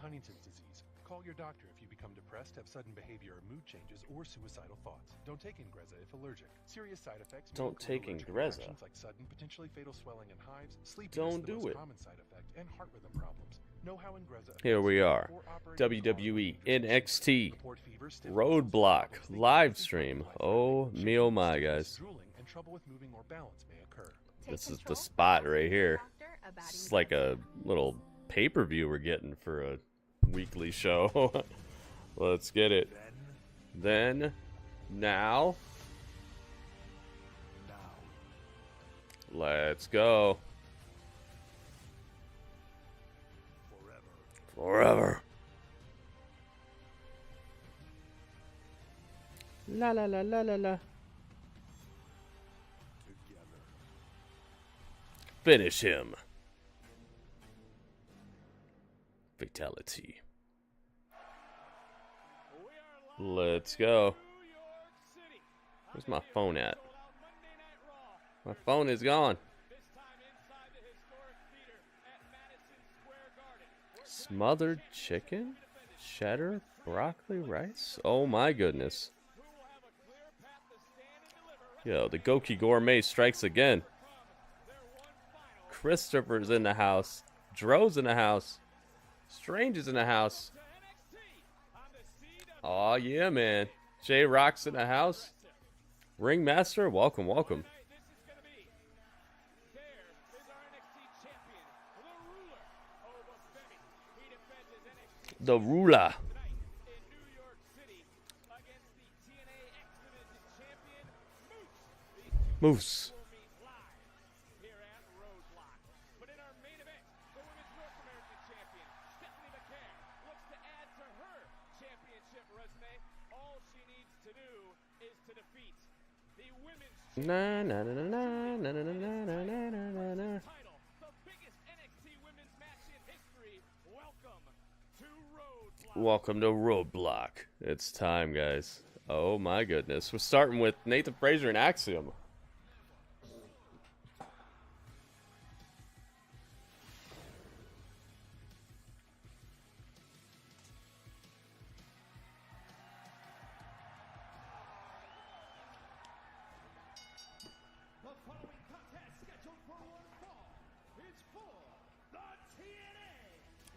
Huntington's disease. Call your doctor if you become depressed, have sudden behavior or mood changes, or suicidal thoughts. Don't take Ingrezza if allergic. Serious side effects. Don't take Ingrezza. Like sudden, potentially fatal swelling and hives, sleepiness, Don't the do most it. common side effect, and heart rhythm problems. Know how Ingrezza. Here we are. WWE NXT Roadblock live stream. Oh me, oh my, guys. This is the spot right here. It's like a little pay-per-view we're getting for a weekly show. Let's get it. Then, now. Let's go. Forever. La la la la la la. Finish him. Fatality. Let's go. Where's my phone at? My phone is gone. Smothered chicken? Cheddar? Broccoli rice? Oh my goodness. Yo, the Goki Gourmet strikes again. Christopher's in the house. Dro's in the house. Strange is in the house. Aw, yeah, man. J-Rock's in the house. Ringmaster, welcome, welcome. The ruler. Moose. But in our main event, the Women's North American Champion, Stephanie Vaquer, looks to add to her championship resume. All she needs to do is to defeat the Women's Na na na na na na na na na na na. title, the biggest NXT Women's match in history. Welcome to Roadblock. Welcome to Roadblock. It's time, guys. Oh my goodness. We're starting with Nathan Frazer and Axiom. The following contest scheduled for one fall is for the TNA.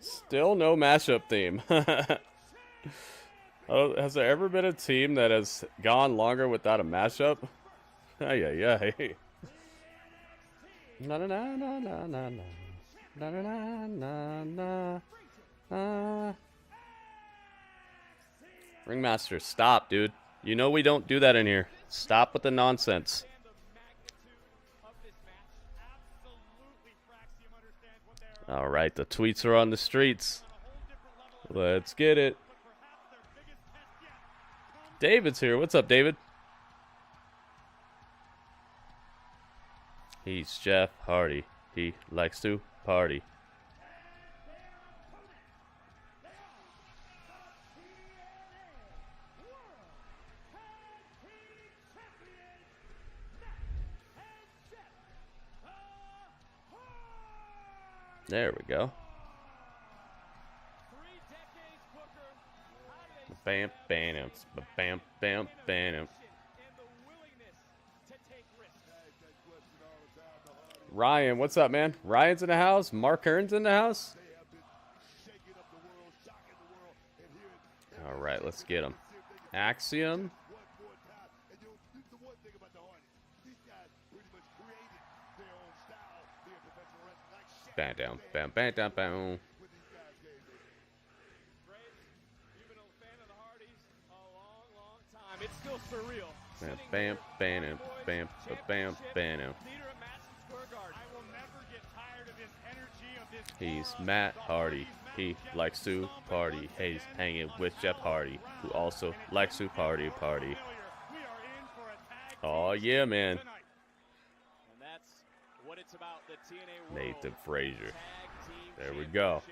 Still no mashup theme. Oh, has there ever been a team that has gone longer without a mashup? Ay, ay, ay. Na na na na na na na na na na na na. Ringmaster, stop, dude. You know we don't do that in here. Stop with the nonsense. All right, the tweets are on the streets. Let's get it. David's here. What's up, David? He's Jeff Hardy. He likes to party. There we go. Bam, bam, bam, bam, bam. Ryan, what's up, man? Ryan's in the house. Mark Hearn's in the house. All right, let's get him. Axiom. Bam, down, bam, bam, down, bam. It's still surreal. Bam, bam, bam, bam, bam, bam. He's Matt Hardy. He likes to party. He's hanging with Jeff Hardy, who also likes to party. Oh yeah, man. Nathan Frazer. There we go.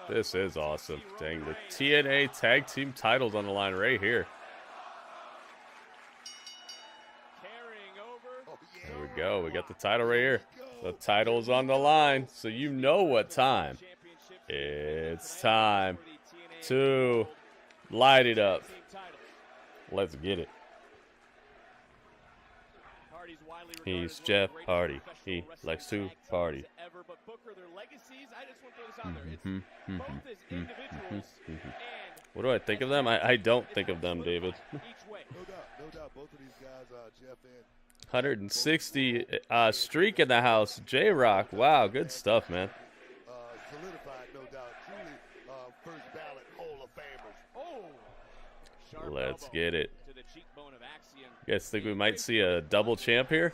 This is awesome. Dang, the TNA Tag Team titles on the line right here. There we go. We got the title right here. The title's on the line, so you know what time. It's time to light it up. Let's get it. He's Jeff Hardy. He likes to party. What do I think of them? I don't think of them, David. 160 streak in the house. J-Rock. Wow, good stuff, man. Let's get it. You guys think we might see a double champ here?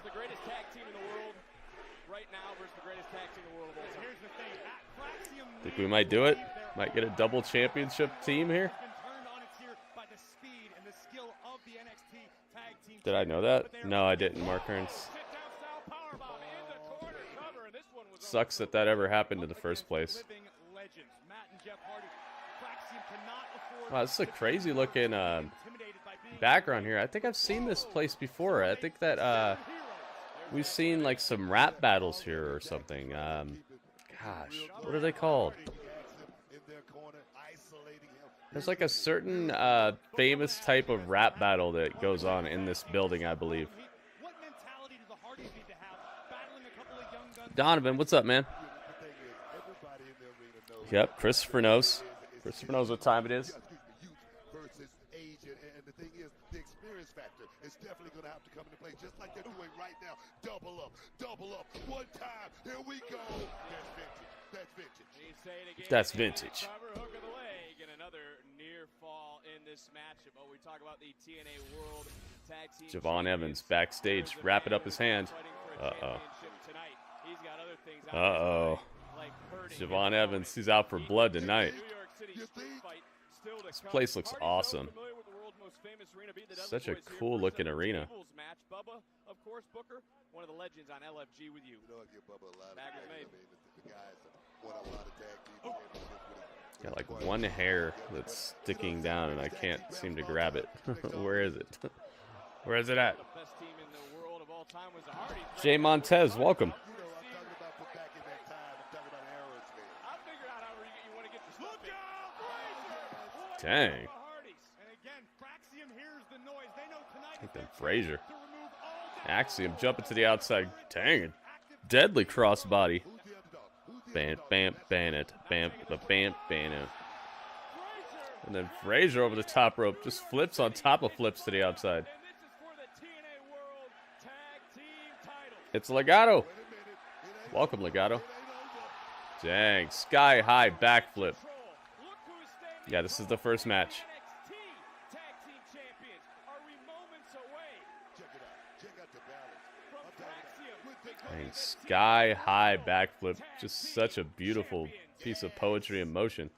Think we might do it? Might get a double championship team here? Did I know that? No, I didn't, Mark Hearns. Sucks that that ever happened in the first place. Wow, this is a crazy looking background here. I think I've seen this place before. I think that we've seen like some rap battles here or something. Gosh, what are they called? There's like a certain famous type of rap battle that goes on in this building, I believe. Donovan, what's up, man? Yep, Christopher knows. Christopher knows what time it is. It's definitely going to have to come into play, just like they're doing right now. Double up, one time. Here we go. That's vintage. That's vintage. Jevon Evans backstage, wrapping up his hand. Uh-oh. Jevon Evans, he's out for blood tonight. This place looks awesome. Such a cool looking arena. Bubba, of course, Booker, one of the legends on LFG with you. Got like one hair that's sticking down and I can't seem to grab it. Where is it? Where is it at? Jay Montez, welcome. Dang. I think then Frazer. Axiom jumping to the outside. Dang. Deadly crossbody. Bam, bam, ban it. Bam, bam, ban it. And then Frazer over the top rope just flips on top of flips to the outside. It's Legato. Welcome, Legato. Dang. Sky high backflip. Yeah, this is the first match. Dang, sky high backflip. Just such a beautiful piece of poetry in motion.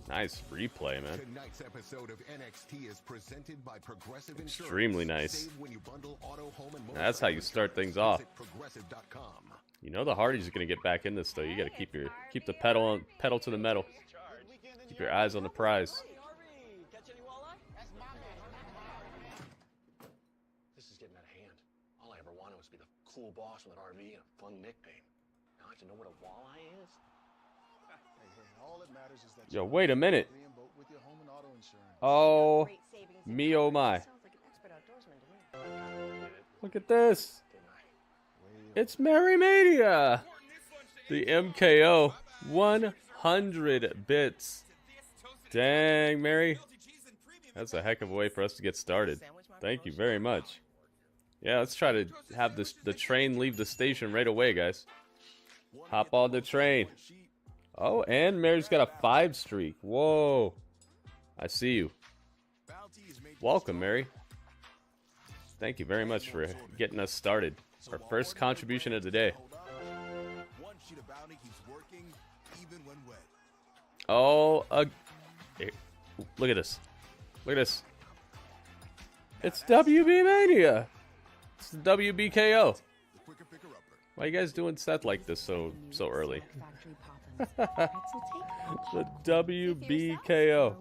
Nice replay, man. Tonight's episode of NXT is presented by Progressive Extremely nice. That's how you start things off. You know the Hardys are gonna get back in this though. You gotta keep the pedal to the metal. Keep your eyes on the prize. This is getting out of hand. All I ever wanted was to be the cool boss with an RV and a fun nickname. Now I have to know what a walleye is. Yo, wait a minute. Oh, me oh my. Look at this. It's Merry Mania. The MKO. 100 bits. Dang, Mary. That's a heck of a way for us to get started. Thank you very much. Yeah, let's try to have the train leave the station right away, guys. Hop on the train. Oh, and Mary's got a 5 streak. Whoa. I see you. Welcome, Mary. Thank you very much for getting us started. Our first contribution of the day. Oh, hey, look at this. Look at this. It's WB Mania. It's the WBKO. Why are you guys doing stuff like this so early? The WBKO.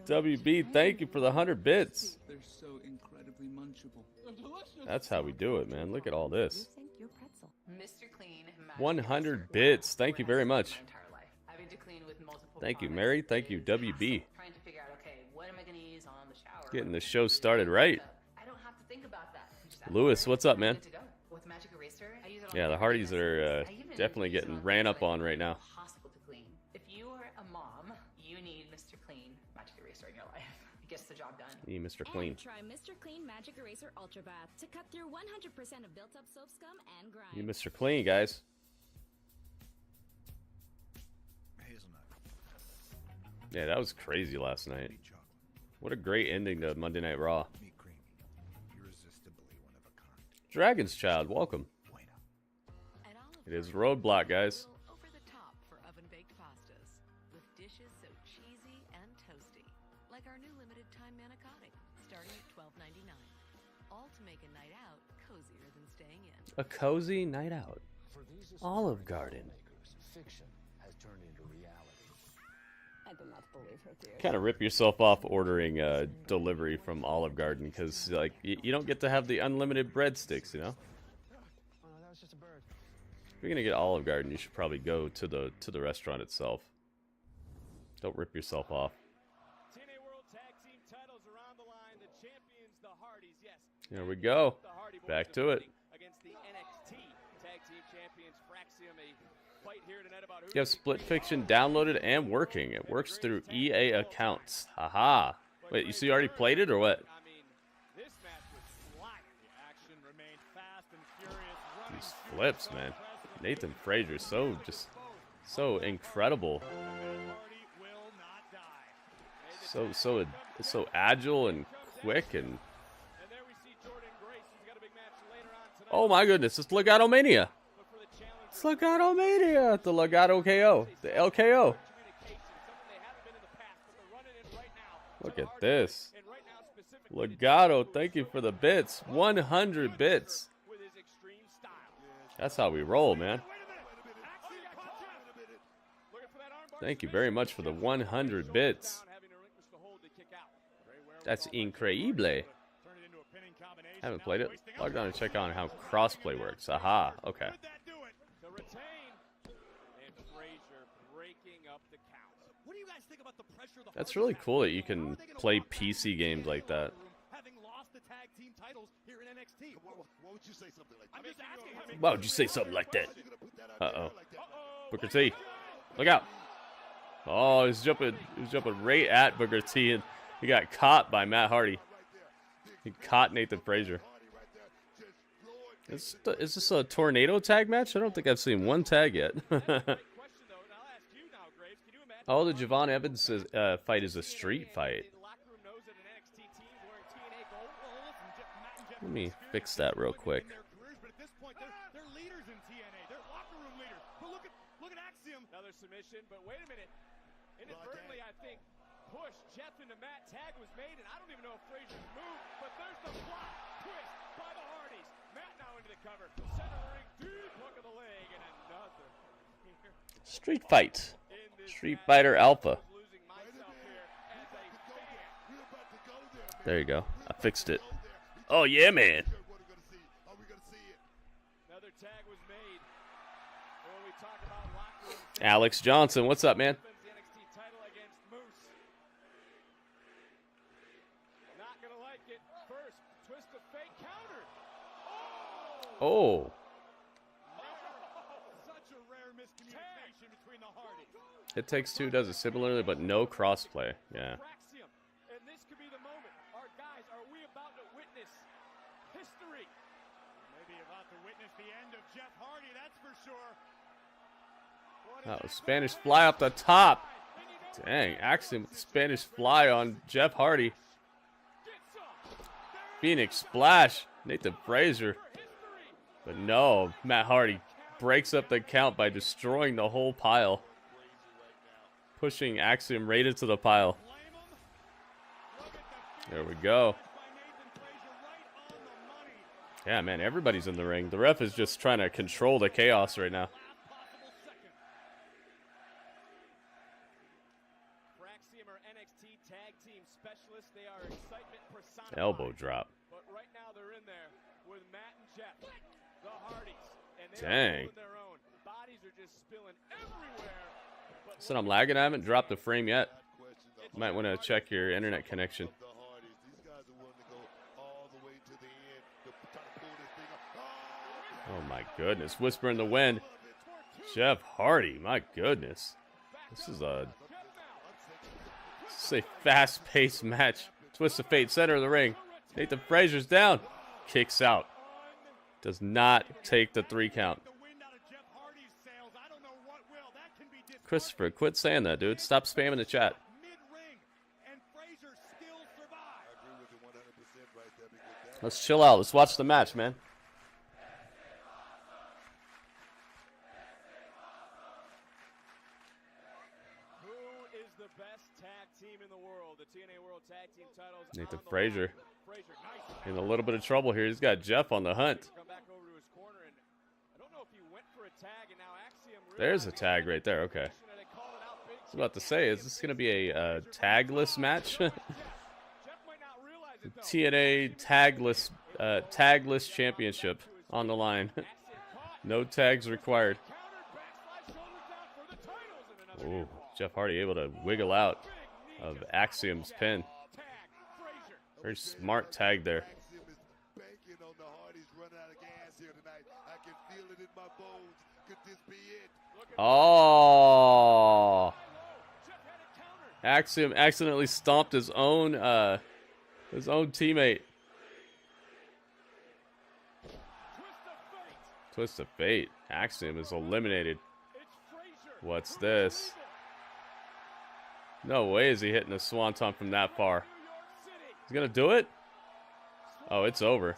WB, thank you for the 100 bits. They're so incredibly munchable. That's how we do it, man. Look at all this. Your pretzel. Mr. Clean. 100 bits. Thank you very much. Thank you, Mary. Thank you, WB. Trying to figure out, okay, what am I going to use on the shower? Getting the show started right. I don't have to think about that. Lewis, what's up, man? With Magic Eraser, I use it on Yeah, the Hardys are definitely getting ran up on right now. Possible to clean. If you are a mom, you need Mr. Clean Magic Eraser in your life. It gets the job done. Need Mr. Clean. And try Mr. Clean Magic Eraser Ultra Bath to cut through 100% of built-up soap scum and grime. Need Mr. Clean, guys. Yeah, that was crazy last night. What a great ending to Monday Night Raw. Dragon's Child, welcome. It is Roadblock, guys. Over the top for oven-baked pastas with dishes so cheesy and toasty, like our new limited time manicotti, starting at $12.99. All to make a night out cozier than staying in. A cozy night out. Olive Garden. Fiction has turned into reality. I do not believe her theory. Kind of rip yourself off ordering delivery from Olive Garden because like you don't get to have the unlimited breadsticks, you know. Oh, no, that was just a bird. If you're gonna get Olive Garden, you should probably go to the restaurant itself. Don't rip yourself off. TNA World Tag Team titles are on the line. The champions, the Hardys, yes. Here we go. The Hardy Boys Back to it. against the NXT Tag Team Champions Fraxium. A fight here tonight about who You have Split Fiction downloaded and working. It works through EA accounts. Haha. Wait, you see you already played it or what? I mean, this match was flying. The action remained fast and furious. These flips, man. Nathan Frazer, so incredible. So agile and quick and. And there we see Jordynne Grace, who's got a big match later on tonight. Oh my goodness, it's Legato Mania. But for the challenge, It's Legato Mania. The Legato KO. The LKO. communication, something they haven't been in the past, but they're running it right now. Look at this. And right now specifically, Legato, thank you for the bits. 100 bits. with his extreme style. That's how we roll, man. Looking for that armbar Thank you very much for the 100 bits. down, having to relinquish the hold to kick out. Great wherewithal That's by increíble. Turn it into a pinning combination. Haven't Now played it. wasting Logged out. on and check on how crossplay works. Aha, okay. Could that do it? To retain. And Frazer breaking up the count. What do you guys think about the pressure the That's Hardys really have? cool that you How can are they gonna play walk back PC into games the like that. locker room, having lost the tag team titles here in NXT? Why would you say something like that? I'm just asking. Why would you say something like that? You're gonna put that out there Uh-oh. like that. Booker T. Look out. Oh, he's jumping right at Booker T, and he got caught by Matt Hardy. He caught Nathan Frazer. Is this a tornado tag match? I don't think I've seen one tag yet. Question, though, and I'll ask you now, Graves. Can you imagine Oh, the Jevon Evans fight is a street fight. the locker room knows that an NXT team is wearing TNA gold? Well, listen, Matt and Jeff Let me experienced fix that real in quick. their careers, but at this point, they're leaders in TNA. They're locker room leaders. But look at Axiom. Another submission, but wait a minute. Inadvertently, I think, push Jeff into Matt. Tag was made, and I don't even know if Frazer's moved, but there's the block twist by the Hardys. Matt now into the cover. Center ring, deep hook of the leg, and another. Street fight. In this Street match, Fighter Alpha. I was losing myself here as a fan. We're about to go there. There you go. I fixed it. Oh yeah, man. What are we gonna see? Are we gonna see it? Another tag was made. And when we talk about locker room, Alex Johnson, what's up, man? defends the NXT title against Moose. Not gonna like it. First, twist of fate counter. Oh, Such a rare miscommunication between the Hardys. It Takes Two does it similarly, but no crossplay. Yeah. Axiom. And this could be the moment. Our guys, are we about to witness history? Maybe about to witness the end of Jeff Hardy, that's for sure. That was Spanish Fly up the top. Dang, Axiom with the Spanish Fly on Jeff Hardy. Phoenix Splash. Nathan Frazer. But no, Matt Hardy breaks up the count by destroying the whole pile. Pushing Axiom right into the pile. There we go. Yeah, man, everybody's in the ring. The ref is just trying to control the chaos right now. Axiom are NXT tag team specialists. They are excitement personified. Elbow drop. But right now they're in there with Dang. Their own. Bodies are just spilling everywhere. But So I'm lagging. I haven't dropped the frame yet. You might want to check your internet connection. The Hardys. These guys are willing to go all the way to the end to try to pull this thing up. Oh my goodness. Whisper in the wind. Jeff Hardy. My goodness. This is a fast-paced match. Twist of fate. Center of the ring. Nathan Frazer's down. Kicks out. Does not take the 3 count. Christopher, quit saying that, dude. Stop spamming the chat. Let's chill out. Let's watch the match, man. who is the best tag team in the world? The TNA World Tag Team titles. Nathan on the Frazer line. Frazer, nice. in a little bit of trouble here. He's got Jeff on the hunt. Come back over to his corner, and I don't know if he went for a tag, and now Axiom There's a tag right there. Okay. I was about to say, is this going to be a tagless match? TNA tagless championship on the line. No tags required. Oh, Jeff Hardy able to wiggle out of Axiom's pin. Very smart tag there. Axiom is banking on the Hardys running out of gas here tonight. I can feel it in my bones. Could this be it? Oh, Axiom accidentally stomped his own teammate. Twist of fate. Axiom is eliminated. What's this? No way is he hitting a swanton from that far. He's gonna do it? Oh, it's over.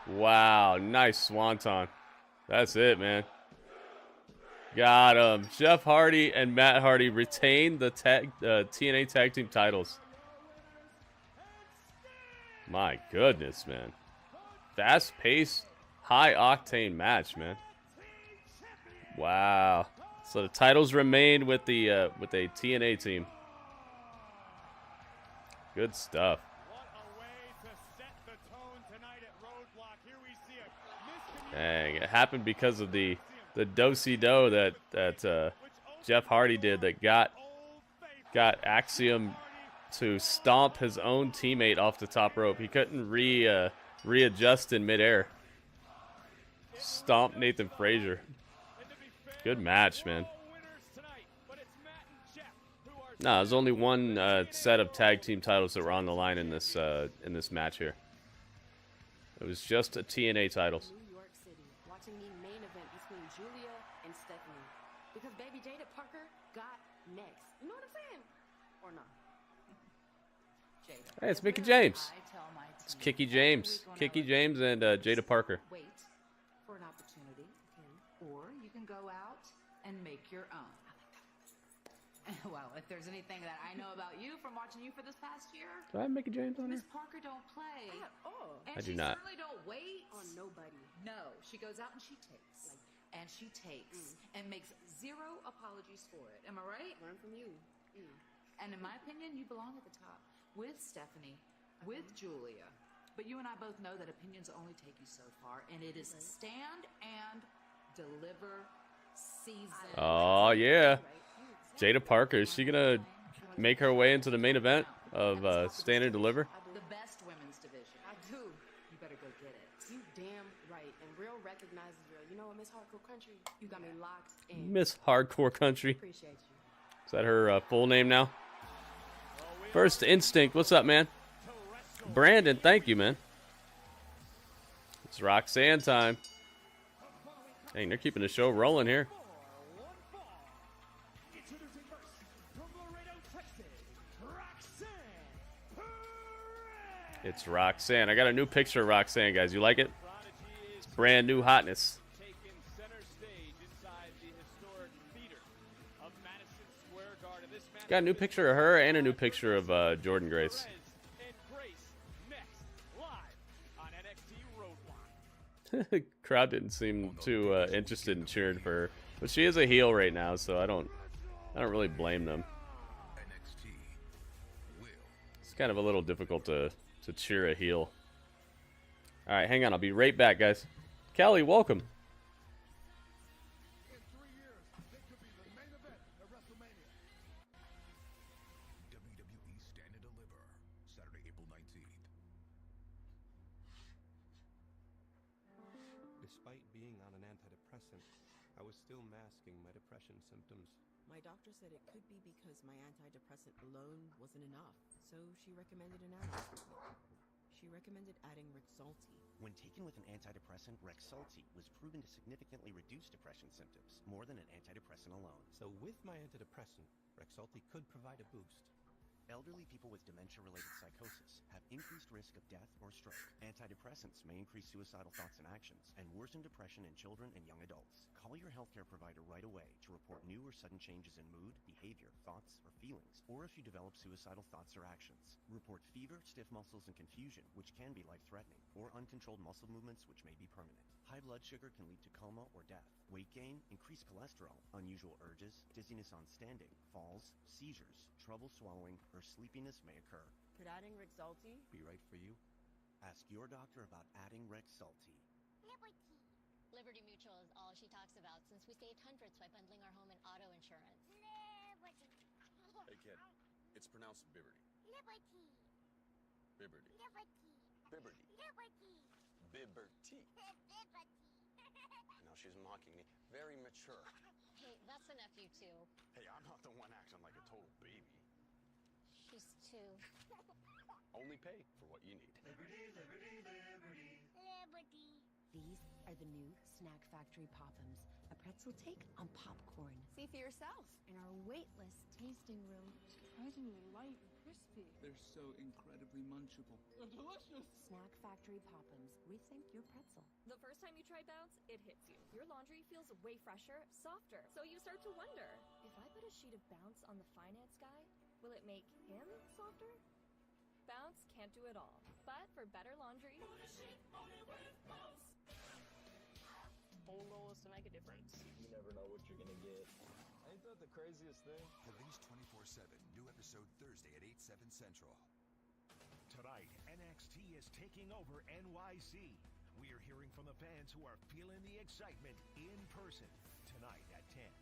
Wow, nice swanton. That's it, man. Got him. Jeff Hardy and Matt Hardy retain the TNA Tag Team titles. My goodness, man. Fast-paced, high-octane match, man. Wow. So the titles remain with the TNA team. Good stuff. Dang, it happened because of the do-si-do that Jeff Hardy did that got Axiom to stomp his own teammate off the top rope. He couldn't readjust in midair. Stomp Nathan Frazer. Good match, man. No, there's only one set of tag team titles that were on the line in this match here. It was just a TNA titles. New York City, watching the main event between Guilia and Stephanie, because baby Jada Parker got next. You know what I'm saying? Or not? Hey, it's Mickie James. It's Kicky James. Kicky James and Jada Parker. Wait for an opportunity, or you can go out and make your own. Well, if there's anything that I know about you from watching you for this past year, Do I have Mickie James on Miss here? Parker don't play. And I do she not. certainly don't wait On nobody. No, she goes out and she takes. And she takes and makes zero apologies for it. Am I right? Learn from you. And in my opinion, you belong at the top with Stephanie, with Julia. But you and I both know that opinions only take you so far, and it is stand and deliver season. Oh, yeah. Jada Parker, is she going to make her way into the main event of Stand and Deliver? The best women's division. I do. You better go get it. You damn right. And real recognizes real. You know what, Miss Hardcore Country? You got me locked in. Miss Hardcore Country. Appreciate you. Is that her full name now? First Instinct, what's up, man? Brandon, thank you, man. It's Roxanne time. Dang, they're keeping the show rolling here. It's Roxanne. I got a new picture of Roxanne, guys. You like it? It's brand new hotness. Got a new picture of her and a new picture of Jordynne Grace. Crowd didn't seem too interested in cheering for her, but she is a heel right now, so I don't really blame them. It's kind of a little difficult to cheer a heel. All right, hang on. I'll be right back, guys. Callie, welcome. Stand and Deliver, Saturday, April 19th. Despite being on an antidepressant, I was still masking my depression symptoms. My doctor said it could be because my antidepressant alone wasn't enough, so she recommended an add-on. She recommended adding Rexulti. When taken with an antidepressant, Rexulti was proven to significantly reduce depression symptoms, more than an antidepressant alone. So with my antidepressant, Rexulti could provide a boost. Elderly people with dementia-related psychosis have increased risk of death or stroke. Antidepressants may increase suicidal thoughts and actions and worsen depression in children and young adults. Call your healthcare provider right away to report new or sudden changes in mood, behavior, thoughts, or feelings, or if you develop suicidal thoughts or actions. Report fever, stiff muscles, and confusion, which can be life-threatening, or uncontrolled muscle movements, which may be permanent. High blood sugar can lead to coma or death. Weight gain, increased cholesterol, unusual urges, dizziness on standing, falls, seizures, trouble swallowing, or sleepiness may occur. Could adding Rexulti be right for you? Ask your doctor about adding Rexulti. Liberty Mutual is all she talks about since we saved hundreds by bundling our home and auto insurance. Hey kid, it's pronounced Bibberty. Liberty. Bibberty. Liberty. Bibberty. Liberty. Bibberty. Now she's mocking me. Very mature. Hey, that's a nephew too. Hey, I'm not the one acting like a total baby. She's two. Only pay for what you need. Liberty, liberty, liberty. Liberty. These are the new Snack Factory Poppums, a pretzel take on popcorn. See for yourself. In our weightless tasting room. Surprisingly light and crispy. They're so incredibly munchable. They're delicious. Snack Factory Poppums. Rethink your pretzel. The first time you try Bounce, it hits you. Your laundry feels way fresher, softer. So you start to wonder, if I put a sheet of Bounce on the finance guy, will it make him softer? Bounce can't do it all. But for better laundry, whole roll is to make a difference. You never know what you're gonna get. Ain't that the craziest thing? Police 24/7, new episode Thursday at 8/7 Central. Tonight, NXT is taking over NYC. We are hearing from the fans who are feeling the excitement in person tonight at 10.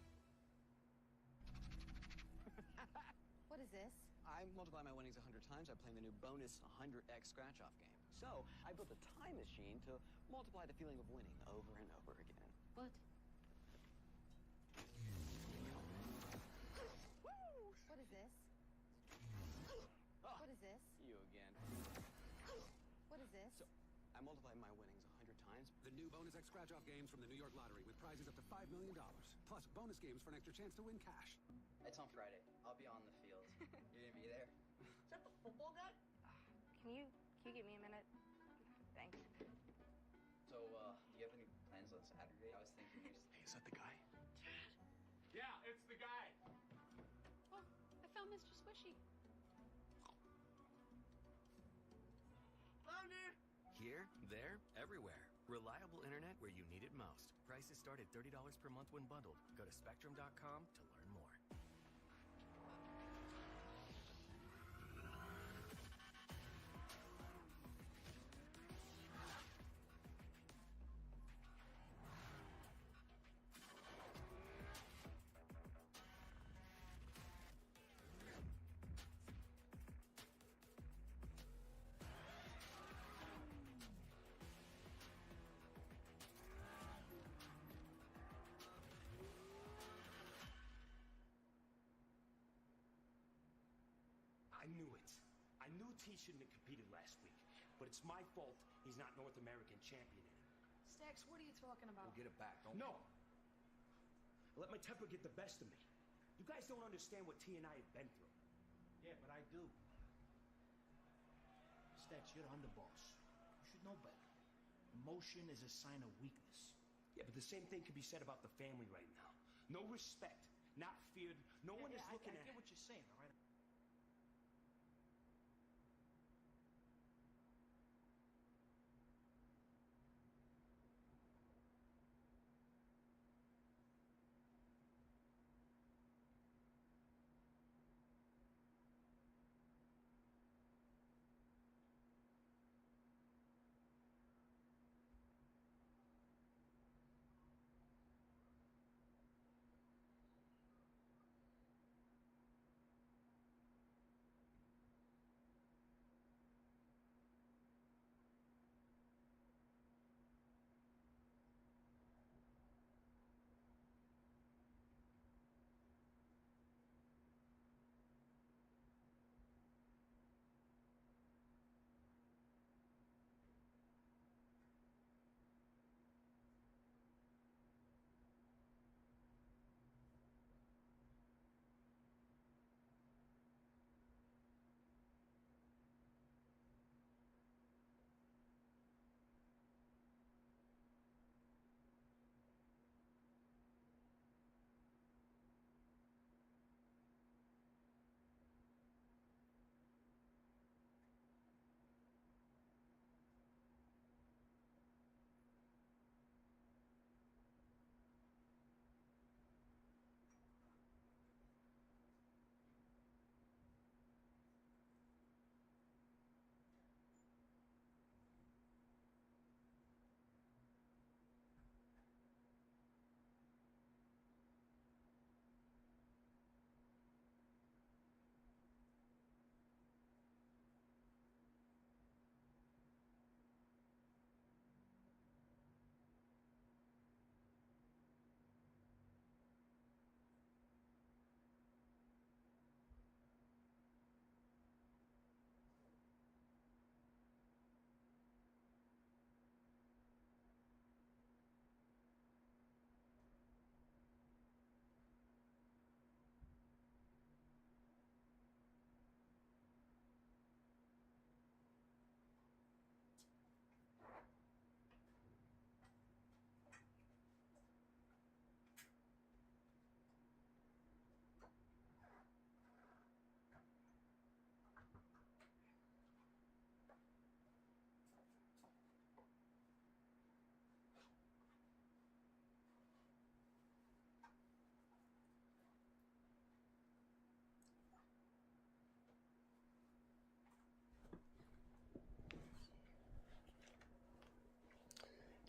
What is this? I multiply my winnings 100 times by playing the new bonus 100x scratch-off game. So, I built a time machine to multiply the feeling of winning over and over again. What? What is this? What is this? You again. What is this? So, I multiply my winnings 100 times. The new bonus X scratch-off games from the New York Lottery with prizes up to $5 million. Plus bonus games for an extra chance to win cash. It's on Friday. I'll be on the field. You're gonna be there? Is that the football guy? Can you give me a minute? Thanks. So, do you have any plans on Saturday? I was thinking you're Hey, is that the guy? Yeah, it's the guy. Oh, I found Mr. Squishy. Here, there, everywhere. Reliable internet where you need it most. Prices start at $30 per month when bundled. Go to Spectrum.com to learn more. I knew it. I knew T shouldn't have competed last week, but it's my fault he's not North American champion anymore. Stax, what are you talking about? We'll get it back. No. I let my temper get the best of me. You guys don't understand what T and I have been through. Yeah, but I do. Stax, you're the underboss. You should know better. Emotion is a sign of weakness. Yeah, but the same thing could be said about the family right now. No respect, not feared. No one is looking I at. get what you're saying, all right?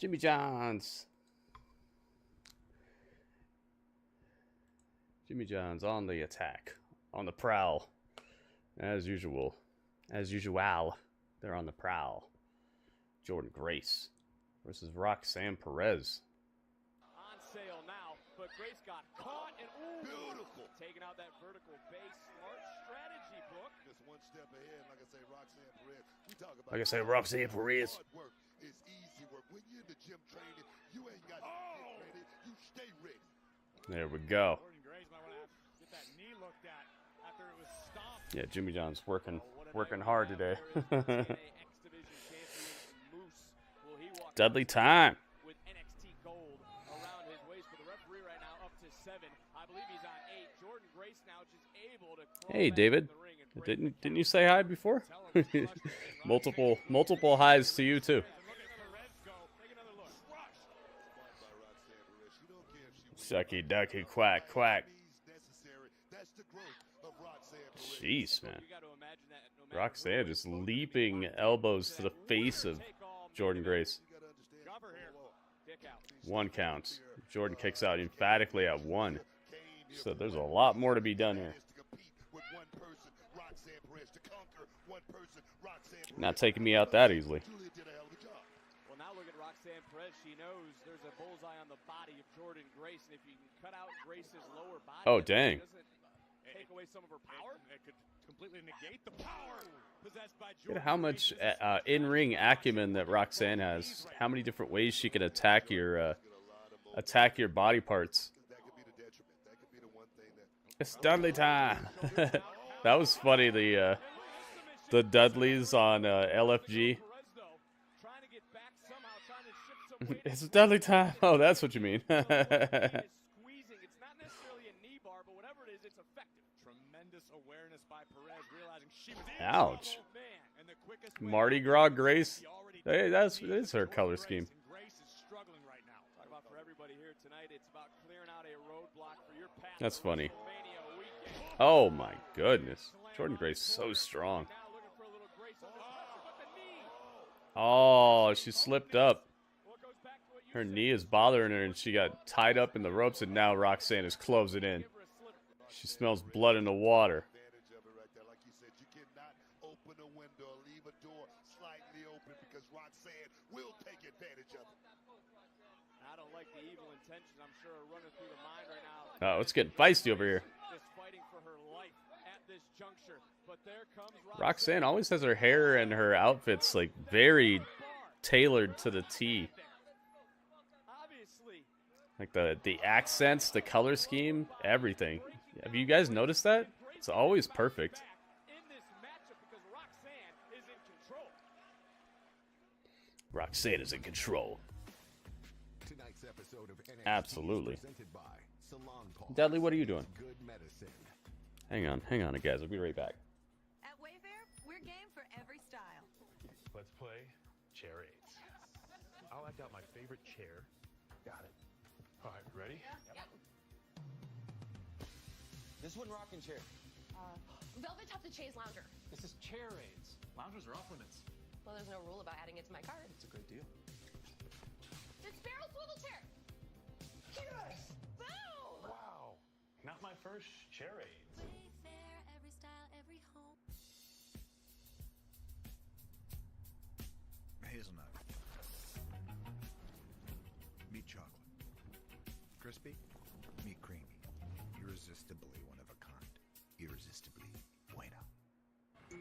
Jimmy John's. Jimmy John's on the attack, on the prowl, as usual. As usual, they're on the prowl. Jordynne Grace versus Roxanne Perez. On sale now, but Grace got caught and beautiful. Taking out that vertical base, smart strategy, Brooke. Just one step ahead, like I say, Roxanne Perez. We talk about Roxanne Perez. Hard work is easy work. When you're in the gym training, you ain't got to get ready. You stay ready. There we go. Grace might want to get that knee looked at after it was stomped. Yeah, Jimmy John's working hard today. Dudley time. With NXT gold around his waist for the referee right now up to 7. I believe he's on 8. Jordynne Grace now just able to Hey, David. Didn't you say hi before? multiple highs to you too. Sucky ducky quack quack. Jeez, man. Roxanne just leaping elbows to the face of Jordynne Grace. 1 count. Jordynne kicks out emphatically at 1. So there's a lot more to be done here. Not taking me out that easily. Well, now look at Roxanne Perez. She knows there's a bullseye on the body of Jordynne Grace, and if you can cut out Grace's lower body, oh dang! Take away some of her power. It could completely negate the power possessed by Look at how much in-ring acumen that Roxanne has. How many different ways she can attack your body parts. It's Dudley time. That was funny. The Dudleys on LFG. It's Dudley time. Oh, that's what you mean. Ouch. Mardi Gras Grace. Hey, that's her color scheme. That's funny. Oh my goodness. Jordynne Grace so strong. Oh, she slipped up. Her knee is bothering her and she got tied up in the ropes and now Roxanne is closing in. She smells blood in the water. I don't like the evil intentions I'm sure are running through the mind right now. Oh, it's getting feisty over here. Just fighting for her life at this juncture. But there comes Roxanne always has her hair and her outfits like very tailored to the T. Like the accents, the color scheme, everything. Have you guys noticed that? It's always perfect. Roxanne is in control. Tonight's episode of NXT Absolutely. Presented by Salon Paul. Dudley, what are you doing? Good medicine. Hang on, guys. I'll be right back. At Wayfair, we're game for every style. Let's play chair aids. I'll act out my favorite chair. Got it. All right, ready? Yep. This one rocking chair. Velvet Top the Chaise Lounger. This is chair aids. Loungers are off limits. Well, there's no rule about adding it to my card. It's a great deal. This barrel swivel chair. Yes! Boom! Wow. Not my first chair aids. Wayfair, every style, every home. Hazelnut. Meat chocolate. Crispy. Meat creamy. Irresistibly one of a kind. Irresistibly bueno.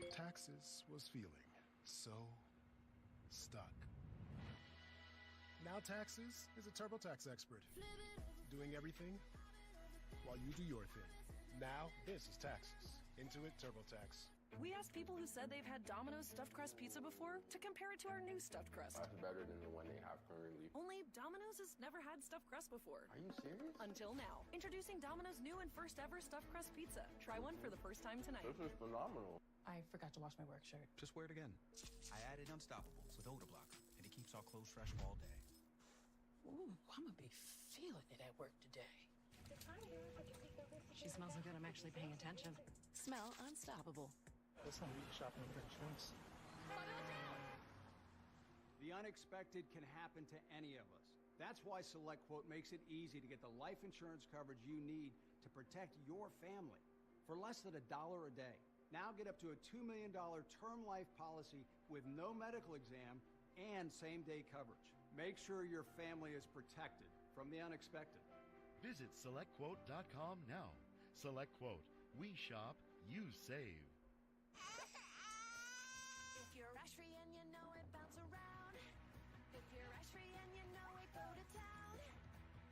Taxes was feeling so stuck. Now Taxes is a TurboTax expert, doing everything while you do your thing. Now this is Taxes. Intuit TurboTax. We asked people who said they've had Domino's stuffed crust pizza before to compare it to our new stuffed crust. That's better than the one they have currently. Only Domino's has never had stuffed crust before. Are you serious? Until now. Introducing Domino's new and first ever stuffed crust pizza. Try one for the first time tonight. This is phenomenal. I forgot to wash my work shirt. Just wear it again. I added Unstoppables with odor blocker, and it keeps our clothes fresh all day. Ooh, I'm gonna be feeling it at work today. She smells so good, I'm actually paying attention. Smell unstoppable. Let's not be shopping for drinks. The unexpected can happen to any of us. That's why SelectQuote makes it easy to get the life insurance coverage you need to protect your family for less than $1 a day. Now get up to a $2 million term life policy with no medical exam and same-day coverage. Make sure your family is protected from the unexpected. Visit SelectQuote.com now. SelectQuote. We shop, you save. If you're Ashley and you know it, bounce around. If you're Ashley and you know it, go to town.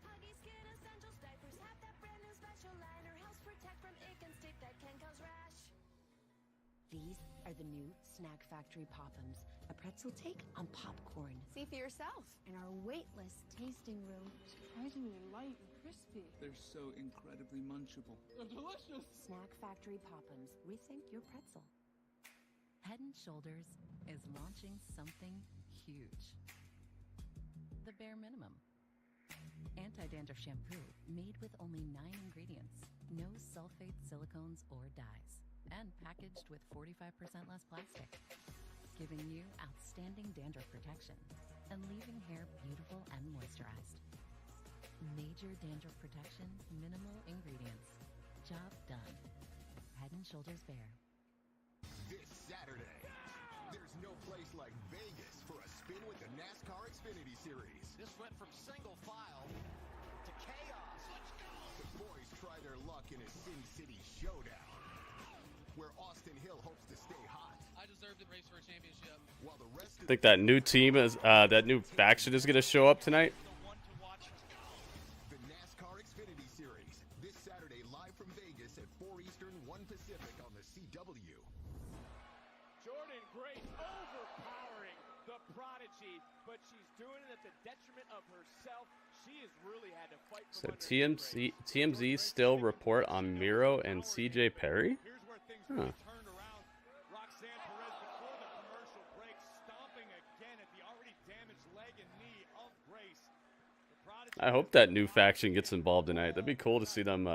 Huggy Skin Essentials diapers have that brand new special liner. Helps protect from ick and stick that can cause rash. These are the new Snack Factory Pop'ems, a pretzel take on popcorn. See for yourself. In our weightless tasting room. Surprisingly light and crispy. They're so incredibly munchable. They're delicious. Snack Factory Pop'ems. Rethink your pretzel. Head & Shoulders is launching something huge. The bare minimum. Anti-dandruff shampoo made with only 9 ingredients. No sulfate, silicones, or dyes. And packaged with 45% less plastic. Giving you outstanding dandruff protection and leaving hair beautiful and moisturized. Major dandruff protection, minimal ingredients. Job done. Head & Shoulders Bare. This Saturday, there's no place like Vegas for a spin with the NASCAR Xfinity Series. This went from single file to chaos. Let's go! The boys try their luck in a Sin City showdown, where Austin Hill hopes to stay hot. I deserve to race for a championship. While the rest I think that new team is that new faction is gonna show up tonight. The NASCAR Xfinity Series this Saturday, live from Vegas at 4 Eastern, 1 Pacific on the CW. Jordynne Grace overpowering the prodigy, but she's doing it at the detriment of herself. She has really had to fight So from TMZ still report on Miro and CJ Perry? Here's where things Huh. really turned around. Roxanne Perez before the commercial break, stomping again at the already damaged leg and knee of Grace. The prodigy I hope that new faction gets involved tonight. That'd be cool to see them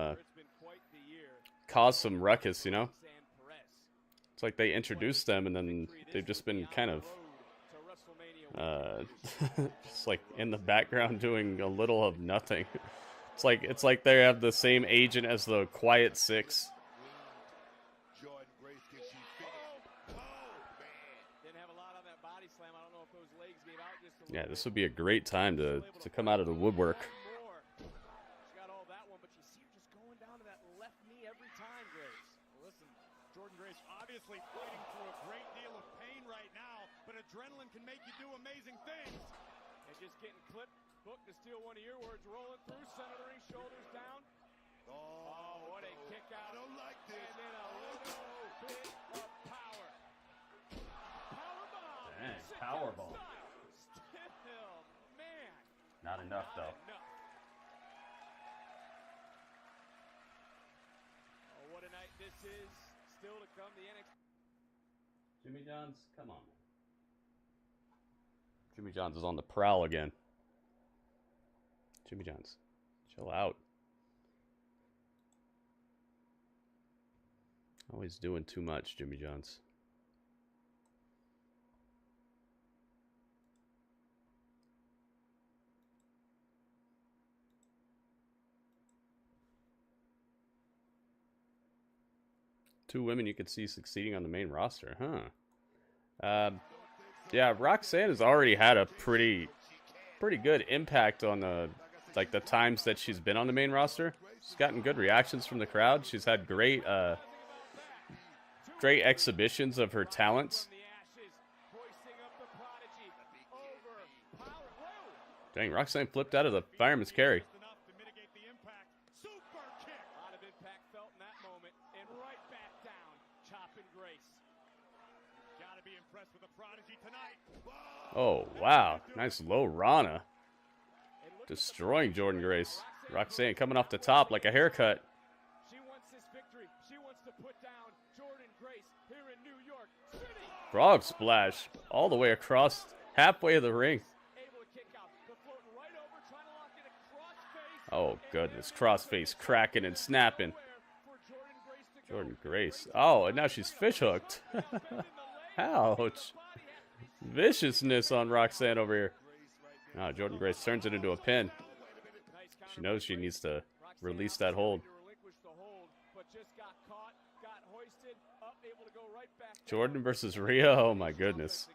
cause some ruckus, you know? It's like they introduced them and then they've just been kind of just like in the background doing a little of nothing. It's like they have the same agent as the Quiet Six. Jordynne Grace, can she finish? didn't have a lot on that body slam. I don't know if those legs gave out just a Yeah, this would be a great time to come out of the woodwork. She got all that one, but you see her just going down to that left knee every time, Grace. Well, listen, Jordynne Grace obviously fighting through a great deal of pain right now, but adrenaline can make you do amazing things. And just getting clipped, booked to steal one of your words, rolling through, center of the ring, shoulders down. Oh, what a kick out. I don't like this. And then a little bit of power. Power bomb. Dang, Sit powerbomb. down style. Still, man. Not enough, though. Enough. Oh, what a night this is. Still to come, the NXT. Jimmy Johns, come on. Jimmy Johns is on the prowl again. Jimmy Johns, chill out. Always doing too much, Jimmy Johns. Two women you could see succeeding on the main roster, huh? Yeah, Roxanne has already had a pretty good impact on the times that she's been on the main roster. She's gotten good reactions from the crowd. She's had great exhibitions of her talents. Dang, Roxanne flipped out of the fireman's carry. Oh, wow. Nice low Rana. Destroying Jordynne Grace. Roxanne coming off the top like a haircut. She wants this victory. She wants to put down Jordynne Grace here in New York City. Frog splash all the way across halfway of the ring. Able to kick out. The floating right over, trying to lock in a crossface. Oh, goodness. Crossface cracking and snapping. Jordynne Grace. Oh, and now she's fish hooked. Ouch. Viciousness on Roxanne over here. Oh, Jordynne Grace turns it into a pin. She knows she needs to release that hold. Jordynne versus Rhea. Oh my goodness.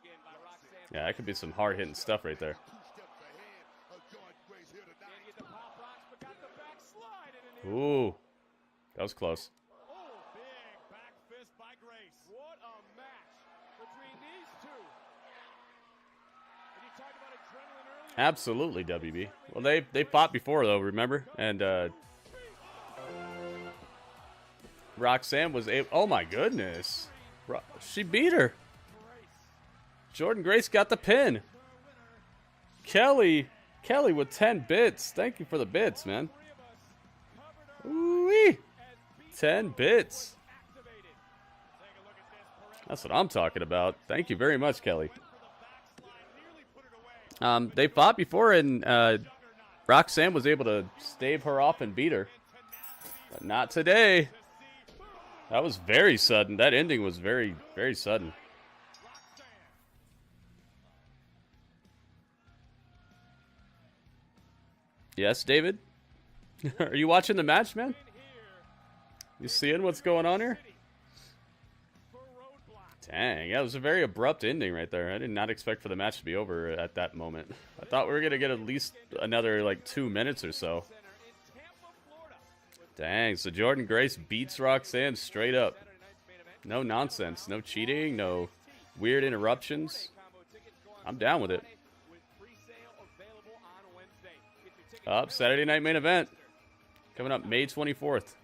Yeah, that could be some hard-hitting stuff right there. Ooh, that was close. Absolutely, WB. Well, they fought before though, remember? And Roxanne was able. Oh my goodness, she beat her. Jordynne Grace got the pin. Kelly with 10 bits. Thank you for the bits, man. Ooh-wee. 10 bits. That's what I'm talking about. Thank you very much, Kelly. They fought before, and Roxanne was able to stave her off and beat her. But not today. That was very sudden. That ending was very, very sudden. Yes, David? Are you watching the match, man? You seeing what's going on here? Dang, yeah, it was a very abrupt ending right there. I did not expect for the match to be over at that moment. I thought we were going to get at least another, like, 2 minutes or so. Dang, so Jordynne Grace beats Roxanne straight up. No nonsense, no cheating, no weird interruptions. I'm down with it. Up, Saturday night main event. Coming up May 24th.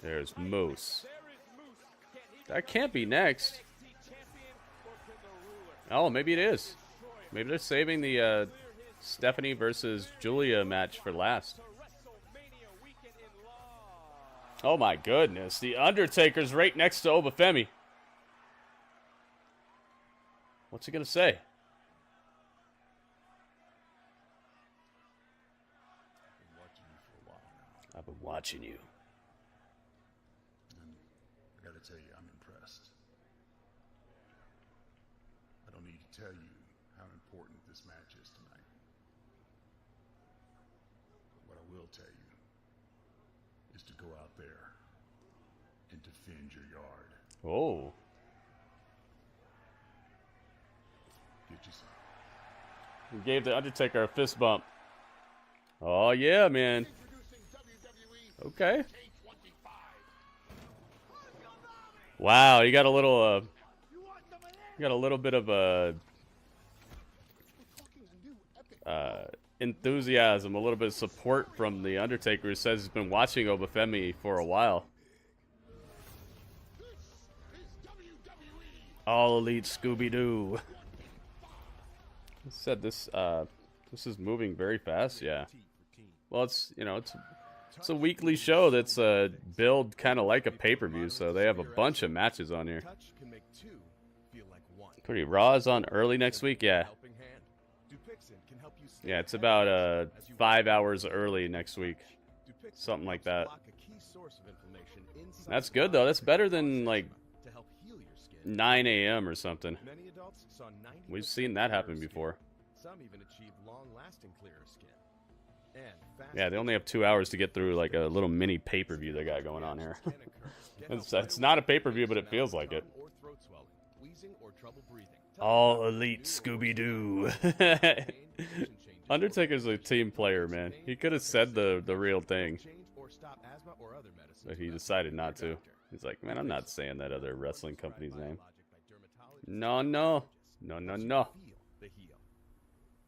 There's Moose. That can't be next. Oh, maybe it is. Maybe they're saving the Stephanie versus Guilia match for last. Oh my goodness. The Undertaker's right next to Oba Femi. What's he gonna say? I've been watching you. And I gotta tell you, I'm impressed. I don't need to tell you how important this match is tonight. But what I will tell you is to go out there and defend your yard. Oh. Get you some. He gave the Undertaker a fist bump. Oh yeah, man. Okay. Wow, you got a little bit of enthusiasm, a little bit of support from the Undertaker, who says he's been watching Oba Femi for a while. All Elite Scooby-Doo. He said this is moving very fast, yeah. Well, it's, you know, it's a weekly show that's billed kind of like a pay-per-view, so they have a bunch of matches on here. Pretty Raw is on early next week, yeah. Yeah, it's about 5 hours early next week. Something like that. That's good, though. That's better than, like, 9 a.m. or something. We've seen that happen before. Some even achieve long-lasting clearer skin. Yeah, they only have 2 hours to get through like a little mini pay-per-view they got going on here. It's not a pay-per-view, but it feels like it. All Elite Scooby-Doo. Undertaker's a team player, man. He could have said the real thing, but he decided not to. He's like, man, I'm not saying that other wrestling company's name. No.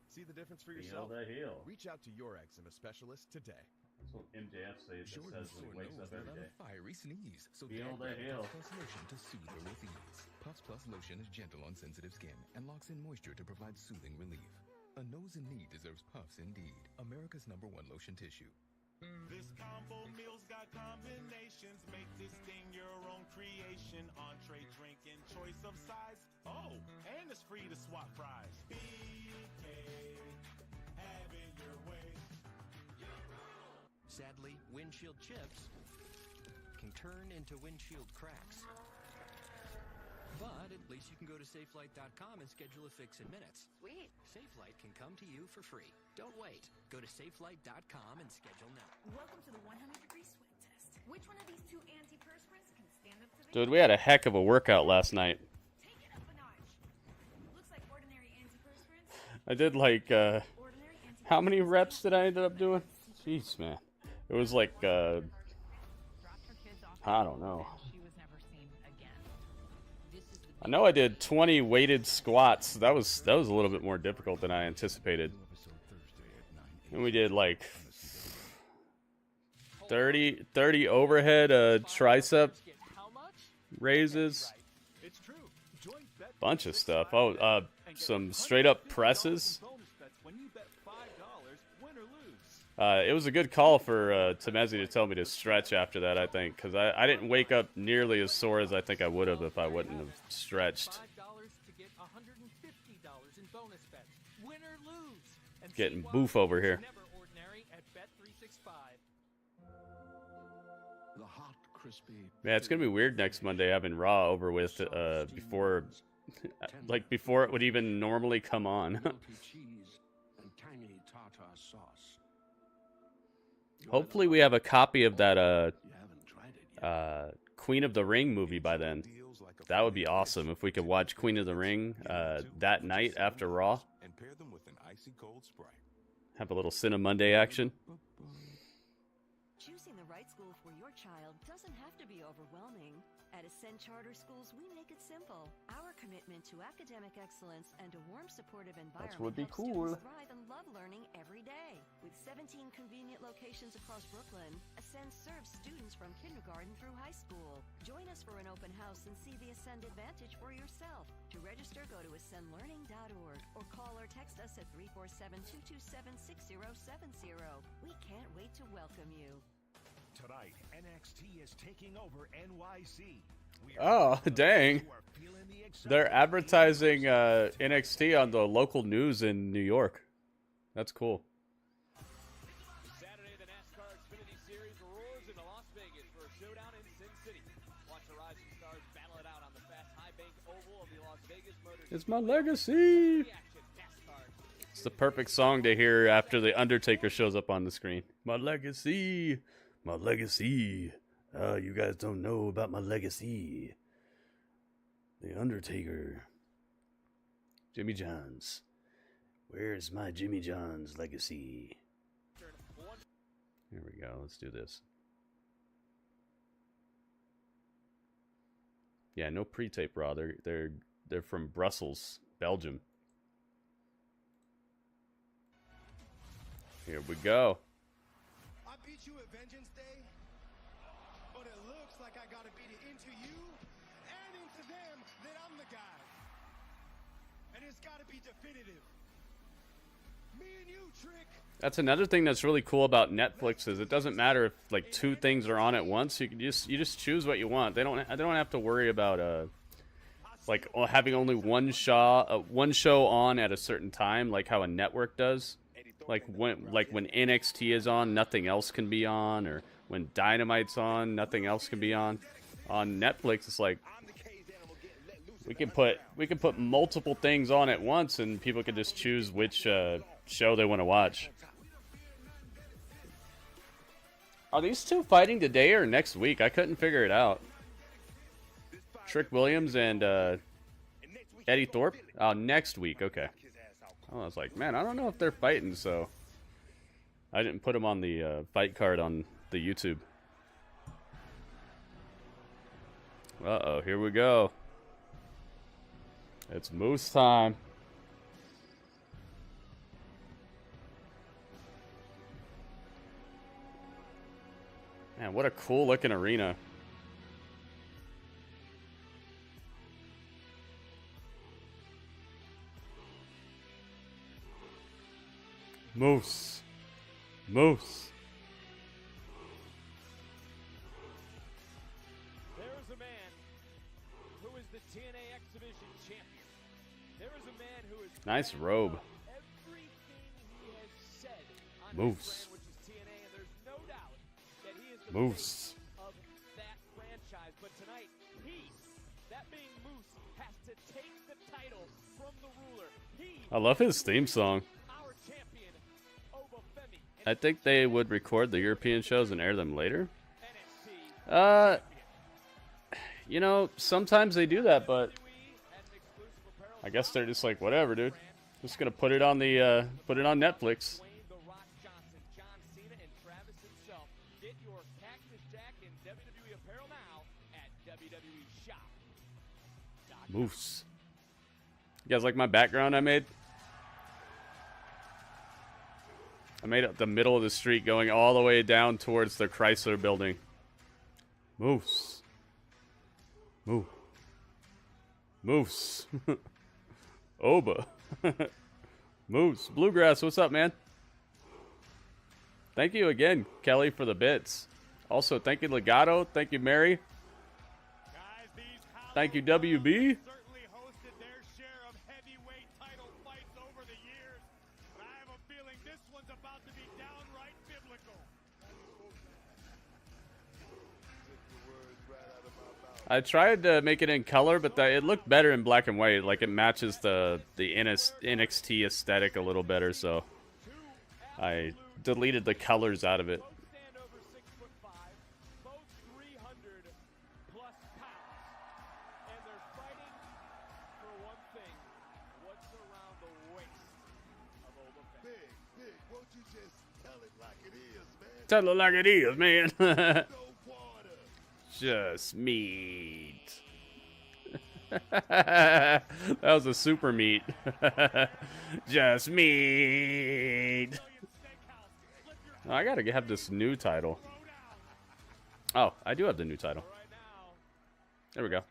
See the difference for Feel yourself? the heel. Reach out to your eczema specialist today. That's what MJF says when he wakes up every day. Fiery sneeze, so Feel the heel. Puffs Plus lotion to soothe her with ease. Puffs Plus lotion is gentle on sensitive skin and locks in moisture to provide soothing relief. A nose in need deserves Puffs indeed. America's #1 lotion tissue. This combo meal's got combinations. Make this thing your own creation. Entree, drink, and choice of size. Oh, and it's free to swap fries. BK, have it your way. Sadly, windshield chips can turn into windshield cracks. But at least you can go to safelight.com and schedule a fix in minutes. Sweet. SafeLight can come to you for free. Don't wait. Go to safelight.com and schedule now. Welcome to the 100-degree sweat test. Which one of these two antiperspirants can stand up to the Dude, we had a heck of a workout last night. Take it up a notch. Looks like ordinary antiperspirants. I did like, how many reps did I end up doing? Jeez, man. It was like, I don't know. I know I did 20 weighted squats. That was a little bit more difficult than I anticipated. And we did like 30 overhead tricep raises. Bunch of stuff. Oh, some straight up presses. It was a good call for Temezi to tell me to stretch after that, I think, because I didn't wake up nearly as sore as I think I would have if I wouldn't have stretched. Getting boof over here. Yeah, it's gonna be weird next Monday having Raw over with before, like before it would even normally come on. Hopefully we have a copy of that Queen of the Ring movie by then. That would be awesome if we could watch Queen of the Ring that night after Raw. Have a little Cinema Monday action. Choosing the right school for your child doesn't have to be overwhelming. At Ascend Charter Schools, we make it simple. Our commitment to academic excellence and a warm, supportive environment would be helps cool. students thrive and love learning every day. With 17 convenient locations across Brooklyn, Ascend serves students from kindergarten through high school. Join us for an open house and see the Ascend advantage for yourself. To register, go to ascendlearning.org or call or text us at 347-227-6070. We can't wait to welcome you. Tonight, NXT is taking over NYC. Oh, dang. They're advertising NXT on the local news in New York. That's cool. Saturday, the NASCAR Xfinity Series roars into Las Vegas for a showdown in Sin City. Watch the rising stars battle it out on the fast high bank oval of the Las Vegas Motor It's my legacy. It's the perfect song to hear after the Undertaker shows up on the screen. My legacy. My legacy. You guys don't know about my legacy. The Undertaker. Jimmy John's. Where's my Jimmy John's legacy? Here we go. Let's do this. Yeah, no pre-tape Raw. They're from Brussels, Belgium. Here we go. I beat you at Vengeance Day, but it looks like I gotta beat it into you and into them that I'm the guy. And it's gotta be definitive. Me and you, Trick. That's another thing that's really cool about Netflix is it doesn't matter if like two things are on at once. You can just choose what you want. They don't have to worry about like having only one show on at a certain time, like how a network does. Like when NXT is on, nothing else can be on, or when Dynamite's on, nothing else can be on. On Netflix, it's like we can put multiple things on at once, and people can just choose which show they want to watch. Are these two fighting today or next week? I couldn't figure it out. Trick Williams and Eddie Thorpe? Oh, next week. Okay. I was like, man, I don't know if they're fighting, so I didn't put them on the fight card on the YouTube. Uh-oh, here we go. It's Moose time. Man, what a cool looking arena. Moose. Moose. There is a man who is the TNA X Division champion. There is a man who is Nice robe. everything he has said on Moose. his brand, which is TNA, and there's no doubt that he is the Moose. face of that to take the title from the ruler. He, I love his theme song. our champion, Oba Femi. I think they would record the European shows and air them later. You know, sometimes they do that, but I guess they're just like, whatever, dude. Just gonna put it on the put it on Netflix. The Rock Johnson, John Cena, and Travis himself. Get your Cactus Jack and WWE apparel now at WWE Shop. Moose. You guys like my background I made? I made it the middle of the street going all the way down towards the Chrysler building. Moose. Moo. Moose. Oba. Moose. Bluegrass, what's up, man? Thank you again, Kelly, for the bits. Also, thank you, Legato. Thank you, Mary. Thank you, WB. Certainly hosted their share of heavyweight title fights over the years. I have a feeling this one's about to be downright biblical. I tried to make it in color, but it looked better in black and white. Like, it matches the NXT aesthetic a little better, so I deleted the colors out of it. Both stand over 6'5", both 300 plus pounds, and they're fighting for one thing: what's around the waist of Oba Femi. Big, won't you just tell it like it is, man? Tell it like it is, man. No water. Just meat. That was a super meat. Just meat. Oh, I gotta have this new title. Oh, I do have the new title. There we go.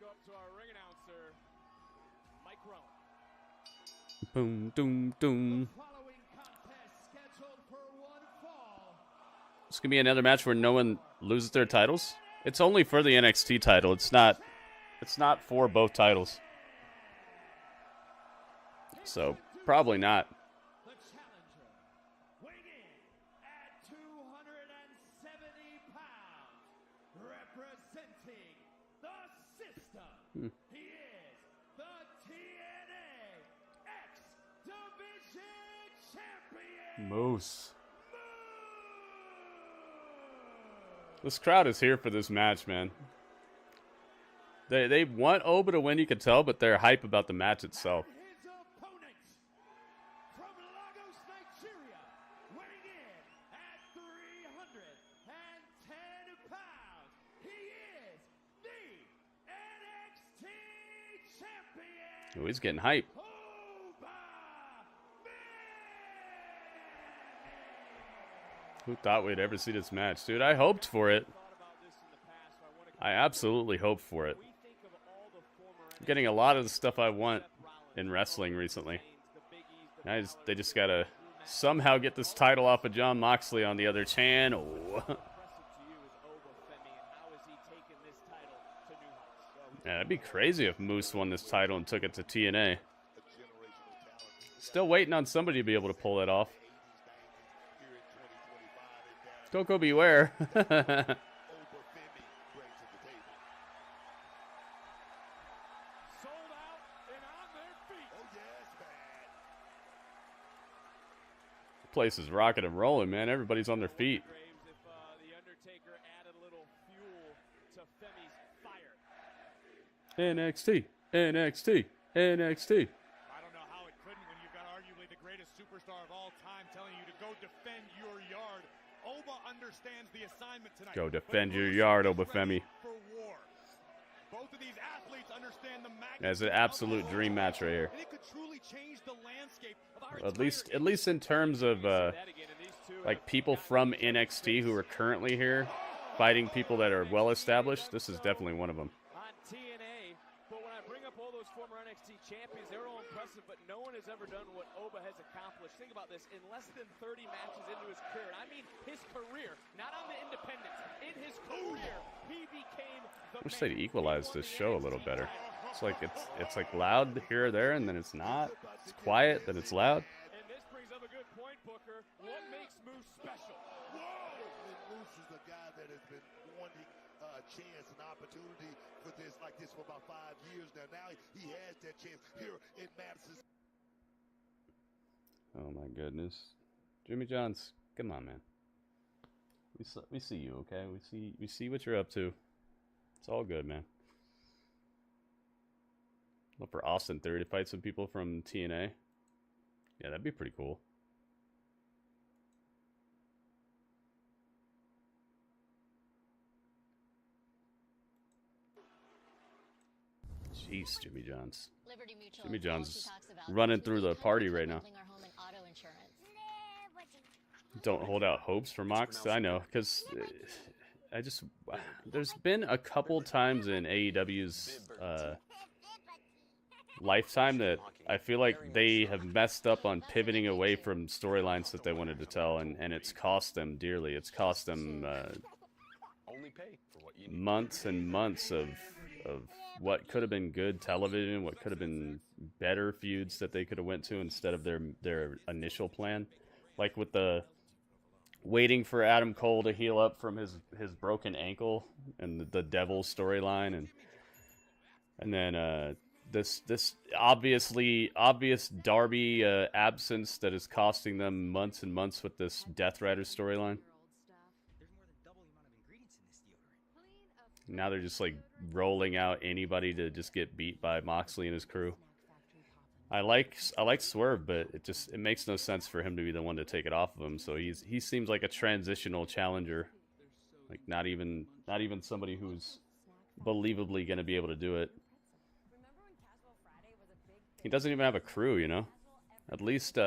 Boom, doom, doom. This could be another match where no one loses their titles. It's only for the NXT title. It's not for both titles. So, probably not. The challenger, weighing in at 270 pounds, representing the system. He is the TNA X Division Champion. Moose. This crowd is here for this match, man. They want Oba to win, you can tell, but they're hype about the match itself. His opponent from Lagos, Nigeria, weighing in at 310 pounds. He is the NXT champion. Oh, he's getting hype. Who thought we'd ever see this match? Dude, I hoped for it. I absolutely hoped for it. I'm getting a lot of the stuff I want in wrestling recently. They just gotta somehow get this title off of Jon Moxley on the other channel. Yeah, it'd be crazy if Moose won this title and took it to TNA. Still waiting on somebody to be able to pull it off. Coco beware. Place is rocking and rolling, man. Everybody's on their feet. If the Undertaker added a little fuel to Femi's fire. NXT, NXT, NXT. I don't know how it couldn't when you've got arguably the greatest superstar of all time telling you to go defend your yard. Oba understands the assignment tonight. Go defend your yard, Oba Femi. For war. Both of these athletes understand the magnitude. That's an absolute dream match right here. And it could truly change the landscape of our At least in terms of like people from NXT who are currently here fighting people that are well established. This is definitely one of them. On TNA, but when I bring up all those former NXT champions, they're all impressive, but no one has ever done what Oba has accomplished. Think about this, in less than 30 matches into his career, and I mean his career, not on the independents. In his career, he became the I wish they'd equalize this show a little better. It's like loud here or there, and then it's not. It's quiet, then it's loud. And this brings up a good point, Booker. What makes Moose special? Whoa! Moose is a guy that has been wanting chance and opportunity for this like this for about 5 years now. Now he has that chance here in Madison. Oh my goodness, Jimmy Johns, come on, man. We see you, okay? We see what you're up to. It's all good, man. Look for Austin Theory to fight some people from TNA. Yeah, that'd be pretty cool. Jeez, Jimmy Johns. Jimmy Johns is running through the party right now. Don't hold out hopes for Mox. I know, because there's been a couple times in AEW's lifetime that I feel like they have messed up on pivoting away from storylines that they wanted to tell, and it's cost them dearly. It's cost them months and months of what could have been good television, what could have been better feuds that they could have went to instead of their initial plan. Like with the waiting for Adam Cole to heal up from his broken ankle and the Devil storyline, and then this obvious Darby absence that is costing them months and months with this Death Rider storyline. Now they're just like rolling out anybody to just get beat by Moxley and his crew. I like Swerve, but it makes no sense for him to be the one to take it off of him. So he seems like a transitional challenger, like not even somebody who's believably going to be able to do it. He doesn't even have a crew, you know. At least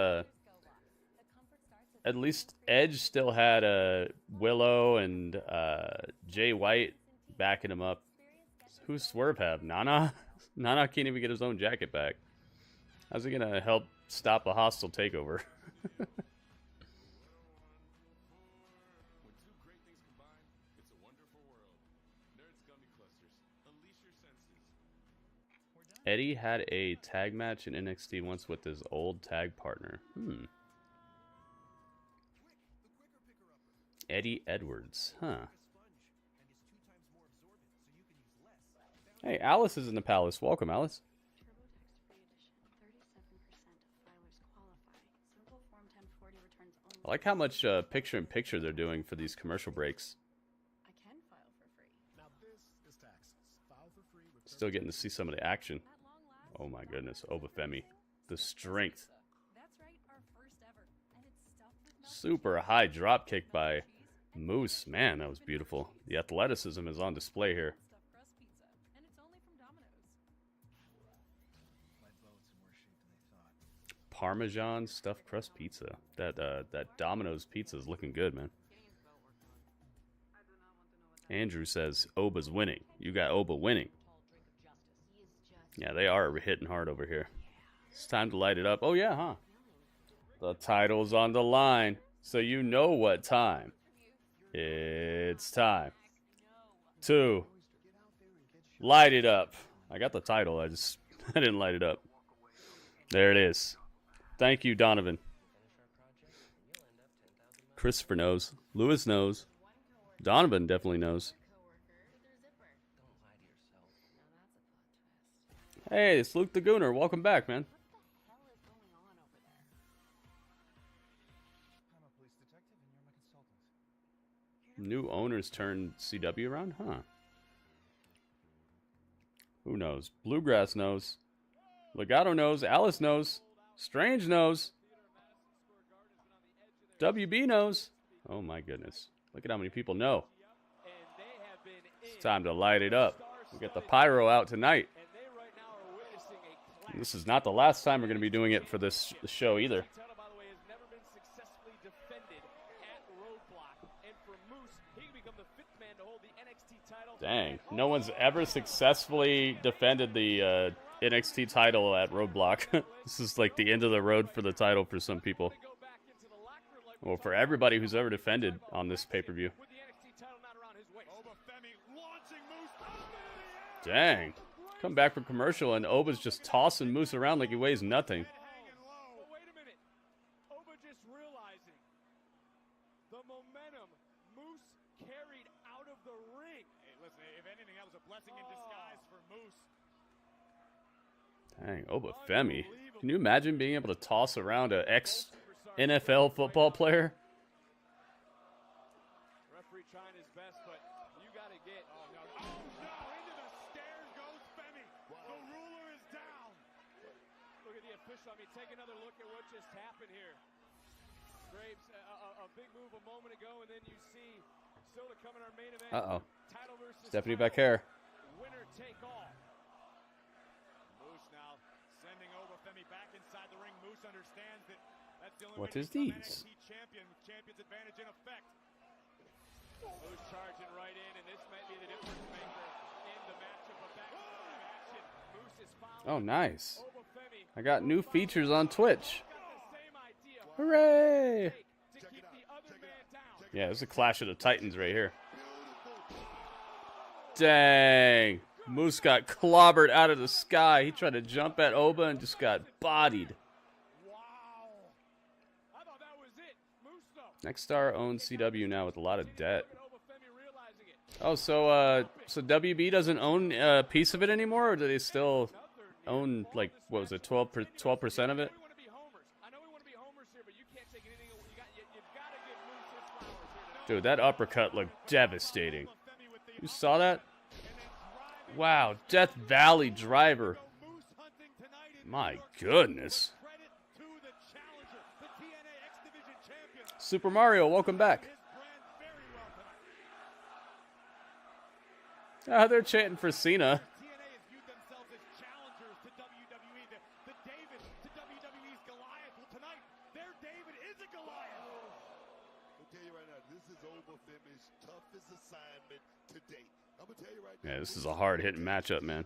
Edge still had Willow and Jay White backing him up. Who's Swerve have? Nana? Nana can't even get his own jacket back. How's he gonna help stop a hostile takeover? Eddie had a tag match in NXT once with his old tag partner. Eddie Edwards, huh? Hey, Alice is in the palace. Welcome, Alice. I like how much picture-in-picture they're doing for these commercial breaks. Still getting to see some of the action. Oh my goodness, Oba Femi. The strength. Super high drop kick by Moose. Man, that was beautiful. The athleticism is on display here. Parmesan stuffed crust pizza. That Domino's pizza is looking good, man. Andrew says Oba's winning. You got Oba winning. Yeah, they are hitting hard over here. It's time to light it up. Oh yeah, huh? The title's on the line, so you know what time. It's time to light it up. I got the title. I didn't light it up. There it is. Thank you, Donovan. Christopher knows. Lewis knows. Donovan definitely knows. Hey, it's Luke the Gooner. Welcome back, man. New owners turned CW around? Huh. Who knows? Bluegrass knows. Legato knows. Alice knows. Strange knows. WB knows. Oh my goodness. Look at how many people know. It's time to light it up. We got the pyro out tonight. This is not the last time we're going to be doing it for this show either. Dang. No one's ever successfully defended the NXT title at Roadblock. This is like the end of the road for the title for some people. Well, for everybody who's ever defended on this pay-per-view. Dang. Come back from commercial and Oba's just tossing Moose around like he weighs nothing. Wait a minute. Oba just realizing the momentum Moose carried out of the ring. Listen, if anything, that was a blessing in disguise for Moose. Dang, Oba Femi. Can you imagine being able to toss around an ex-NFL football player? Referee trying his best, but you got to get. Oh, no. Oh, no. Into the stairs goes Femi. The ruler is down. Look at the official. I mean, take another look at what just happened here. Graves, a big move a moment ago, and then you see still to come in our main event. Uh-oh. Title versus Stephanie title. Vaquer. Winner take all. Moose now sending Oba Femi back inside the ring. Moose understands that that's the only What way is to become these? NXT champion with champion's advantage in effect. Moose charging right in, and this might be the difference maker in the matchup. But back to the action. Moose is fouled. Oh, nice. Oba Femi I got new features on Twitch. got the same idea. Hooray! To keep the other man down. Yeah, this is a clash of the Titans right here. Dang. Moose got clobbered out of the sky. He tried to jump at Oba and just got bodied. I thought that was it. Moose though. Next Star owns CW now with a lot of debt. Oh, so WB doesn't own a piece of it anymore, or do they still own, like, what was it, 12% of it? Dude, that uppercut looked devastating. You saw that? Wow, Death Valley driver. My goodness. Super Mario, welcome back. Ah, they're chanting for Cena. Yeah, this is a hard-hitting matchup, man.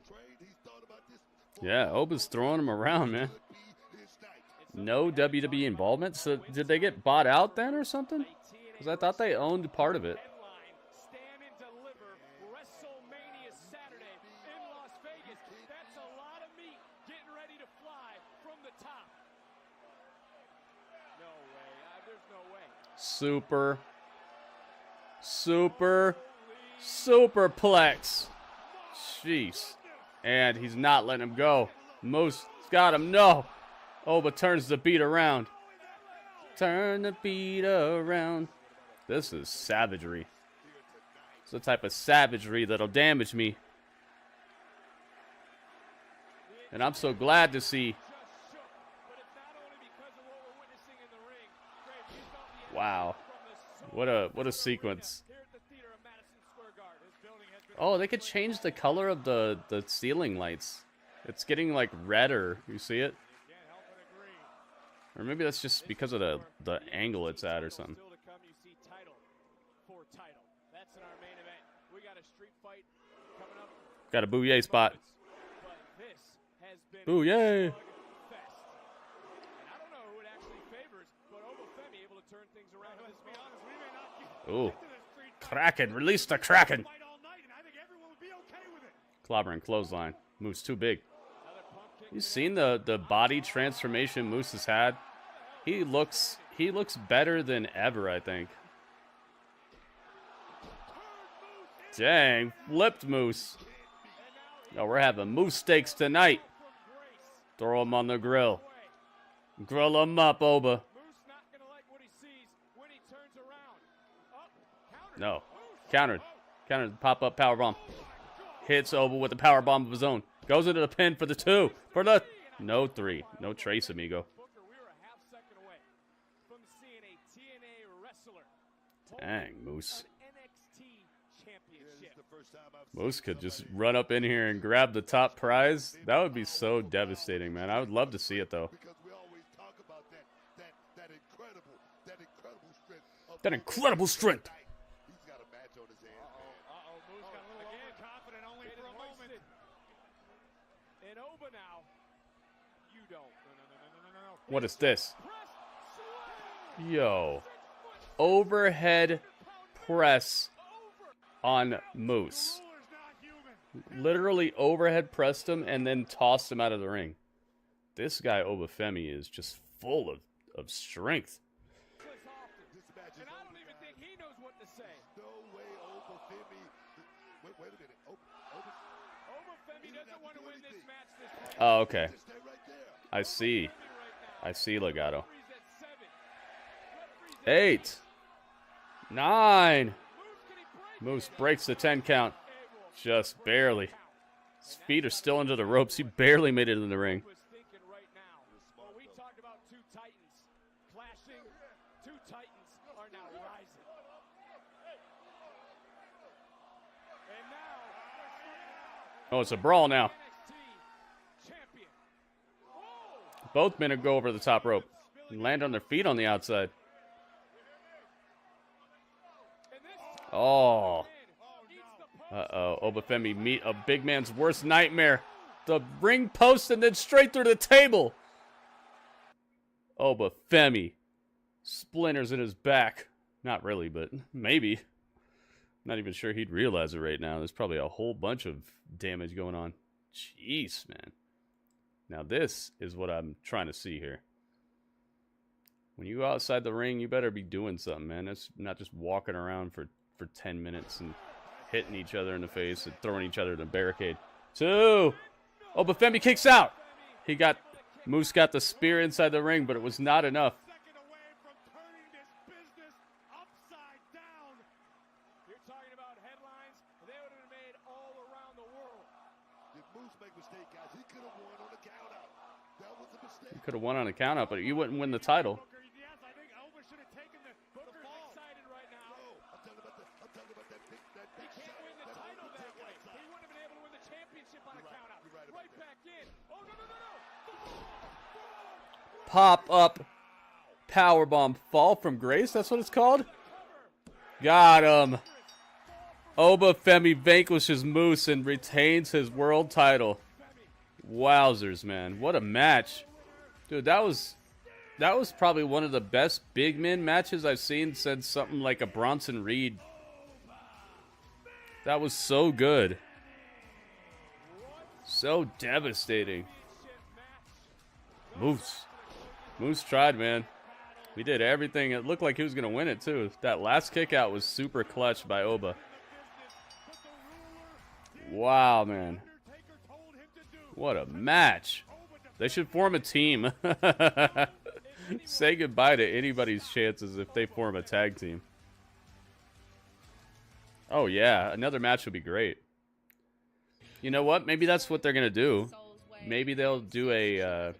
Yeah, Oba's throwing him around, man. No WWE involvement? So did they get bought out then or something? Because I thought they owned part of it. Stand and deliver WrestleMania Saturday in Las Vegas. That's a lot of meat getting ready to fly from the top. No way. There's no way. Superplex. Jeez. And he's not letting him go. Moose got him. No. Oba turns the beat around. Turn the beat around. This is savagery. It's the type of savagery that'll damage me. And I'm so glad to see. Wow. What a sequence. Oh, they could change the color of the ceiling lights. It's getting like redder. You see it? Or maybe that's just because of the angle it's at or something. Got a Booyah spot. Booyah! Ooh. Kraken. Release the Kraken. Clobbering clothesline. Moose too big. You seen the body transformation Moose has had? He looks better than ever, I think. Dang, flipped Moose. Oh, we're having moose steaks tonight. Throw him on the grill. Grill him up, Oba. No. Countered. Countered the pop-up powerbomb. Hits Oba with the powerbomb of his own. Goes into the pin for the 2. For the... No 3. No trace, amigo. Dang, Moose. Moose could just run up in here and grab the top prize. That would be so devastating, man. I would love to see it, though. That incredible strength. What is this? Yo. Overhead press on Moose. Literally overhead pressed him and then tossed him out of the ring. This guy, Oba Femi, is just full of strength. Wait a minute. Oba Femi doesn't want to win this match this time. Oh, okay. I see. I see, Legato. 8. 9. Moose breaks the 10 count. Just barely. His feet are still under the ropes. He barely made it in the ring. Well, we talked about two titans clashing. Two titans are now rising. And now, Oh, it's a brawl now. Both men go over the top rope and land on their feet on the outside. Oh. Uh-oh. Oba Femi meet a big man's worst nightmare. The ring post and then straight through the table. Oba Femi. Splinters in his back. Not really, but maybe. Not even sure he'd realize it right now. There's probably a whole bunch of damage going on. Jeez, man. Now this is what I'm trying to see here. When you go outside the ring, you better be doing something, man. It's not just walking around for 10 minutes and hitting each other in the face and throwing each other in the barricade. 2. Oba Femi kicks out. Moose got the spear inside the ring, but it was not enough. you're talking about headlines, they would have been made all around the world. Did Moose make a mistake, guys? He could have won on the count out. That was a mistake. You could have won on a count out, but you wouldn't win the title. Yes, I think Oba should have taken the Booker's excited right now. No, I'm talking about that big He can't win the title that way. He wouldn't have been able to win the championship on a count out. Right back in. Oh, no. Pop up. Powerbomb fall from grace. That's what it's called. Got him. Oba Femi vanquishes Moose and retains his world title. Wowzers, man. What a match. Dude, that was probably one of the best big men matches I've seen since something like a Bronson Reed. That was so good. So devastating. Moose tried, man. He did everything. It looked like he was going to win it, too. That last kick out was super clutch by Oba. Wow, man. What a match. They should form a team. Say goodbye to anybody's chances if they form a tag team. Oh, yeah. Another match would be great. You know what? Maybe that's what they're going to do. Maybe they'll do a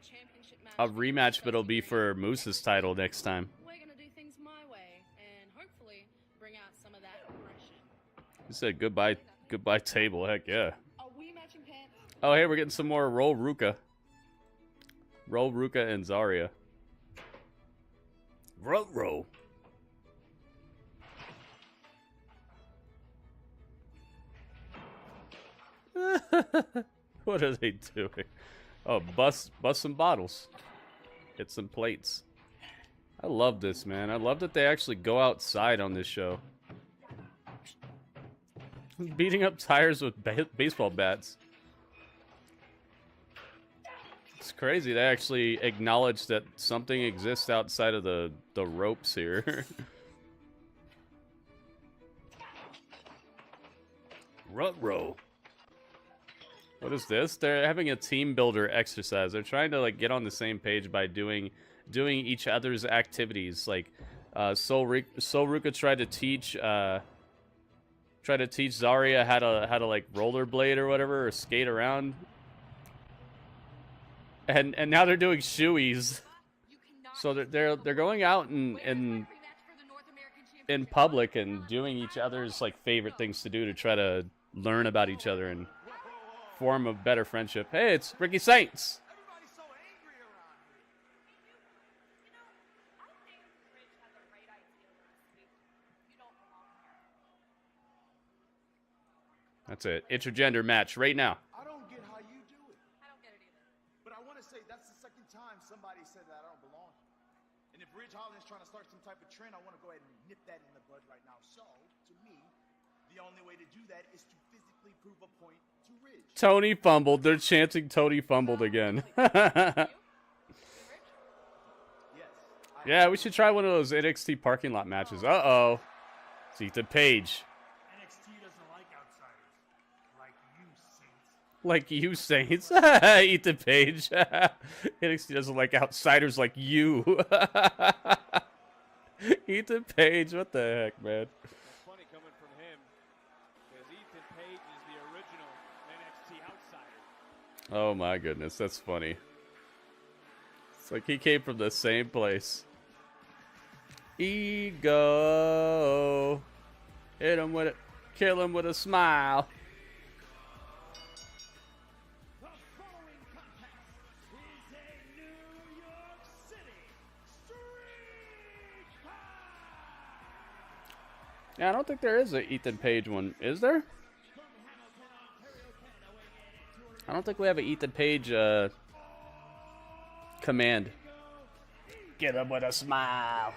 rematch, but it'll be for Moose's title next time. We're gonna do things my way and hopefully bring out some of that aggression. You said goodbye table. Heck yeah. Are we matching pants? Oh, hey, we're getting some more Roll Ruka. Roll Ruka and Zarya. Row. What are they doing? Oh, bust some bottles. Hit some plates. I love this, man. I love that they actually go outside on this show. Beating up tires with baseball bats. It's crazy. They actually acknowledge that something exists outside of the ropes here. Row. What is this? They're having a team builder exercise. They're trying to like get on the same page by doing each other's activities. Like Sol Ruka tried to teach Zarya how to like rollerblade or whatever, or skate around. And now they're doing shoeies. So they're going out in public and doing each other's like favorite things to do to try to learn about each other and form a better friendship. Hey, it's Ricky Saints. That's it. Intergender match right now. I don't get how you do it. I don't get it either. But I want to say that's the second time somebody said that I don't belong here. And if Ridge Holland's trying to start some type of trend, I want to go ahead and nip that in the bud right now. So, to me, the only way to do that is to physically prove a point to Ridge. Tony fumbled. They're chanting Tony fumbled again. Yeah, we should try one of those NXT parking lot matches. Uh-oh. It's Ethan Page. NXT doesn't like outsiders. Like you, Saints. Ethan Page. NXT doesn't like outsiders like you. Ethan Page, what the heck, man? Funny coming from him, because Ethan Page is the original NXT outsider. Oh my goodness, that's funny. It's like he came from the same place. Ego. Hit him with it. Kill him with a smile. Yeah, I don't think there is a Ethan Page one. Is there? I don't think we have an Ethan Page command. Get him with a smile.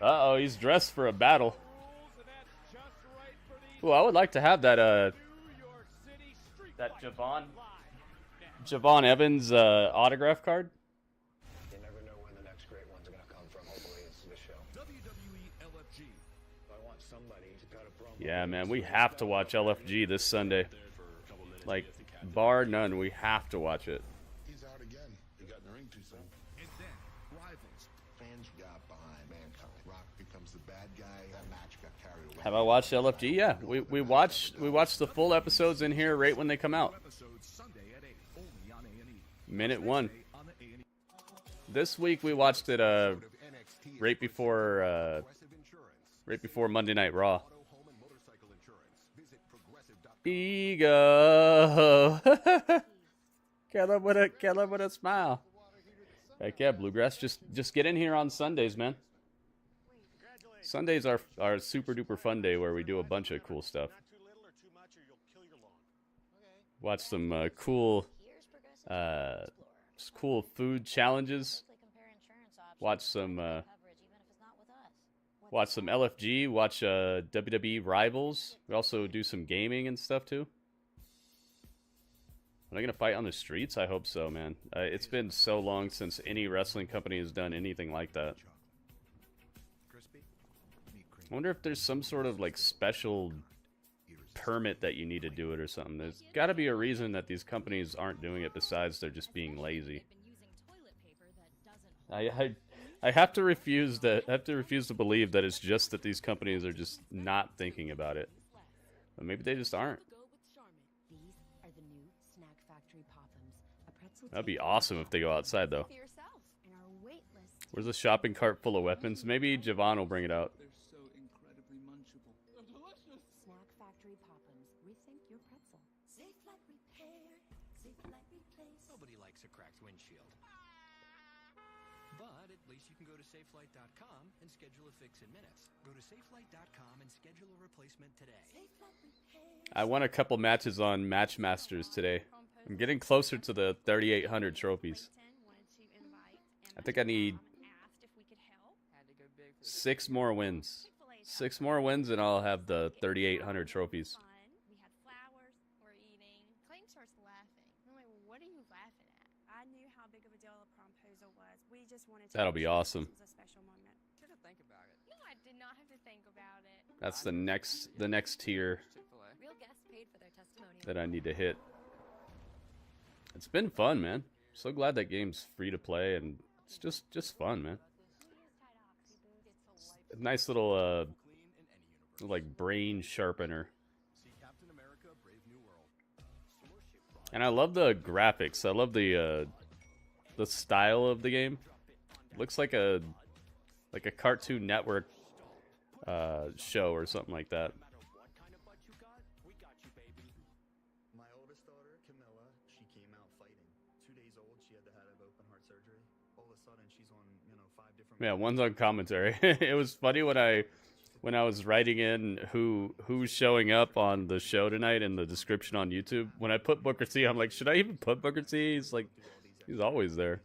Uh-oh, he's dressed for a battle. Ooh, I would like to have that that Jevon Evans autograph card. You never know when the next great one's gonna come from. Hopefully it's the show. WWE LFG. I want somebody to cut a promo. Yeah, man, we have to watch LFG this Sunday. Like, bar none, we have to watch it. He's out again. He got in the ring too soon. And then, rivals. Fans got behind Mankind. Rock becomes the bad guy. That match got carried away. Have I watched LFG? Yeah, we watched the full episodes in here right when they come out. Minute 1. This week we watched it right before Monday Night Raw. Ego. Kill him with a smile. Heck yeah, Bluegrass. Just get in here on Sundays, man. Sundays are super duper fun day where we do a bunch of cool stuff. Watch some cool food challenges. Watch some LFG. Watch WWE Rivals. We also do some gaming and stuff too. Are they gonna fight on the streets? I hope so, man. It's been so long since any wrestling company has done anything like that. I wonder if there's some sort of like special permit that you need to do it or something. There's got to be a reason that these companies aren't doing it besides they're just being lazy. I have to refuse that. I have to refuse to believe that it's just that these companies are just not thinking about it. But maybe they just aren't. That'd be awesome if they go outside though. Where's a shopping cart full of weapons? Maybe Jevon will bring it out. Snack Factory Poppins. Rethink your pretzel. Safe like repair, safe like replace. Nobody likes a cracked windshield. But at least you can go to safelight.com and schedule a fix in minutes. Go to safelight.com and schedule a replacement today. I won a couple matches on Matchmasters today. I'm getting closer to the 3,800 trophies. I think I need 6 more wins. 6 more wins and I'll have the 3,800 trophies. We had flowers, we're eating. Clayton starts laughing. I'm like, well, what are you laughing at? I knew how big of a deal a promposal was. We just wanted to. That'll be awesome. It was a special moment. Should have think about it. No, I did not have to think about it. That's the next tier Real guests paid for their testimonial. that I need to hit. It's been fun, man. So glad that game's free to play and it's just fun, man. A nice little like brain sharpener. And I love the graphics. I love the style of the game. Looks like a Cartoon Network show or something like that. My oldest daughter, Camilla, she came out fighting. 2 days old, she had to have open heart surgery. All of a sudden, she's on, 5 different. Yeah, one's on commentary. It was funny when I was writing in who's showing up on the show tonight in the description on YouTube. When I put Booker T, I'm like, should I even put Booker T? He's always there.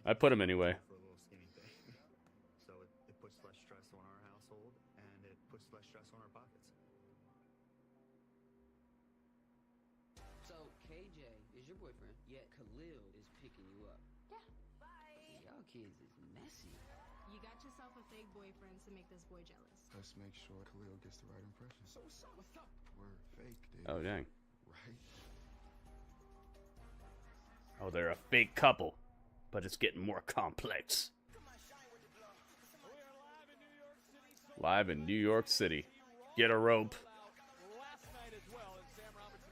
I put him anyway. So it puts less stress on our household, and it puts less stress on our pockets. So, KJ is your boyfriend, yet Khalil is picking you up. Yeah. Bye. Y'all kids is messy. You got yourself a fake boyfriend to make this boy jealous. Let's make sure Khalil gets the right impression. So what's up? We're fake, dude. Oh dang. Right? Oh, they're a fake couple, but it's getting more complex. Live in New York City. Get a rope.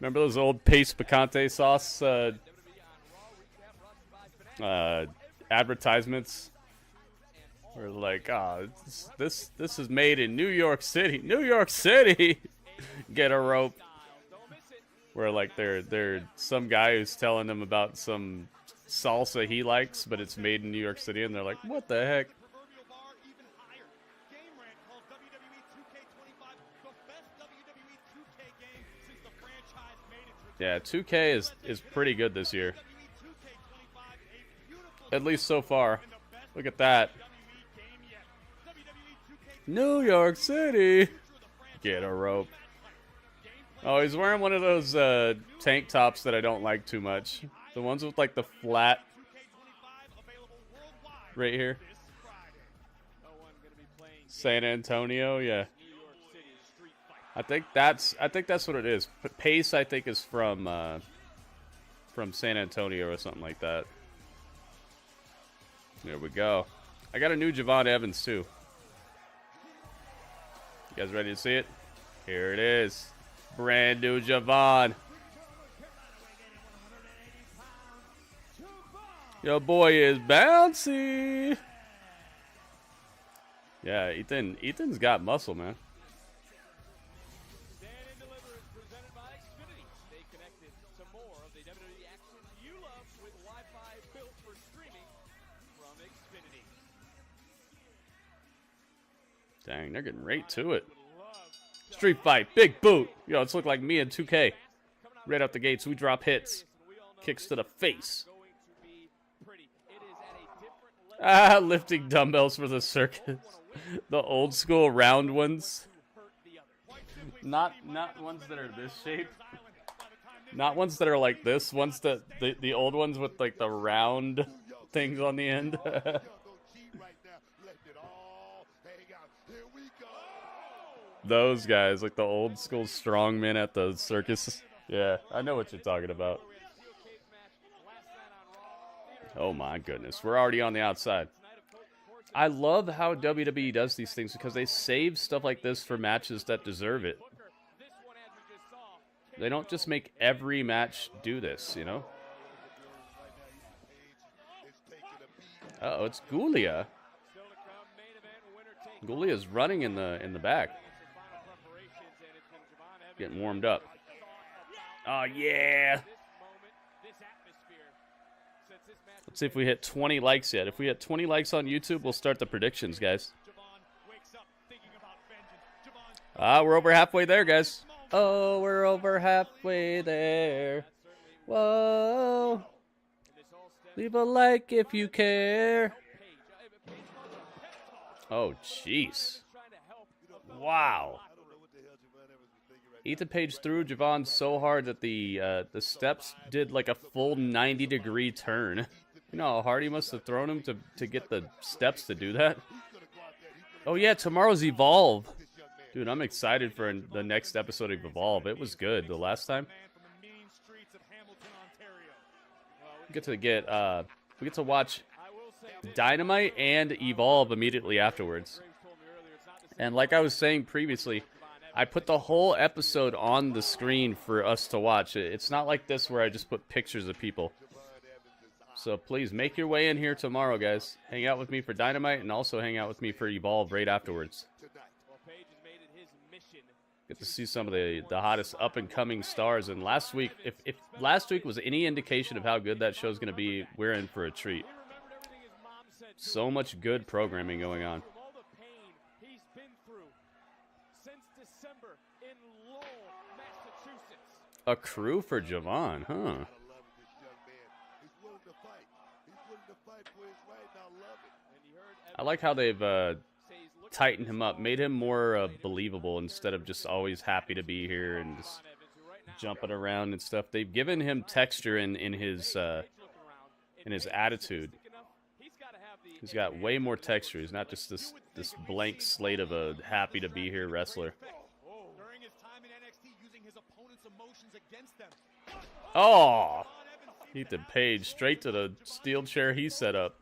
Remember those old Pace Picante sauce advertisements? Where like, oh, this is made in New York City. New York City. Get a rope. Where like they're some guy who's telling them about some salsa he likes, but it's made in New York City, and they're like, what the heck? Yeah, 2K is pretty good this year. At least so far. Look at that. New York City. Get a rope. Oh, he's wearing one of those tank tops that I don't like too much. The ones with like the flat right here. San Antonio, yeah. I think that's what it is. Pace, I think, is from San Antonio or something like that. There we go. I got a new Jevon Evans too. You guys ready to see it? Here it is. Brand new Jevon. Your boy is bouncy. Yeah, Ethan's got muscle, man. Dang, they're getting right to it. Street fight, big boot. Yo, it's look like me and 2K. Right out the gates, we drop hits. Kicks to the face. Ah, lifting dumbbells for the circus. The old school round ones. Not ones that are this shape. Not ones that are like this. Ones that the old ones with like the round things on the end. Those guys, like the old school strongmen at the circus. Yeah, I know what you're talking about. Oh my goodness, we're already on the outside. I love how WWE does these things because they save stuff like this for matches that deserve it. They don't just make every match do this, you know? Uh-oh, it's Guilia. Guilia's running in the back. Getting warmed up. Oh, yeah. Let's see if we hit 20 likes yet. If we hit 20 likes on YouTube, we'll start the predictions, guys. We're over halfway there, guys. Oh, we're over halfway there. Whoa. Leave a like if you care. Oh, jeez. Wow. Ethan Page threw Jevon so hard that the steps did like a full 90-degree turn. You know how hard he must have thrown him to get the steps to do that? Oh yeah, tomorrow's Evolve. Dude, I'm excited for the next episode of Evolve. It was good the last time. We get to watch Dynamite and Evolve immediately afterwards. And like I was saying previously, I put the whole episode on the screen for us to watch. It's not like this where I just put pictures of people. So please make your way in here tomorrow, guys. Hang out with me for Dynamite and also hang out with me for Evolve right afterwards. Get to see some of the hottest up-and-coming stars. And last week, if last week was any indication of how good that show's going to be, we're in for a treat. So much good programming going on. A crew for Jevon, huh? I like how they've tightened him up, made him more believable instead of just always happy to be here and just jumping around and stuff. They've given him texture in his attitude. He's got way more texture. He's not just this blank slate of a happy to be here wrestler. Oh, Ethan Page straight to the steel chair he set up.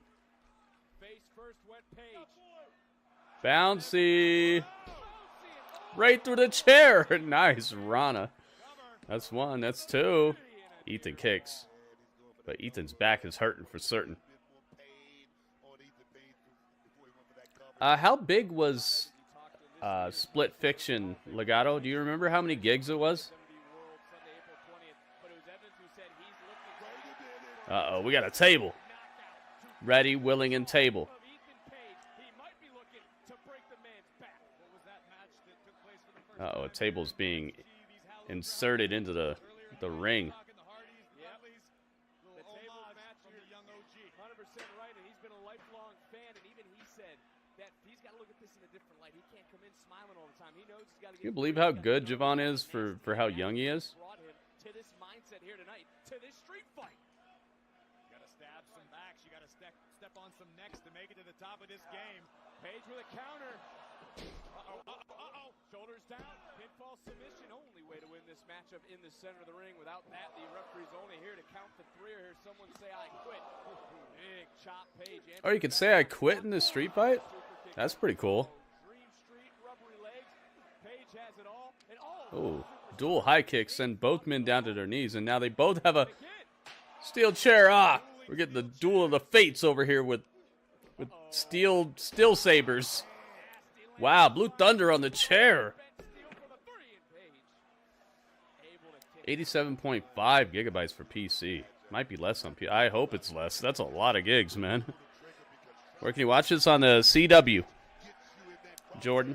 Bouncy. Right through the chair. Nice, Rana. That's one. That's two. Ethan kicks. But Ethan's back is hurting for certain. How big was Split Fiction Legato? Do you remember how many gigs it was? Uh-oh, we got a table. Ready, willing, and table. Uh-oh, a table's being inserted into the ring. Can you believe how good Jevon is for how young he is? To this mindset here tonight, to this street fight. You gotta stab some backs, you gotta step on some necks to make it to the top of this game. Page with a counter. Uh-oh. Shoulders down, pinfall submission. Only way to win this matchup in the center of the ring. Without that, the referee's only here to count to three, or hear someone say, I quit. Big chop, Page. Oh, you could say I quit in this street fight? That's pretty cool. Oh, dual high kicks send both men down to their knees, and now they both have a steel chair. Ah, we're getting the duel of the fates over here with steel sabers. Wow, Blue Thunder on the chair. 87.5 gigabytes for PC. Might be less on PC. I hope it's less. That's a lot of gigs, man. Where can you watch this? On the CW. Jordynne.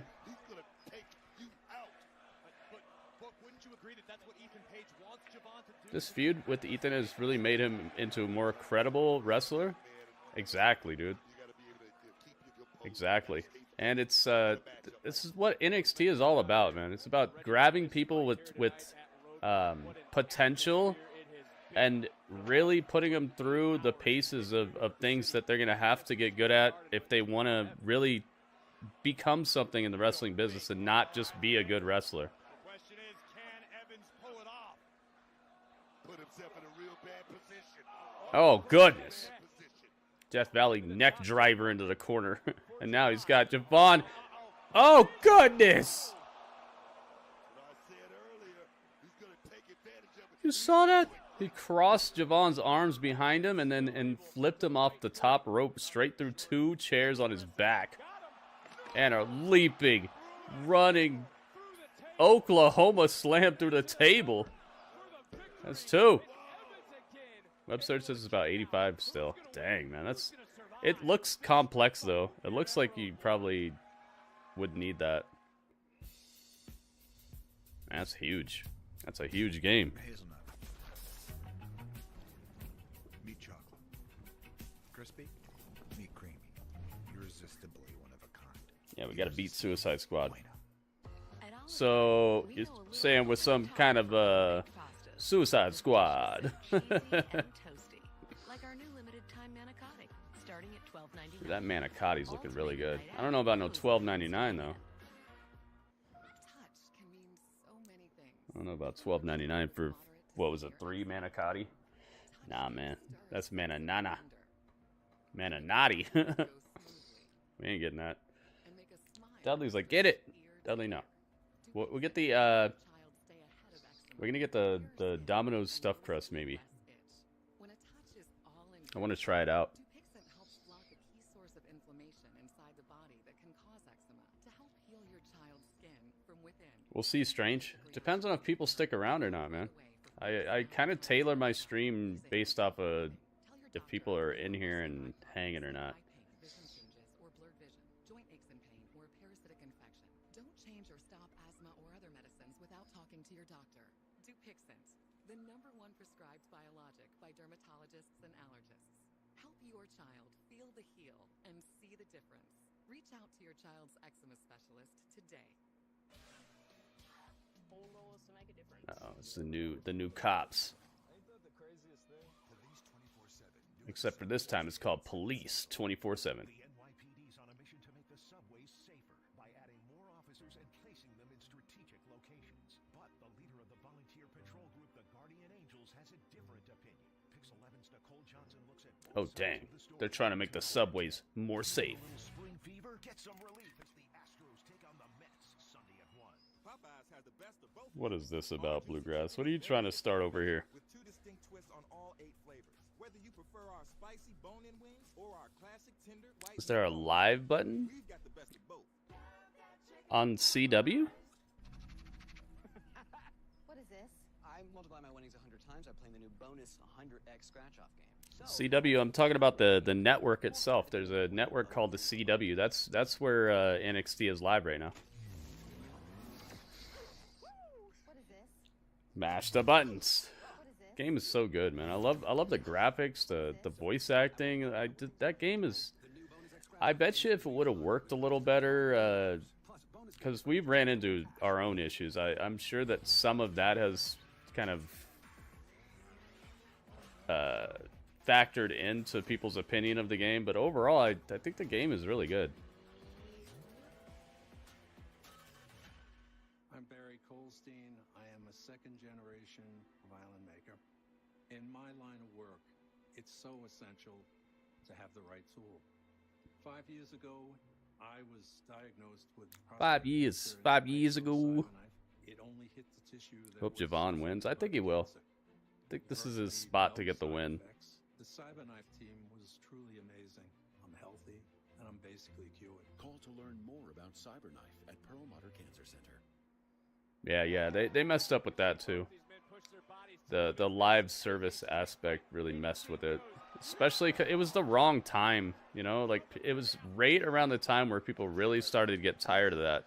This feud with Ethan has really made him into a more credible wrestler. Exactly, dude. Exactly. And it's this is what NXT is all about, man. It's about grabbing people with potential and really putting them through the paces of things that they're going to have to get good at if they want to really become something in the wrestling business and not just be a good wrestler. Oh, goodness. Death Valley neck driver into the corner. And now he's got Jevon. Oh, goodness. You saw that? He crossed Jevon's arms behind him and flipped him off the top rope straight through two chairs on his back. And a leaping, running Oklahoma slam through the table. That's two. Websearch says it's about 85 still. Dang, man. It looks complex, though. It looks like you probably would need that. That's huge. That's a huge game. Hazelnut. Meat chocolate. Crispy. Meat creamy. Irresistibly one of a kind. Yeah, we got to beat Suicide Squad. So, you're saying with some kind of, Suicide Squad. That manicotti's looking really good. I don't know about no $12.99 though. I don't know about $12.99 for, what was it, 3 manicotti? Nah, man. That's mananana. Mananati. We ain't getting that. Dudley's like, get it. Dudley, no. We'll get the, we're gonna get the Domino's stuffed crust, maybe. I want to try it out. We'll see, Strange. Depends on if people stick around or not, man. I kind of tailor my stream based off of if people are in here and hanging or not. Dermatologists and allergists. Help your child feel the heel and see the difference. Reach out to your child's eczema specialist today. Oh, it's the new cops. Except for this time, it's called Police 24/7. The NYPD's on a mission mission to make the subways safer by adding more officers and placing them in strategic locations. But the leader of the volunteer patrol group, the Guardian Angels, has a different opinion. Pix 11's Nicole Johnson looks at Oh, dang. They're trying to make the subways more safe. spring fever. Get some relief as the Astros take on the Mets Sunday at 1. Popeyes has the best of both. What is this about, Bluegrass? What are you trying to start over here? With 2 distinct twists on all 8 flavors. Whether you prefer our spicy bone-in wings or our classic tender white. Is there a live button on CW? What is this? I multiply my winnings 100 times. I play the new bonus 100x scratch-off game. CW. I'm talking about the network itself. There's a network called the CW. That's where NXT is live right now. What is this? Mash the buttons. Game is so good, man. I love the graphics, the voice acting. That game is. I bet you if it would have worked a little better, because we ran into our own issues. I'm sure that some of that has kind of factored into people's opinion of the game. But overall, I think the game is really good. I'm Barry Colstein. I am a second-generation violin maker. In my line of work, it's so essential to have the right tool. 5 years ago, I was diagnosed with 5 years. 5 years ago. It only hit the tissue that Hope Jevon wins. I think he will. I think this is his spot to get the win. The Cyberknife team was truly amazing. I'm healthy, and I'm basically cured. Call to learn more about Cyberknife at Perlmutter Cancer Center. Yeah, they messed up with that too. The live service aspect really messed with it, especially 'cause it was the wrong time. You know, like it was right around the time where people really started to get tired of that.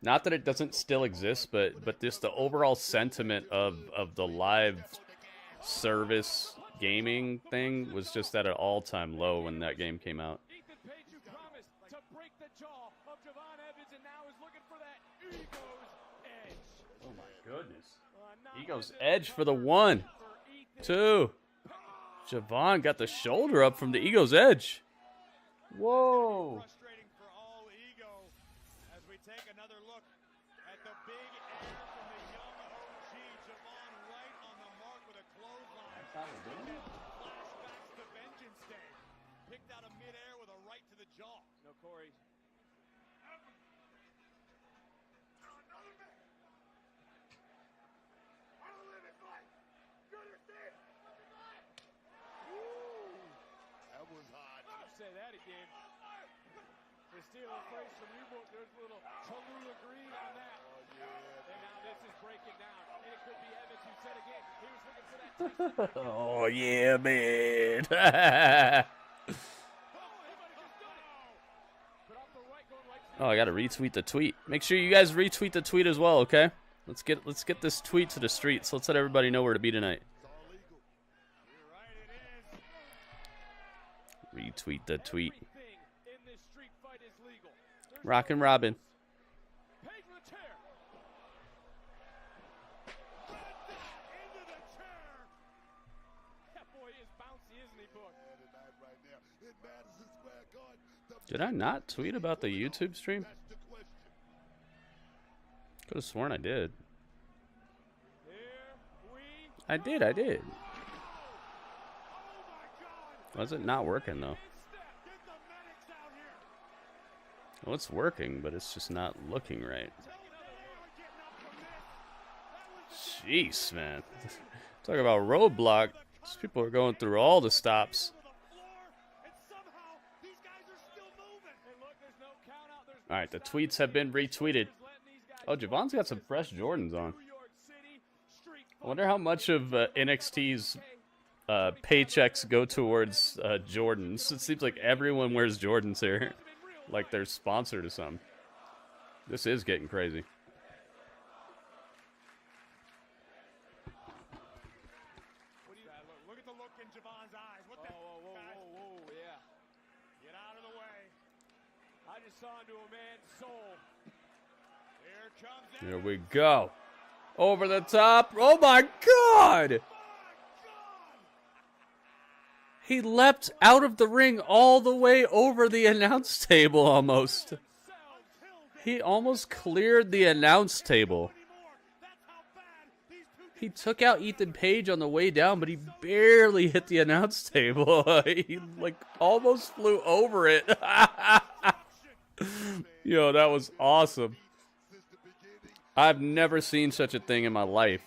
Not that it doesn't still exist, but just the overall sentiment of the live service gaming thing was just at an all-time low when that game came out. Ethan Page, who promised to break the jaw of Jevon Evans, and now is looking for that Ego's edge. Oh my goodness. Ego's edge for the 1, 2. Jevon got the shoulder up from the Ego's edge. Whoa. Frustrating for all Ego as we take another look at the big air from the young OG. Jevon right on the mark with a clothesline. Flashbacks to Vengeance Day. Picked out of midair with a right to the jaw. No, Corey. That was hot. Say that again. The Steel and Frazer from U-Boat, there's a little Cholula green on that. Oh, yeah. And now this is breaking down. And it could be Evans who said again, he was looking for that. Oh yeah, man. Oh, I gotta retweet the tweet. Make sure you guys retweet the tweet as well, okay? Let's get this tweet to the streets. Let's let everybody know where to be tonight. Retweet the tweet. Rockin' Robin. Did I not tweet about the YouTube stream? Could have sworn I did. I did. Was it not working though? Well, it's working, but it's just not looking right. Jeez, man. Talk about roadblock. These people are going through all the stops. Alright, the tweets have been retweeted. Oh, Jevon's got some fresh Jordans on. I wonder how much of NXT's paychecks go towards Jordans. It seems like everyone wears Jordans here. Like they're sponsored or something. This is getting crazy. Look at the look in Jevon's eyes. What the? Whoa, yeah. Get out of the way. I just saw into a man's soul. Here comes Here we go. Over the top. Oh my God! He leapt out of the ring all the way over the announce table almost. He almost cleared the announce table. He took out Ethan Page on the way down, but he barely hit the announce table. He like almost flew over it. Yo, that was awesome. I've never seen such a thing in my life.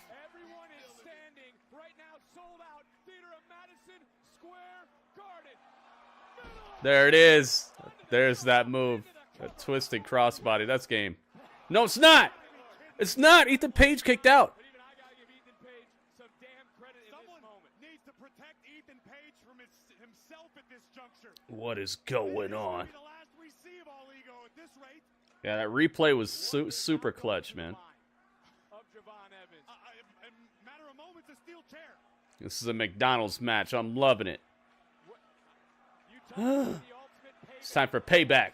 There it is. There's that move. That twisted crossbody. That's game. No, it's not. It's not. Ethan Page kicked out. What is going on? Yeah, that replay was super clutch, man. This is a McDonald's match. I'm loving it. It's time for payback.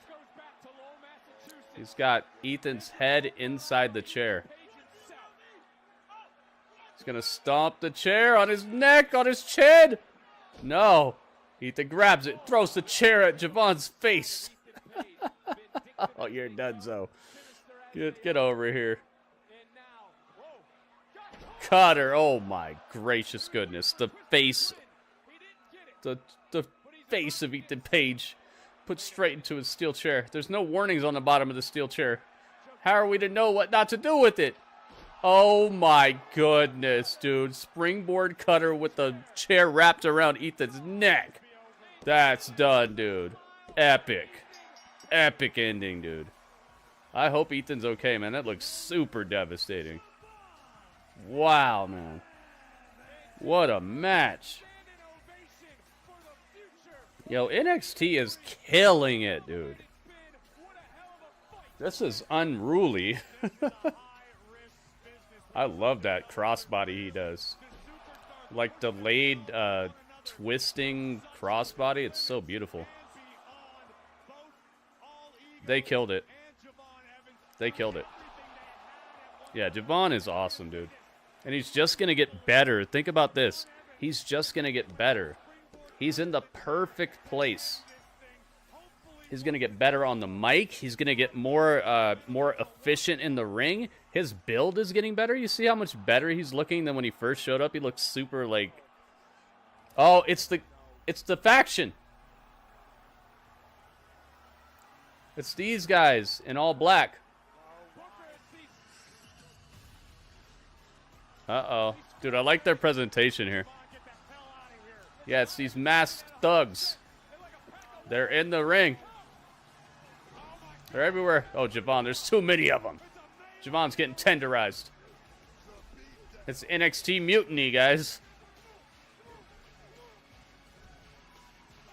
He's got Ethan's head inside the chair. He's going to stomp the chair on his neck, on his chin. No. Ethan grabs it, throws the chair at Jevon's face. Oh, you're done, so. Get over here. Cutter. Oh, my gracious goodness. The face. The face of Ethan Page put straight into his steel chair. There's no warnings on the bottom of the steel chair. How are we to know what not to do with it? Oh my goodness, dude. Springboard cutter with the chair wrapped around Ethan's neck. That's done, dude. Epic. Epic ending, dude. I hope Ethan's okay, man. That looks super devastating. Wow, man. What a match. Yo, NXT is killing it, dude. This is unruly. I love that crossbody he does. Like delayed twisting crossbody. It's so beautiful. They killed it. They killed it. Yeah, Jevon is awesome, dude. And he's just going to get better. Think about this. He's just going to get better. He's in the perfect place. He's going to get better on the mic. He's going to get more efficient in the ring. His build is getting better. You see how much better he's looking than when he first showed up? He looks super like... Oh, it's the faction. It's these guys in all black. Uh-oh. Dude, I like their presentation here. Yeah, it's these masked thugs. They're in the ring. They're everywhere. Oh, Jevon, there's too many of them. Jevon's getting tenderized. It's NXT mutiny, guys.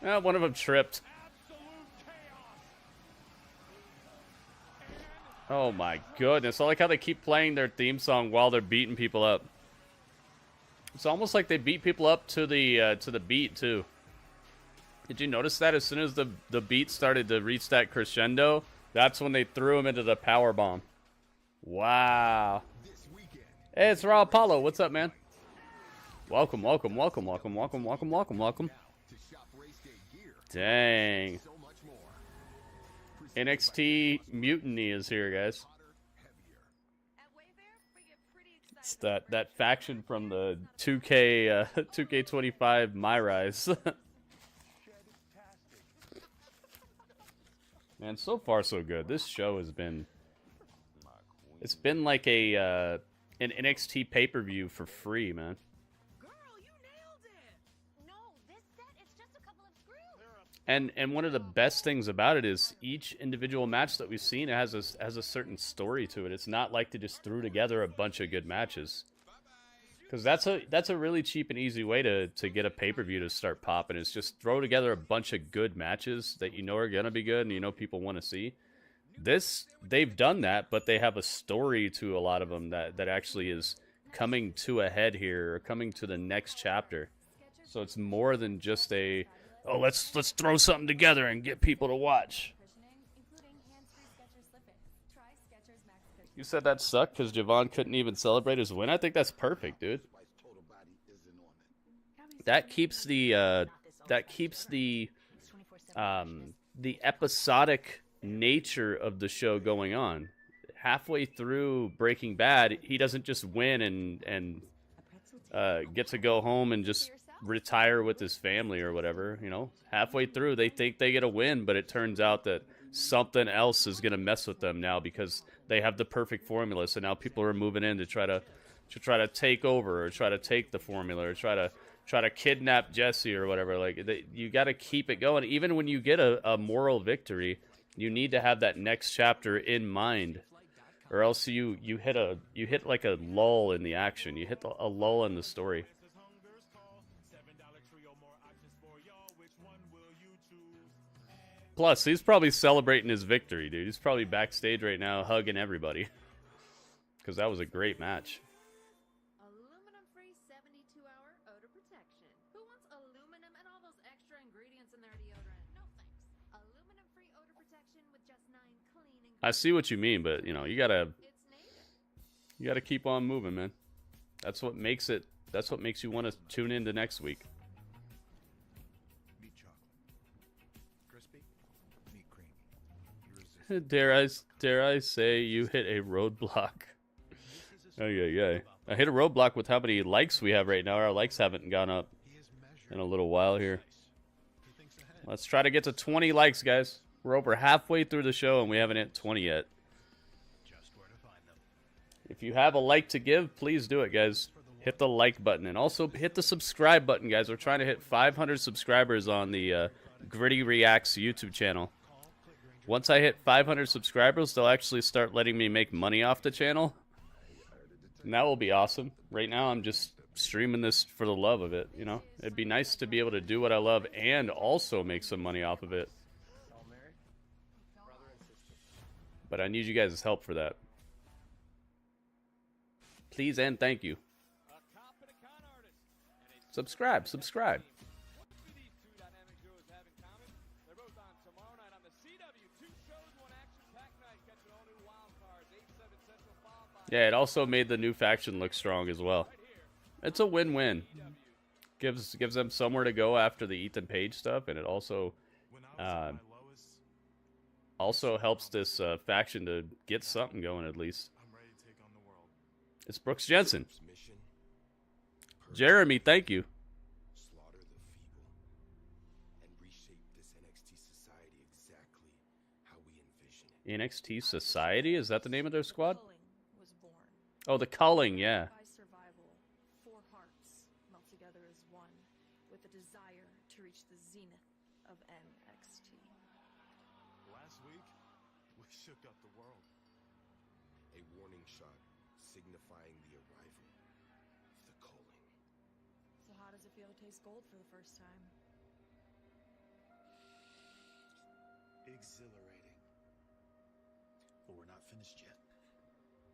One of them tripped. Oh my goodness. I like how they keep playing their theme song while they're beating people up. It's almost like they beat people up to the beat too. Did you notice that as soon as the beat started to reach that crescendo, that's when they threw him into the power bomb. Wow. Hey, it's Raw Apollo. What's up, man? Welcome, welcome, welcome, welcome, welcome, welcome, welcome, welcome. Dang. NXT Mutiny is here, guys. It's that faction from the 2K25 My Rise. Man, so far so good. This show has been... It's been like an NXT pay-per-view for free, man. And one of the best things about it is each individual match that we've seen has a certain story to it. It's not like they just threw together a bunch of good matches. Because that's a really cheap and easy way to get a pay-per-view to start popping. Is just throw together a bunch of good matches that you know are going to be good and you know people want to see. They've done that, but they have a story to a lot of them that actually is coming to a head here, or coming to the next chapter. So it's more than just a... Oh, let's throw something together and get people to watch. You said that sucked because Jevon couldn't even celebrate his win? I think that's perfect, dude. That keeps the the episodic nature of the show going on. Halfway through Breaking Bad, he doesn't just win and get to go home and just retire with his family or whatever. You know, halfway through they think they get a win, but it turns out that something else is going to mess with them now because they have the perfect formula. So now people are moving in to try to take over or try to take the formula or try to kidnap Jesse or whatever. Like you got to keep it going. Even when you get a moral victory, you need to have that next chapter in mind, or else you hit like a lull in the action. You hit a lull in the story. Plus, he's probably celebrating his victory, dude. He's probably backstage right now hugging everybody. Because that was a great match. Aluminum-free 72-hour odor protection. Who wants aluminum and all those extra ingredients in their deodorant? No thanks. Aluminum-free odor protection with just 9 clean I see what you mean, but, you know, you gotta keep on moving, man. That's what makes you want to tune into next week. Dare I say you hit a roadblock? Oh yeah. I hit a roadblock with how many likes we have right now. Our likes haven't gone up in a little while here. Let's try to get to 20 likes, guys. We're over halfway through the show and we haven't hit 20 yet. If you have a like to give, please do it, guys. Hit the like button and also hit the subscribe button, guys. We're trying to hit 500 subscribers on the Gritty Reacts YouTube channel. Once I hit 500 subscribers, they'll actually start letting me make money off the channel. And that will be awesome. Right now, I'm just streaming this for the love of it, you know? It'd be nice to be able to do what I love and also make some money off of it. But I need you guys' help for that. Please and thank you. Subscribe. Yeah, it also made the new faction look strong as well. It's a win-win. Gives them somewhere to go after the Ethan Page stuff, and it also helps this faction to get something going at least. It's Brooks Jensen. Jeremy, thank you. Slaughter the feeble and reshape this NXT society exactly how we envision it. NXT Society? Is that the name of their squad? Oh, the Culling, yeah. By survival, 4 hearts melt together as one, with a desire to reach the zenith of NXT. Last week, we shook up the world. A warning shot signifying the arrival of the Culling. So how does it feel to taste gold for the first time? Exhilarating. But we're not finished yet.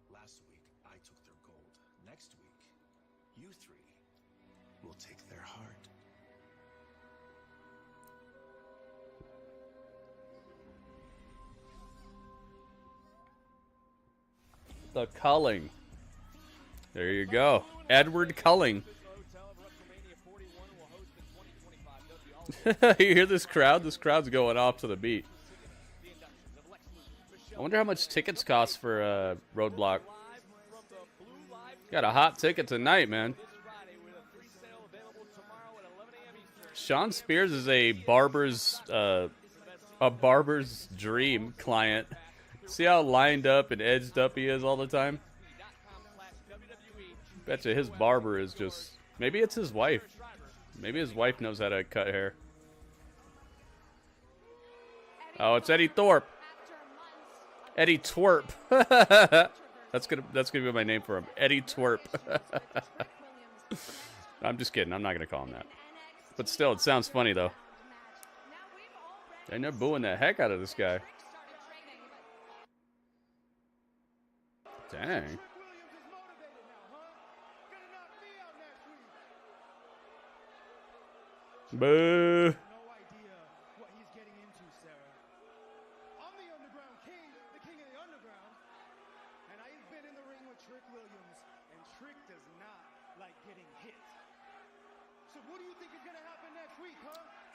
Last week, I took their gold. Next week, you 3 will take their heart. The Culling. There you go. Edward Culling. You hear this crowd? This crowd's going off to the beat. I wonder how much tickets cost for Roadblock. Got a hot ticket tonight, man. Sean Spears is a barber's dream client. See how lined up and edged up he is all the time? Betcha his barber is just... Maybe it's his wife. Maybe his wife knows how to cut hair. Oh, it's Eddie Thorpe. Eddie Twerp. That's gonna be my name for him. Eddie Twerp. I'm just kidding. I'm not gonna call him that. But still, it sounds funny though. And they're booing the heck out of this guy. Dang. Boo.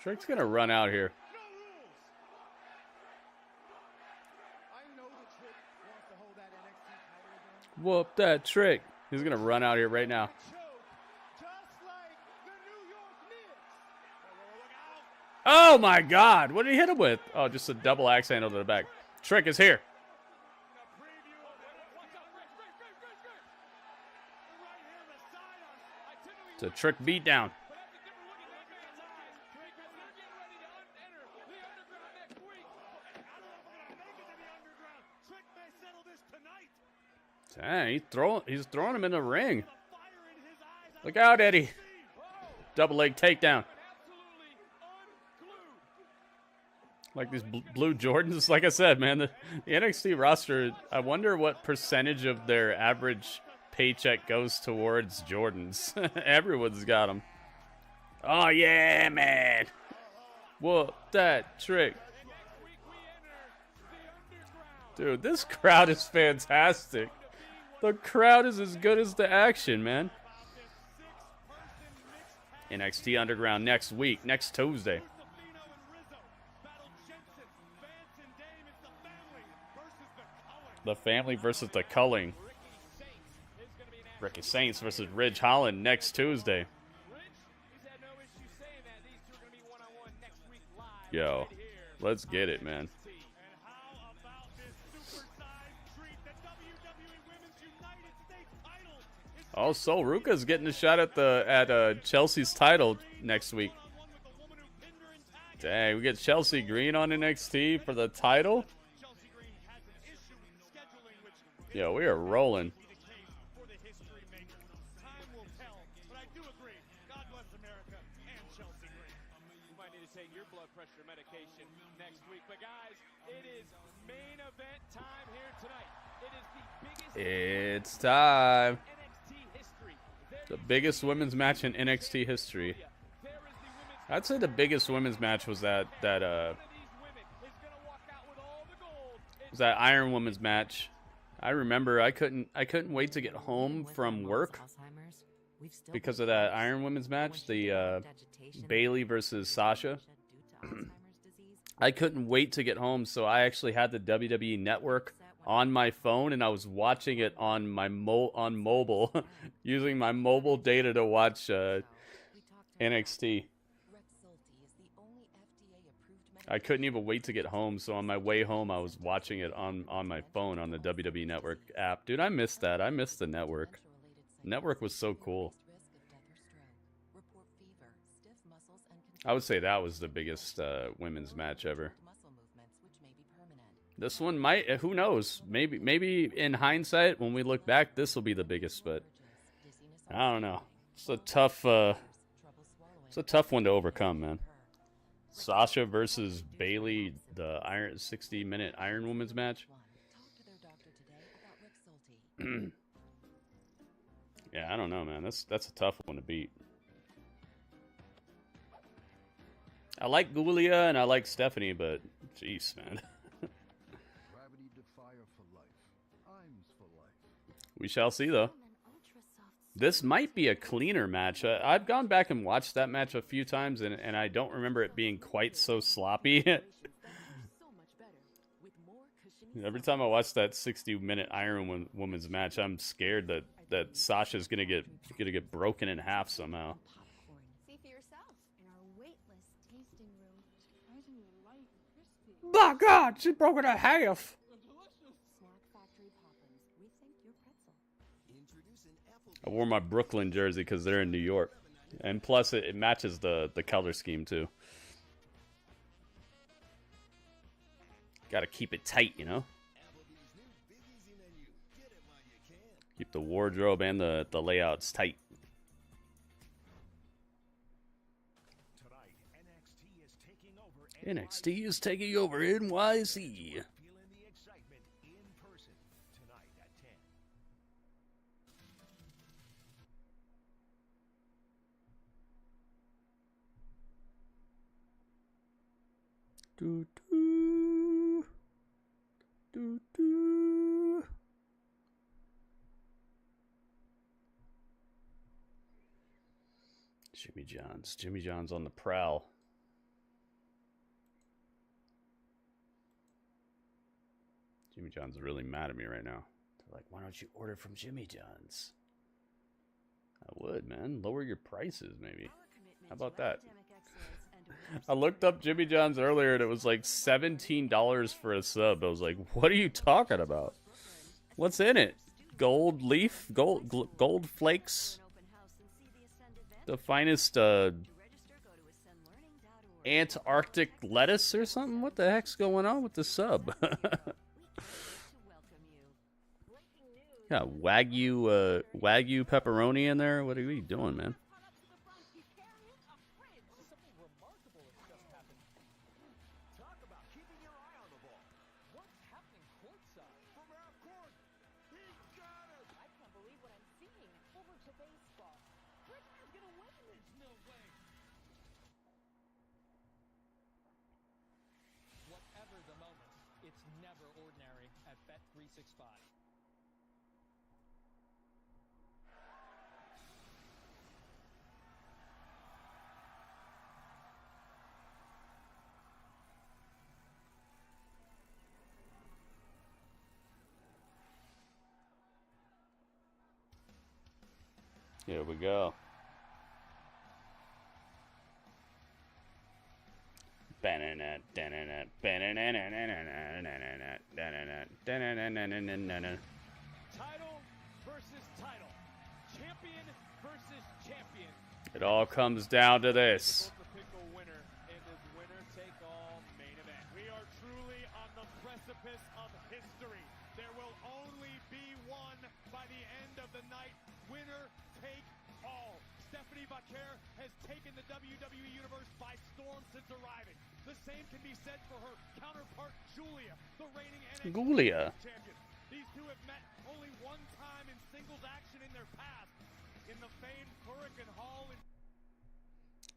Trick's gonna run out here. Whoop that Trick. He's gonna run out here right now. Oh my God! What did he hit him with? Oh, just a double axe handle to the back. Trick is here. It's a Trick beatdown. Dang, he's throwing him in the ring. Look out, Eddie. Double leg takedown. Like these blue Jordans. Like I said, man, the NXT roster, I wonder what percentage of their average paycheck goes towards Jordans. Everyone's got them. Oh, yeah, man. Whoop that Trick. Dude, this crowd is fantastic. The crowd is as good as the action, man. NXT Underground next week, next Tuesday. The Family versus the Culling. Ricky Saints versus Ridge Holland next Tuesday. Yo, let's get it, man. Oh, Sol Ruka's getting a shot at Chelsea's title next week. Dang, we get Chelsea Green on NXT for the title? Yo, we are rolling. It's time. The biggest women's match in NXT history. I'd say the biggest women's match was that Iron Women's match. I remember I couldn't wait to get home from work because of that Iron Women's match, the Bayley versus Sasha. I couldn't wait to get home, so I actually had the WWE Network on my phone, and I was watching it on my mobile, using my mobile data to watch NXT. I couldn't even wait to get home, so on my way home, I was watching it on my phone on the WWE Network app. Dude, I missed that. I missed the network. Network was so cool. I would say that was the biggest women's match ever. This one might, who knows? Maybe in hindsight, when we look back, this will be the biggest, but I don't know. It's a tough one to overcome, man. Sasha versus Bayley, the 60-minute Iron Women's match. Yeah, I don't know, man. That's a tough one to beat. I like Guilia and I like Stephanie, but jeez, man. We shall see, though. This might be a cleaner match. I've gone back and watched that match a few times, and I don't remember it being quite so sloppy. Every time I watch that 60-minute Iron Woman's match, I'm scared that Sasha's gonna get broken in half somehow. See for yourself. In our weightless tasting room, surprisingly light and crispy. My God, she broke it in half. I wore my Brooklyn jersey because they're in New York. And plus, it matches the color scheme, too. Gotta keep it tight, you know? Keep the wardrobe and the layouts tight. NXT is taking over NYC. Do do do do. Jimmy John's on the prowl. Jimmy John's really mad at me right now. They're like, why don't you order from Jimmy John's? I would, man. Lower your prices, maybe. How about that? I looked up Jimmy John's earlier, and it was like $17 for a sub. I was like, what are you talking about? What's in it? Gold leaf? Gold flakes? The finest Antarctic lettuce or something? What the heck's going on with the sub? Yeah, Wagyu pepperoni in there? What are you doing, man? Whatever the moment, it's never ordinary at Bet365. Here we go. Title versus title. Champion versus champion. It all comes down to this. Pickle winner in this winner-take-all main event. We are truly on the precipice of history. There will only be one by the end of the night. Winner take all. Stephanie Vaquer has taken the WWE Universe by storm since arriving. The same can be said for her counterpart, Guilia, the reigning NXT champion. These two have met only one time in singles action in their past, in the famed Hurricane Hall in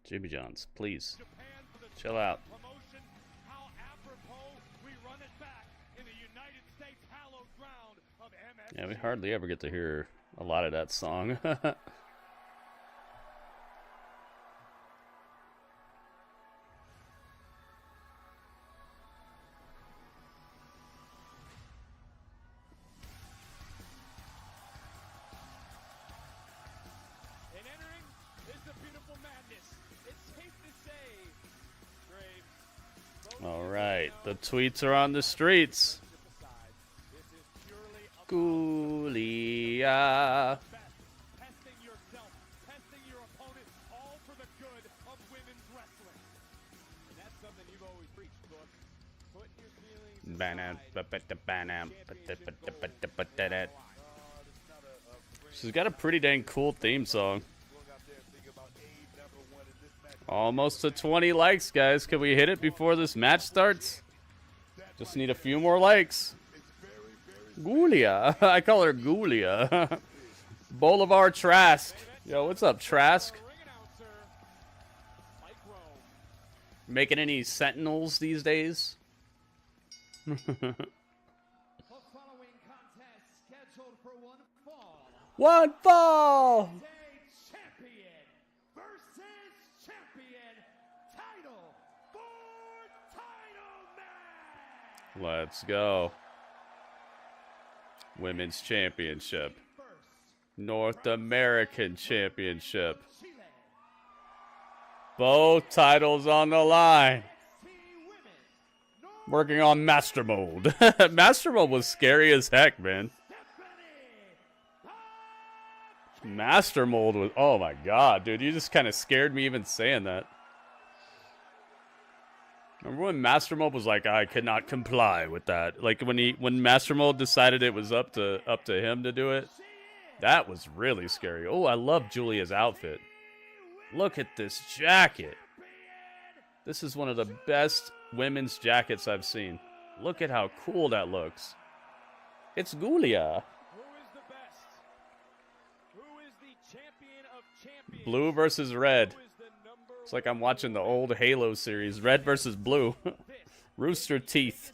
Jimmy John's, please. Japan for the chill out. promotion. How apropos we run it back in the United States hallowed ground of MS. Yeah, we hardly ever get to hear a lot of that song. And entering is the beautiful madness. It's safe to say, Graves. All right, the tweets are on the streets. Guilia. Testing yourself, testing your opponent, all for the good of women's wrestling. And that's something you've always preached, Book. Put your feelings aside. She's got a pretty dang cool theme song. Almost to 20 likes, guys. Can we hit it before this match starts? Just need a few more likes. Guilia. I call her Guilia. Bolivar Trask. Yo, what's up, Trask? Making any sentinels these days? One fall! Champion versus champion. Title for title match. Let's go. Women's Championship. North American Championship. Both titles on the line. Working on Master Mold. Master Mold was scary as heck, man. Master Mold was, oh my god, dude, you just kind of scared me even saying that. Remember when Master Mold was like, I cannot comply with that? Like when Master Mold decided it was up to him to do it? That was really scary. Oh, I love Julia's outfit. Look at this jacket. This is one of the best women's jackets I've seen. Look at how cool that looks. It's Guilia. Blue versus red. It's like I'm watching the old Halo series. Red versus blue. Rooster Teeth.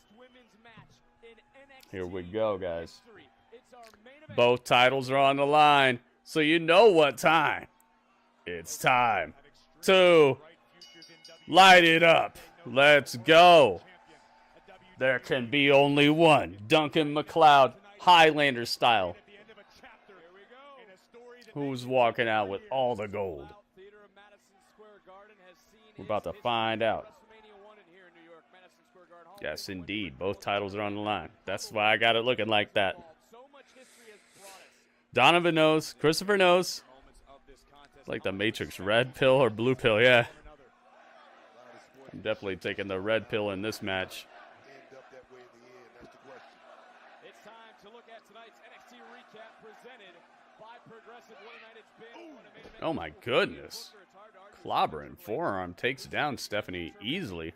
Here we go, guys. Both titles are on the line, so you know what time. It's time to light it up. Let's go. There can be only one. Duncan McLeod, Highlander style. Who's walking out with all the gold? We're about to find out. Yes, indeed. Both titles are on the line. That's why I got it looking like that. Donovan knows. Christopher knows. It's like the Matrix. Red pill or blue pill, yeah. I'm definitely taking the red pill in this match. It's time to look at tonight's NXT recap presented by Progressive. Oh my goodness. Clobbering forearm takes down Stephanie easily.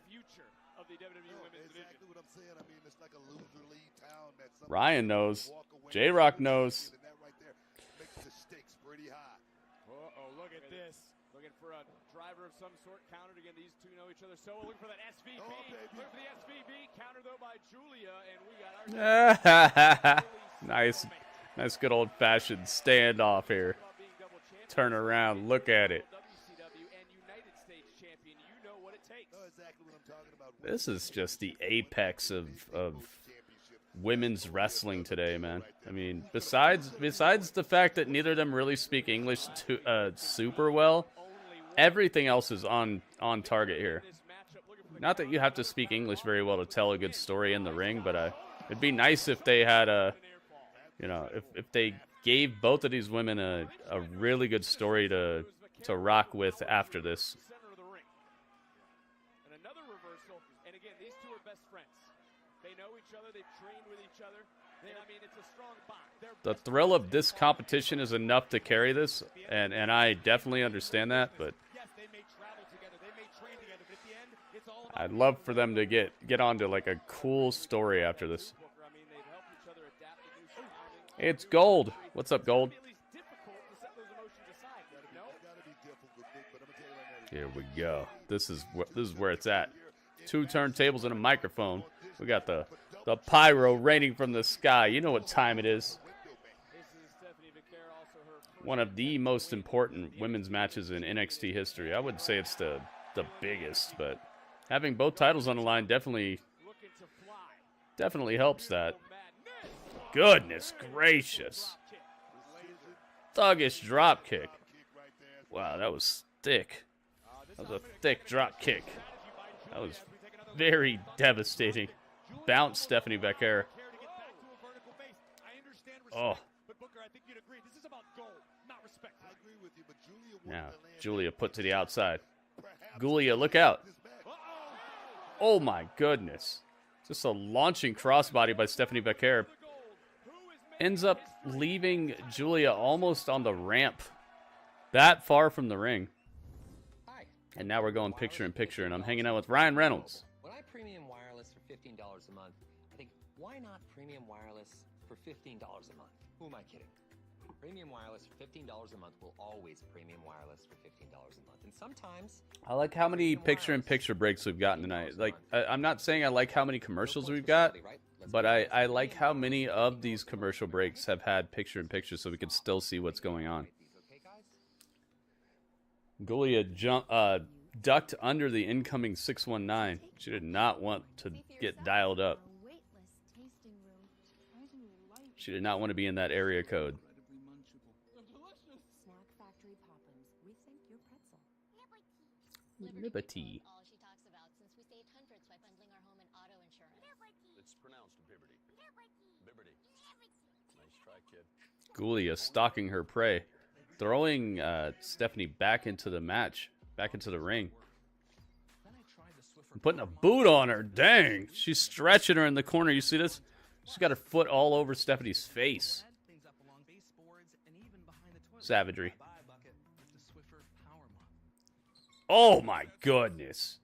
Ryan knows. J-Rock knows. Uh-oh, look at this. Looking for a driver of some sort, countered again. These two know each other so well. Looking for that SVB. Looking for the SVB. Countered, though, by Julia. And we got our... Nice good old-fashioned standoff here. Turn around. Look at it. This is just the apex of women's wrestling today, man. I mean, besides the fact that neither of them really speak English super well, everything else is on target here. Not that you have to speak English very well to tell a good story in the ring, but it'd be nice if they had if they gave both of these women a really good story to rock with after this. The thrill of this competition is enough to carry this, and I definitely understand that, but I'd love for them to get onto like a cool story after this. It's Gold. What's up, Gold? Here we go. This is where it's at. 2 turntables and a microphone. We got the pyro raining from the sky. You know what time it is. One of the most important women's matches in NXT history. I wouldn't say it's the biggest, but having both titles on the line definitely helps that. Goodness gracious. Thuggish drop kick. Wow, that was thick. That was a thick drop kick. That was very devastating. Bounce Stephanie Vaquer. Oh. Now, Julia put to the outside. Guilia, look out. Oh my goodness. Just a launching crossbody by Stephanie Vaquer. Ends up leaving Julia almost on the ramp. That far from the ring. And now we're going picture in picture, and I'm hanging out with Ryan Reynolds. When I premium wireless for $15 a month, I think, why not premium wireless for $15 a month? Who am I kidding? Premium wireless for $15 a month will always premium wireless for $15 a month. And sometimes... I like how many picture-in-picture breaks we've gotten tonight. Like, I'm not saying I like how many commercials we've got, but I like how many of these commercial breaks have had picture-in-picture so we can still see what's going on. Guilia ducked under the incoming 619. She did not want to get dialed up. She did not want to be in that area code. Liberty. All she talks about since we saved hundreds by bundling our home and auto insurance. It's pronounced Bibbity. Bibbity. Nice try, kid. Guilia stalking her prey. Throwing Stephanie back into the match. Back into the ring. Putting a boot on her. Dang. She's stretching her in the corner. You see this? She's got her foot all over Stephanie's face. Savagery. Oh my goodness.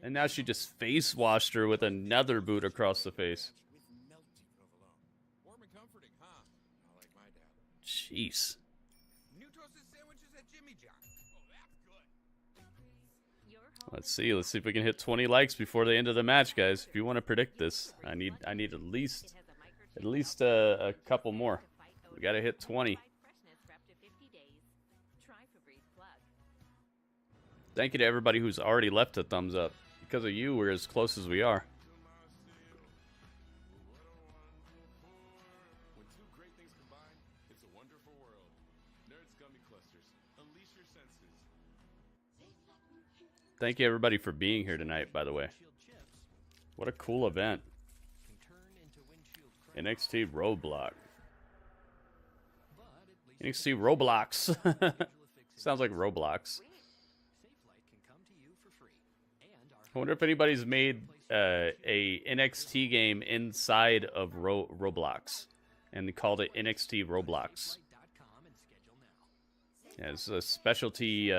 And now she just face washed her with another boot across the face. Jeez. Let's see if we can hit 20 likes before the end of the match, guys. If you want to predict this, I need at least a couple more. We got to hit 20. Thank you to everybody who's already left a thumbs up. Because of you, we're as close as we are. Thank you everybody for being here tonight, by the way. What a cool event. NXT Roadblock. NXT Roblox. Sounds like Roblox. I wonder if anybody's made a NXT game inside of Roblox and they called it NXT Roblox. Yeah, it's a specialty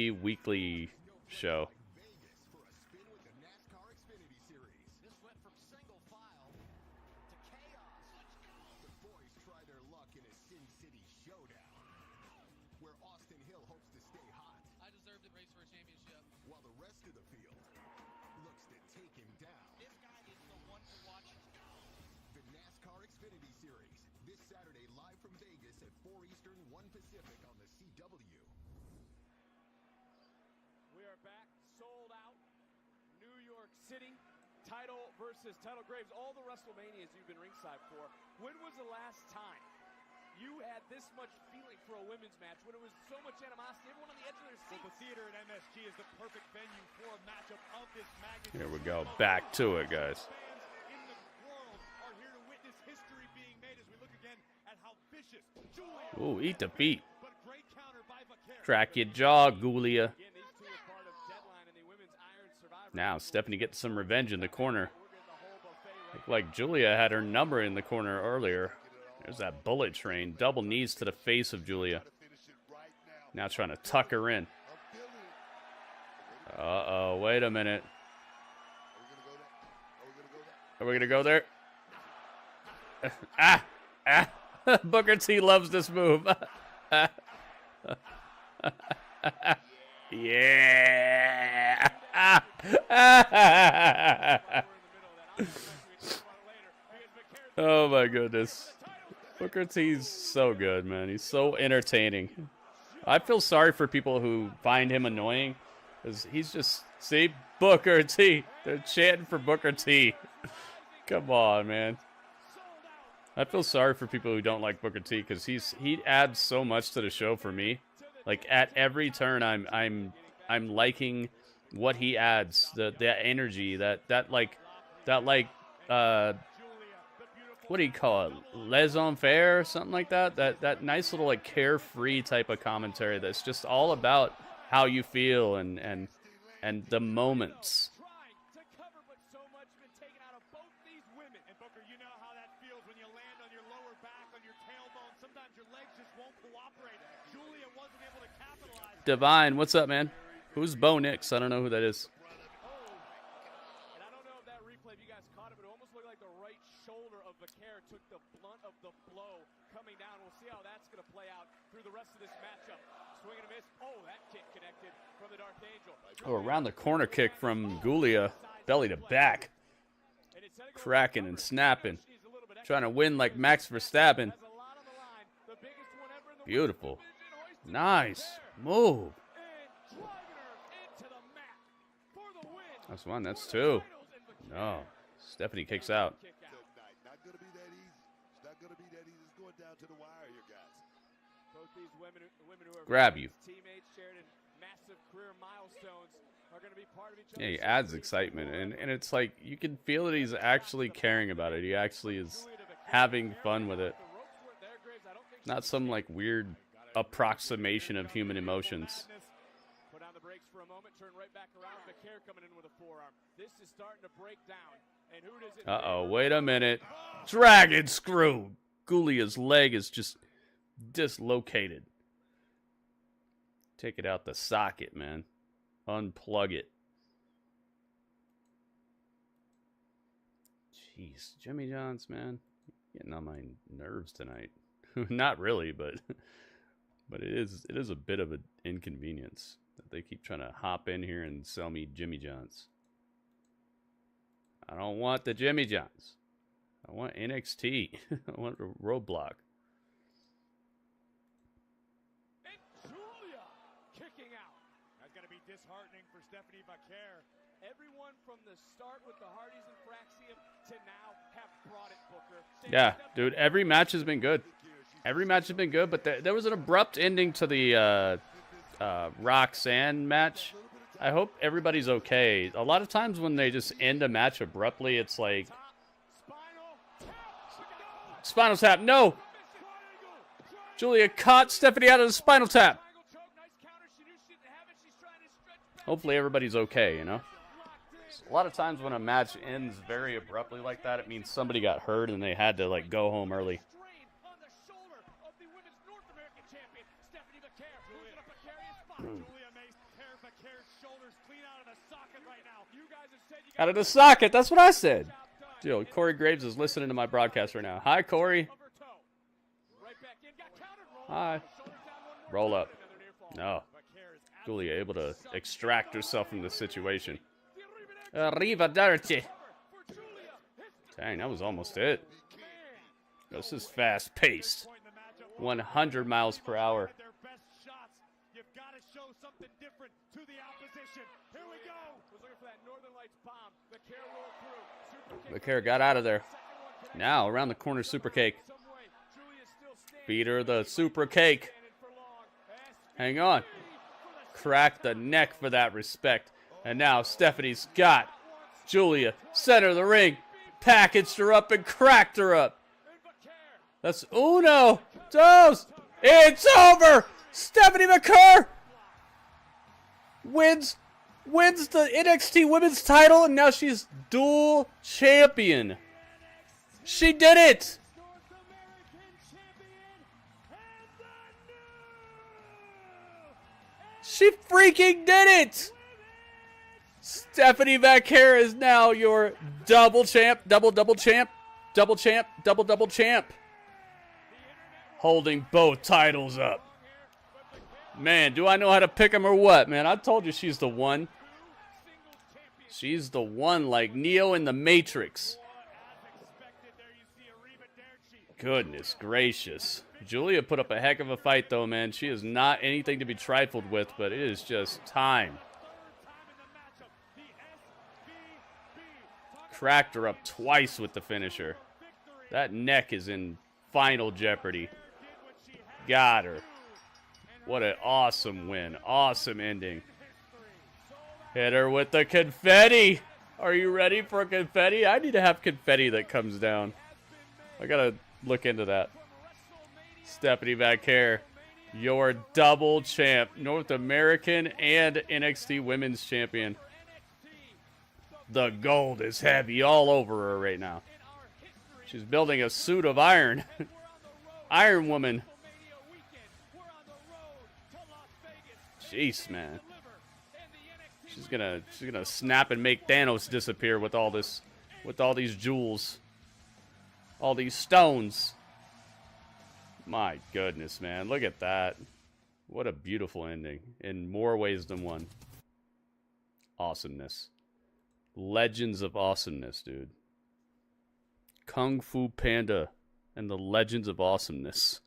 weekly show. Title versus title Graves, all the WrestleManias you've been ringside for. When was the last time you had this much feeling for a women's match, when it was so much animosity, everyone on the edge of their seats? Well, the theater at MSG is the perfect venue for a matchup of this magnitude. Here we go, back to it, guys. Fans in the world are here to witness history being made as we look again at how vicious Julia. Ooh, eat the feet. But great counter by Vaquer. Crack your jaw, Guilia. Now, Stephanie gets some revenge in the corner. Looked like Julia had her number in the corner earlier. There's that bullet train. Double knees to the face of Julia. Now trying to tuck her in. Uh-oh, wait a minute. Are we going to go there? Booker T loves this move. Yeah. Oh my goodness. Booker T's so good, man. He's so entertaining. I feel sorry for people who find him annoying, because he's just, see, Booker T. They're chanting for Booker T. Come on, man. I feel sorry for people who don't like Booker T, because he adds so much to the show for me. Like at every turn, I'm liking what he adds, the energy, that what do you call it? Laissez-faire or something like that? That nice little like carefree type of commentary that's just all about how you feel and the moments. Divine, what's up, man? Who's Bo Nix? I don't know who that is. And I don't know if that replay, if you guys caught it, but it almost looked like the right shoulder of Vaquer took the blunt of the blow coming down. We'll see how that's going to play out through the rest of this matchup. Swing and a miss. Oh, that kick connected from the Dark Angel. Oh, around the corner kick from Guilia, belly to back. Cracking and snapping. Trying to win like Max Verstappen. Beautiful. Nice move. That's one. That's two. No. Stephanie kicks out. Not going to be that easy. It's not going to be that easy. It's going down to the wire here, guys. Both these women who are grab you. Teammates shared in massive career milestones are going to be part of each other. Yeah, he adds excitement, and it's like you can feel that he's actually caring about it. He actually is having fun with it. Not some like weird approximation of human emotions. Put on the brakes for a moment, turn right back around. Vaquer coming in with a forearm. This is starting to break down. And who does it? Uh-oh, wait a minute. Dragon screw. Guilia's leg is just dislocated. Take it out the socket, man. Unplug it. Jeez, Jimmy Johns, man. Getting on my nerves tonight. Not really, but it is a bit of an inconvenience that they keep trying to hop in here and sell me Jimmy Johns. I don't want the Jimmy Johns. I want NXT. I want a Roadblock. And Julia kicking out. That's going to be disheartening for Stephanie Vaquer. Everyone from the start with the Hardys and Axiom to now have brought it, Booker. Yeah, dude, every match has been good. Every match has been good, but there was an abrupt ending to the Roxanne match. I hope everybody's okay. A lot of times when they just end a match abruptly, it's like... Spinal tap, no! Giulia caught Stephanie out of the spinal tap. Hopefully everybody's okay, you know? A lot of times when a match ends very abruptly like that, it means somebody got hurt and they had to, like, go home early. Out of the socket, that's what I said. Dude, Corey Graves is listening to my broadcast right now. Hi, Corey. Hi. Roll up. No. Guilia able to extract herself from the situation. Arrivederci. Dang, that was almost it. This is fast-paced. 100 miles per hour. Vaquer got out of there. Now, around the corner, Super Cake. Beat her the Super Cake. Hang on. Crack the neck for that respect. And now Stephanie's got Giulia, center of the ring, packaged her up and cracked her up. That's uno, dos, it's over! Stephanie Vaquer wins the NXT Women's title, and now she's dual champion. She did it! She freaking did it! Stephanie Vaquer is now your double champ, double champ, double champ. Holding both titles up. Man, do I know how to pick them or what, man? I told you she's the one. She's the one like Neo in the Matrix. Goodness gracious. Giulia put up a heck of a fight, though, man. She is not anything to be trifled with, but it is just time. Cracked her up twice with the finisher. That neck is in final jeopardy. Got her. What an awesome win. Awesome ending. Hit her with the confetti. Are you ready for confetti? I need to have confetti that comes down. I gotta look into that. Stephanie Vaquer, your double champ. North American and NXT Women's Champion. The gold is heavy all over her right now. She's building a suit of iron. Iron Woman. Jeez, man. She's gonna snap and make Thanos disappear with all this, with all these jewels, all these stones. My goodness, man. Look at that. What a beautiful ending in more ways than one. Awesomeness. Legends of awesomeness, dude. Kung Fu Panda and the Legends of Awesomeness.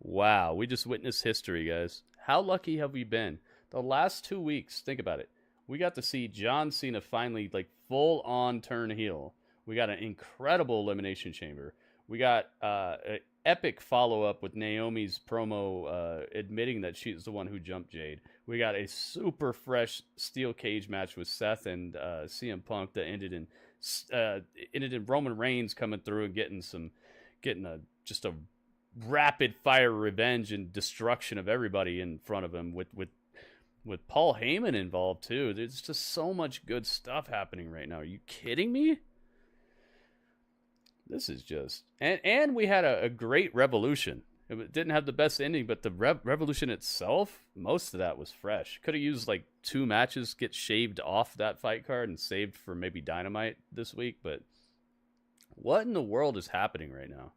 Wow, we just witnessed history, guys. How lucky have we been? The last 2 weeks, think about it. We got to see John Cena finally, like, full-on turn heel. We got an incredible Elimination Chamber. We got an epic follow-up with Naomi's promo admitting that she's the one who jumped Jade. We got a super fresh steel cage match with Seth and CM Punk that ended in Roman Reigns coming through and getting just a rapid fire revenge and destruction of everybody in front of him with Paul Heyman involved too. There's just so much good stuff happening right now. Are you kidding me? This is just... And we had a great Revolution. It didn't have the best ending, but the Revolution itself, most of that was fresh. Could have used like 2 matches, get shaved off that fight card and saved for maybe Dynamite this week, but what in the world is happening right now?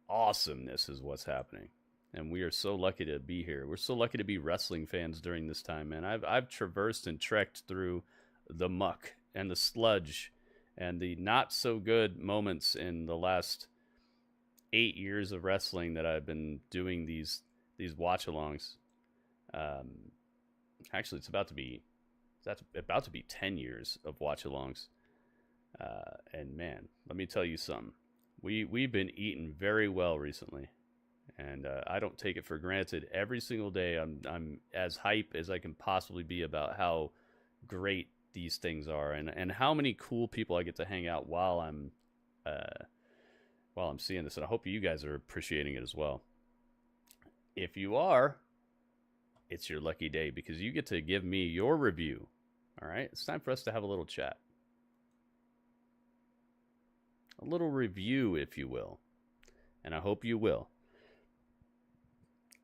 Awesomeness is what's happening. And we are so lucky to be here. We're so lucky to be wrestling fans during this time, man. I've traversed and trekked through the muck and the sludge and the not so good moments in the last 8 years of wrestling that I've been doing these watch-alongs. Actually, that's about to be 10 years of watch-alongs. And man, let me tell you something. We've been eating very well recently. And I don't take it for granted. Every single day, I'm as hype as I can possibly be about how great these things are, and how many cool people I get to hang out while I'm seeing this. And I hope you guys are appreciating it as well. If you are, it's your lucky day, because you get to give me your review. All right, it's time for us to have a little chat, a little review, if you will, and I hope you will.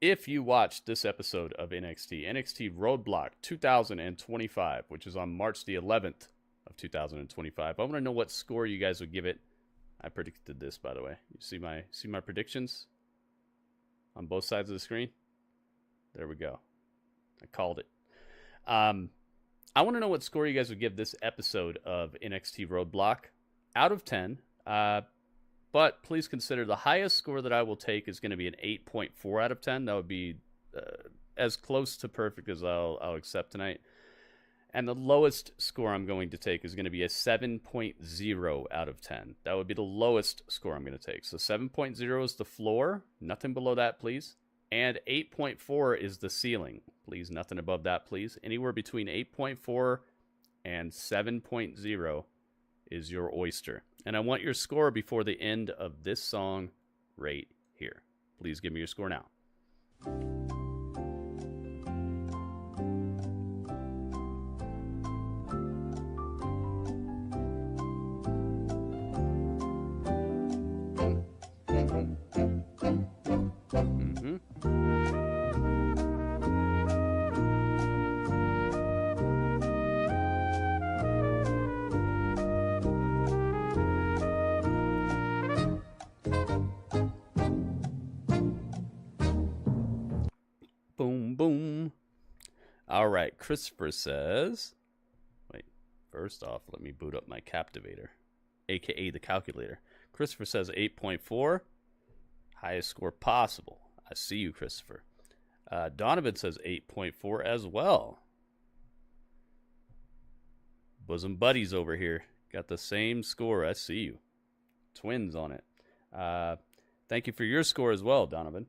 If you watched this episode of NXT Roadblock 2025, which is on March the 11th of 2025, I want to know what score you guys would give it. I predicted this, by the way. You see my predictions on both sides of the screen? There we go. I called it. I want to know what score you guys would give this episode of NXT Roadblock out of 10. But please consider the highest score that I will take is going to be an 8.4 out of 10. That would be as close to perfect as I'll accept tonight. And the lowest score I'm going to take is going to be a 7.0 out of 10. That would be the lowest score I'm going to take. So 7.0 is the floor. Nothing below that, please. And 8.4 is the ceiling. Please, nothing above that, please. Anywhere between 8.4 and 7.0 is your oyster. And I want your score before the end of this song right here. Please give me your score now. All right, Christopher says, wait, first off, let me boot up my Captivator, aka the calculator. Christopher says 8.4, highest score possible. I see you, Christopher. Donovan says 8.4 as well. Bosom buddies over here got the same score. I see you. Twins on it. Thank you for your score as well, Donovan.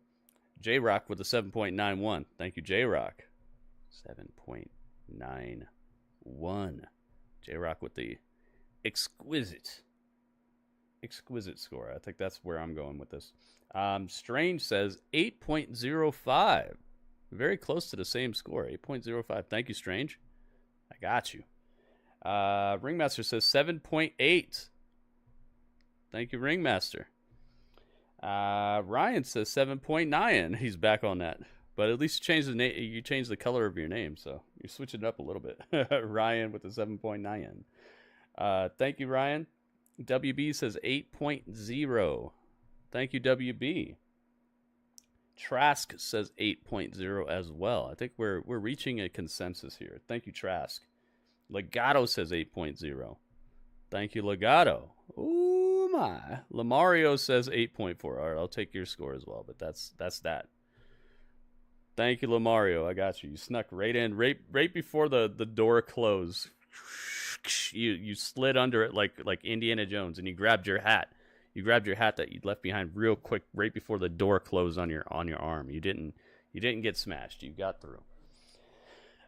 J-Rock with a 7.91. Thank you, J-Rock. 7.91. J-Rock with the exquisite score. I think that's where I'm going with this. Strange says 8.05. Very close to the same score. 8.05. Thank you, Strange. I got you. Ringmaster says 7.8. Thank you, Ringmaster. Ryan says 7.9. He's back on that. But at least you changed the color of your name, so you're switching it up a little bit. Ryan with the 7.9. Thank you, Ryan. WB says 8.0. Thank you, WB. Trask says 8.0 as well. I think we're reaching a consensus here. Thank you, Trask. Legato says 8.0. Thank you, Legato. Ooh, my. Lamario says 8.4. All right, I'll take your score as well, but that's that. Thank you, Lamario. I got you. You snuck right in, right before the door closed. You slid under it like Indiana Jones, and you grabbed your hat. You grabbed your hat that you left behind real quick, right before the door closed on your arm. You didn't get smashed. You got through.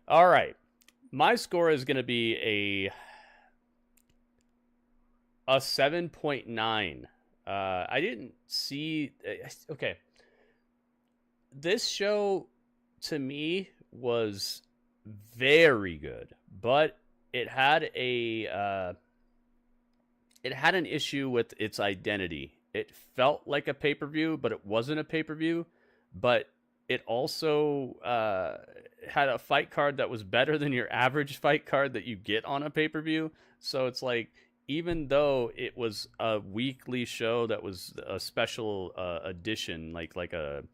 All right, my score is going to be a 7.9. I didn't see. Okay, this show to me was very good, but it had an issue with its identity. It felt like a pay-per-view, but it wasn't a pay-per-view. But it also had a fight card that was better than your average fight card that you get on a pay-per-view. So it's like, even though it was a weekly show that was a special edition, like a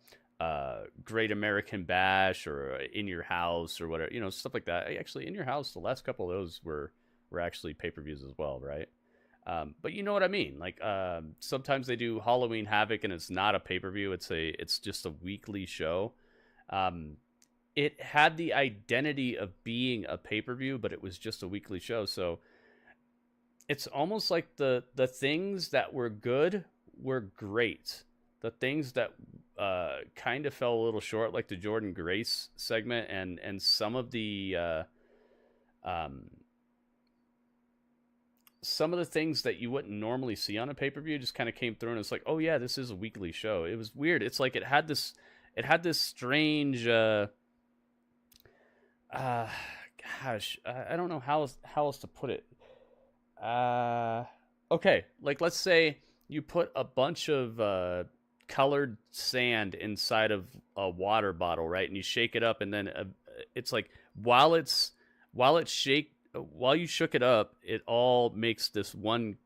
Great American Bash or In Your House or whatever, stuff like that. Actually, In Your House, the last couple of those were actually pay-per-views as well, right? But you know what I mean? Like, sometimes they do Halloween Havoc and it's not a pay-per-view. It's just a weekly show. It had the identity of being a pay-per-view, but it was just a weekly show. So it's almost like the things that were good were great. The things that kind of fell a little short, like the Jordynne Grace segment, and some of the things that you wouldn't normally see on a pay-per-view just kind of came through, and it's like, oh yeah, this is a weekly show. It was weird. It's like it had this strange gosh, I don't know how else to put it. Okay, like let's say you put a bunch of colored sand inside of a water bottle, right? And you shake it up, and then it's like while you shook it up, it all makes this one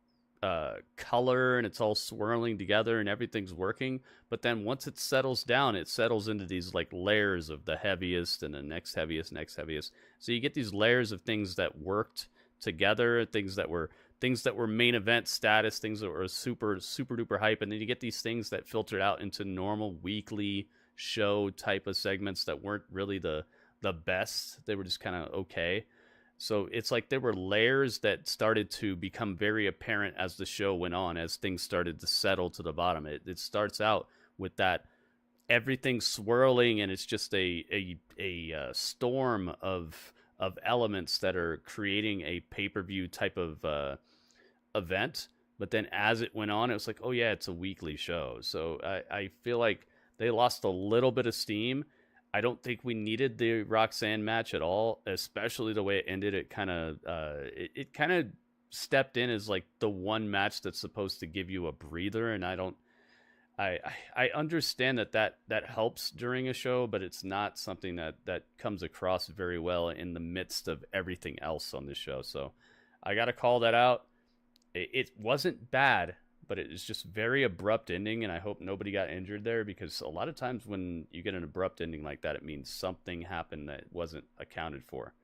color, and it's all swirling together, and everything's working. But then once it settles down, it settles into these like layers of the heaviest and the next heaviest. So you get these layers of things that worked together, things that were main event status, things that were super duper hype, and then you get these things that filtered out into normal weekly show type of segments that weren't really the best. They were just kind of okay. So it's like there were layers that started to become very apparent as the show went on, as things started to settle to the bottom. It starts out with that everything swirling, and it's just a storm of elements that are creating a pay-per-view type of event. But then as it went on, it was like, oh yeah, it's a weekly show. So I feel like they lost a little bit of steam. I don't think we needed the Roxanne match at all, especially the way it ended. It kind of stepped in as like the one match that's supposed to give you a breather, and I understand that helps during a show, but it's not something that comes across very well in the midst of everything else on the show. So I got to call that out. It wasn't bad, but it was just very abrupt ending, and I hope nobody got injured there, because a lot of times when you get an abrupt ending like that, it means something happened that wasn't accounted for.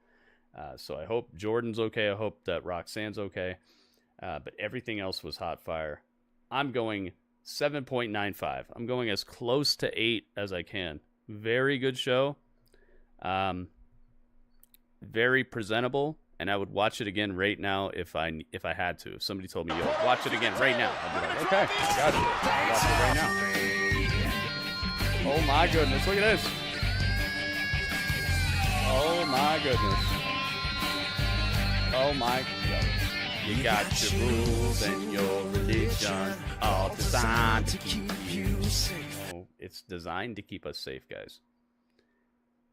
So I hope Jordynne's okay. I hope that Roxanne's okay. But everything else was hot fire. I'm going 7.95. I'm going as close to 8 as I can. Very good show. Very presentable. And I would watch it again right now if I had to. If somebody told me, yo, watch it again right now, I'd be like, okay, I got you. I'll watch it right now. Oh my goodness, look at this. Oh my goodness. Oh my God. You got your rules and your religion, all designed to keep you safe. Oh, it's designed to keep us safe, guys.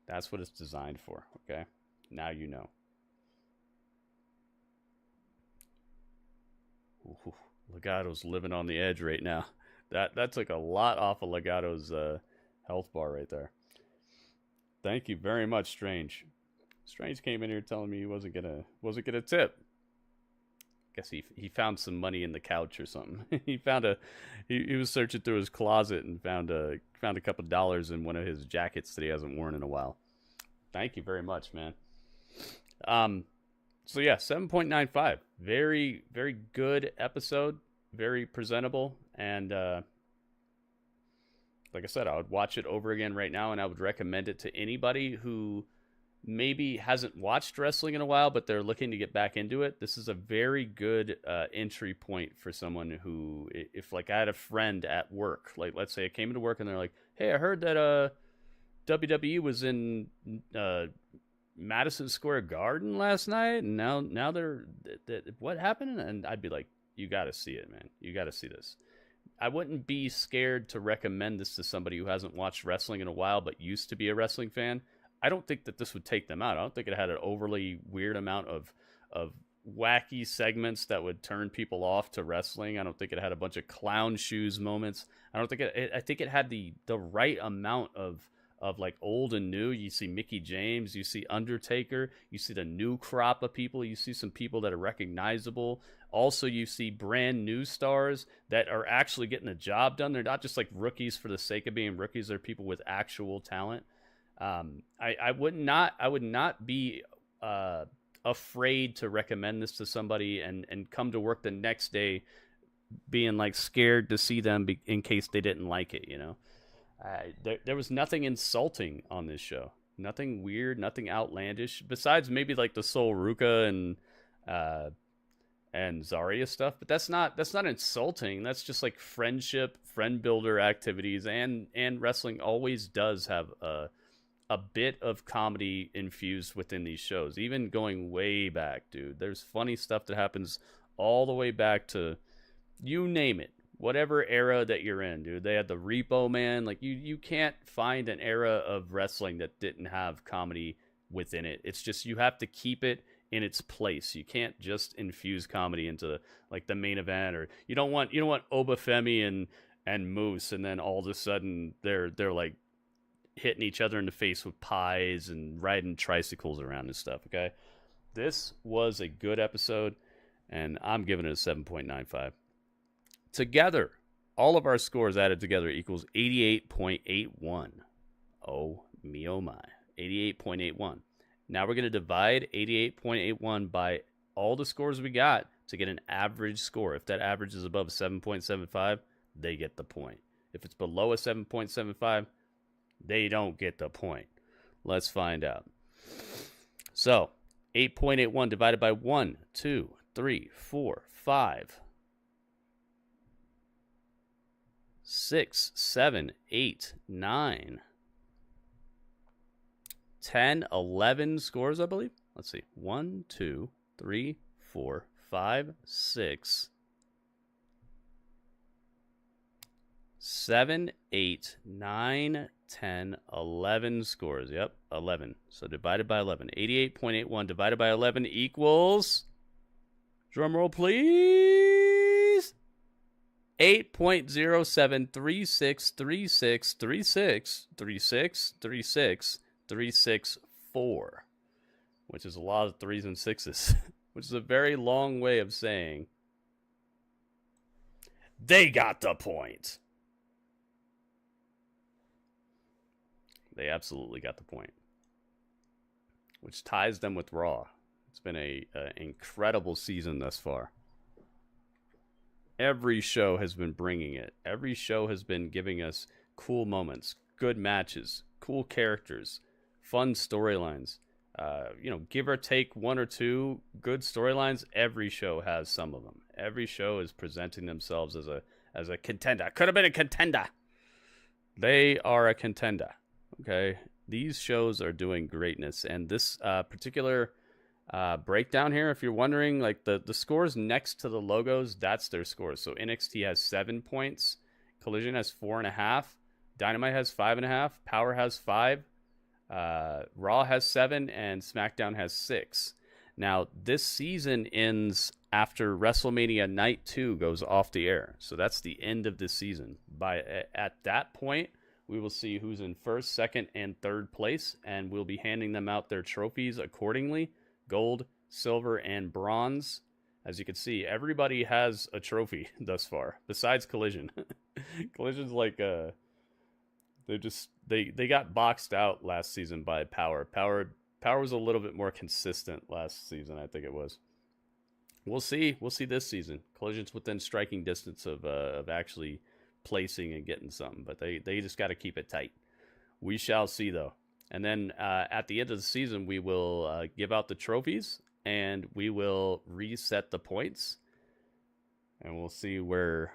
That's what it's designed for, okay? Now you know. Ooh, Legato's living on the edge right now. That took a lot off of Legato's health bar right there. Thank you very much, Strange. Strange came in here telling me he wasn't gonna tip. Guess he found some money in the couch or something. He was searching through his closet and found a couple dollars in one of his jackets that he hasn't worn in a while. Thank you very much, man. So yeah, 7.95. Very, very good episode. Very presentable. And like I said, I would watch it over again right now, and I would recommend it to anybody who maybe hasn't watched wrestling in a while, but they're looking to get back into it. This is a very good entry point for someone who, if like I had a friend at work, like let's say I came into work and they're like, hey, I heard that WWE was in Madison Square Garden last night, and now they're what happened? And I'd be like, you got to see it, man. You got to see this. I wouldn't be scared to recommend this to somebody who hasn't watched wrestling in a while but used to be a wrestling fan. I don't think that this would take them out. I don't think it had an overly weird amount of wacky segments that would turn people off to wrestling. I don't think it had a bunch of clown shoes moments. I think it had the right amount of like old and new. You see Mickie James, you see Undertaker, you see the new crop of people, you see some people that are recognizable. Also, you see brand new stars that are actually getting the job done. They're not just like rookies for the sake of being rookies. They're people with actual talent. I would not be afraid to recommend this to somebody and come to work the next day being like scared to see them in case they didn't like it, you know. There was nothing insulting on this show. Nothing weird, nothing outlandish, besides maybe like the Sol Ruka and and Zarya stuff, but that's not insulting. That's just like friendship, friend builder activities, and wrestling always does have a bit of comedy infused within these shows. Even going way back, dude, there's funny stuff that happens all the way back to, you name it, whatever era that you're in, dude. They had the Repo Man. Like, you can't find an era of wrestling that didn't have comedy within it. It's just, you have to keep it in its place. You can't just infuse comedy into like the main event, or you don't want Oba Femi and Moose, and then all of a sudden they're like hitting each other in the face with pies and riding tricycles around and stuff. Okay, this was a good episode, and I'm giving it a 7.95. Together, all of our scores added together equals 88.81. Oh me, oh my. 88.81. Now we're going to divide 88.81 by all the scores we got to get an average score. If that average is above 7.75, they get the point. If it's below a 7.75, they don't get the point. Let's find out. So, 8.81 divided by 1, 2, 3, 4, 5, 6, 7, 8, 9, 10, 11 scores, I believe. Let's see. 1, 2, 3, 4, 5, 6, 7, 8, 9, 10, 11 scores. Yep, 11. So divided by 11. 88.81 divided by 11 equals, drum roll please, 8.0736363636363634, which is a lot of 3s and 6s, which is a very long way of saying they got the point. They absolutely got the point, which ties them with Raw. It's been an incredible season thus far. Every show has been bringing it. Every show has been giving us cool moments, good matches, cool characters, fun storylines. Give or take 1 or 2 good storylines. Every show has some of them. Every show is presenting themselves as a contender. Could have been a contender. They are a contender. Okay, these shows are doing greatness, and this particular breakdown here, if you're wondering, like the scores next to the logos, that's their scores. So NXT has 7 points, Collision has 4.5, Dynamite has 5.5, Power has 5, Raw has 7, and SmackDown has 6. Now this season ends after WrestleMania Night 2 goes off the air, so that's the end of this season. At that point, we will see who's in first, second, and third place, and we'll be handing them out their trophies accordingly. Gold, silver, and bronze. As you can see, everybody has a trophy thus far, besides Collision. Collision's like, they got boxed out last season by Power. Power was a little bit more consistent last season, I think it was. We'll see this season. Collision's within striking distance of actually placing and getting something, but they just got to keep it tight. We shall see, though. And then at the end of the season, we will give out the trophies, and we will reset the points, and we'll see where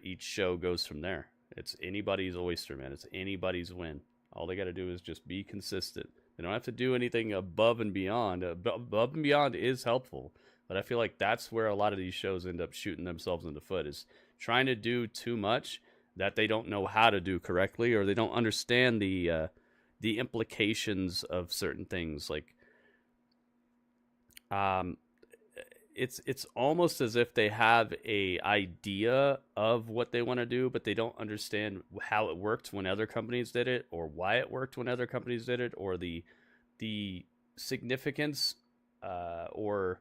each show goes from there. It's anybody's oyster, man. It's anybody's win. All they got to do is just be consistent. They don't have to do anything above and beyond. Above and beyond is helpful, but I feel like that's where a lot of these shows end up shooting themselves in the foot, is trying to do too much that they don't know how to do correctly, or they don't understand the implications of certain things. Like, it's almost as if they have a idea of what they want to do, but they don't understand how it worked when other companies did it, or why it worked when other companies did it, or the significance or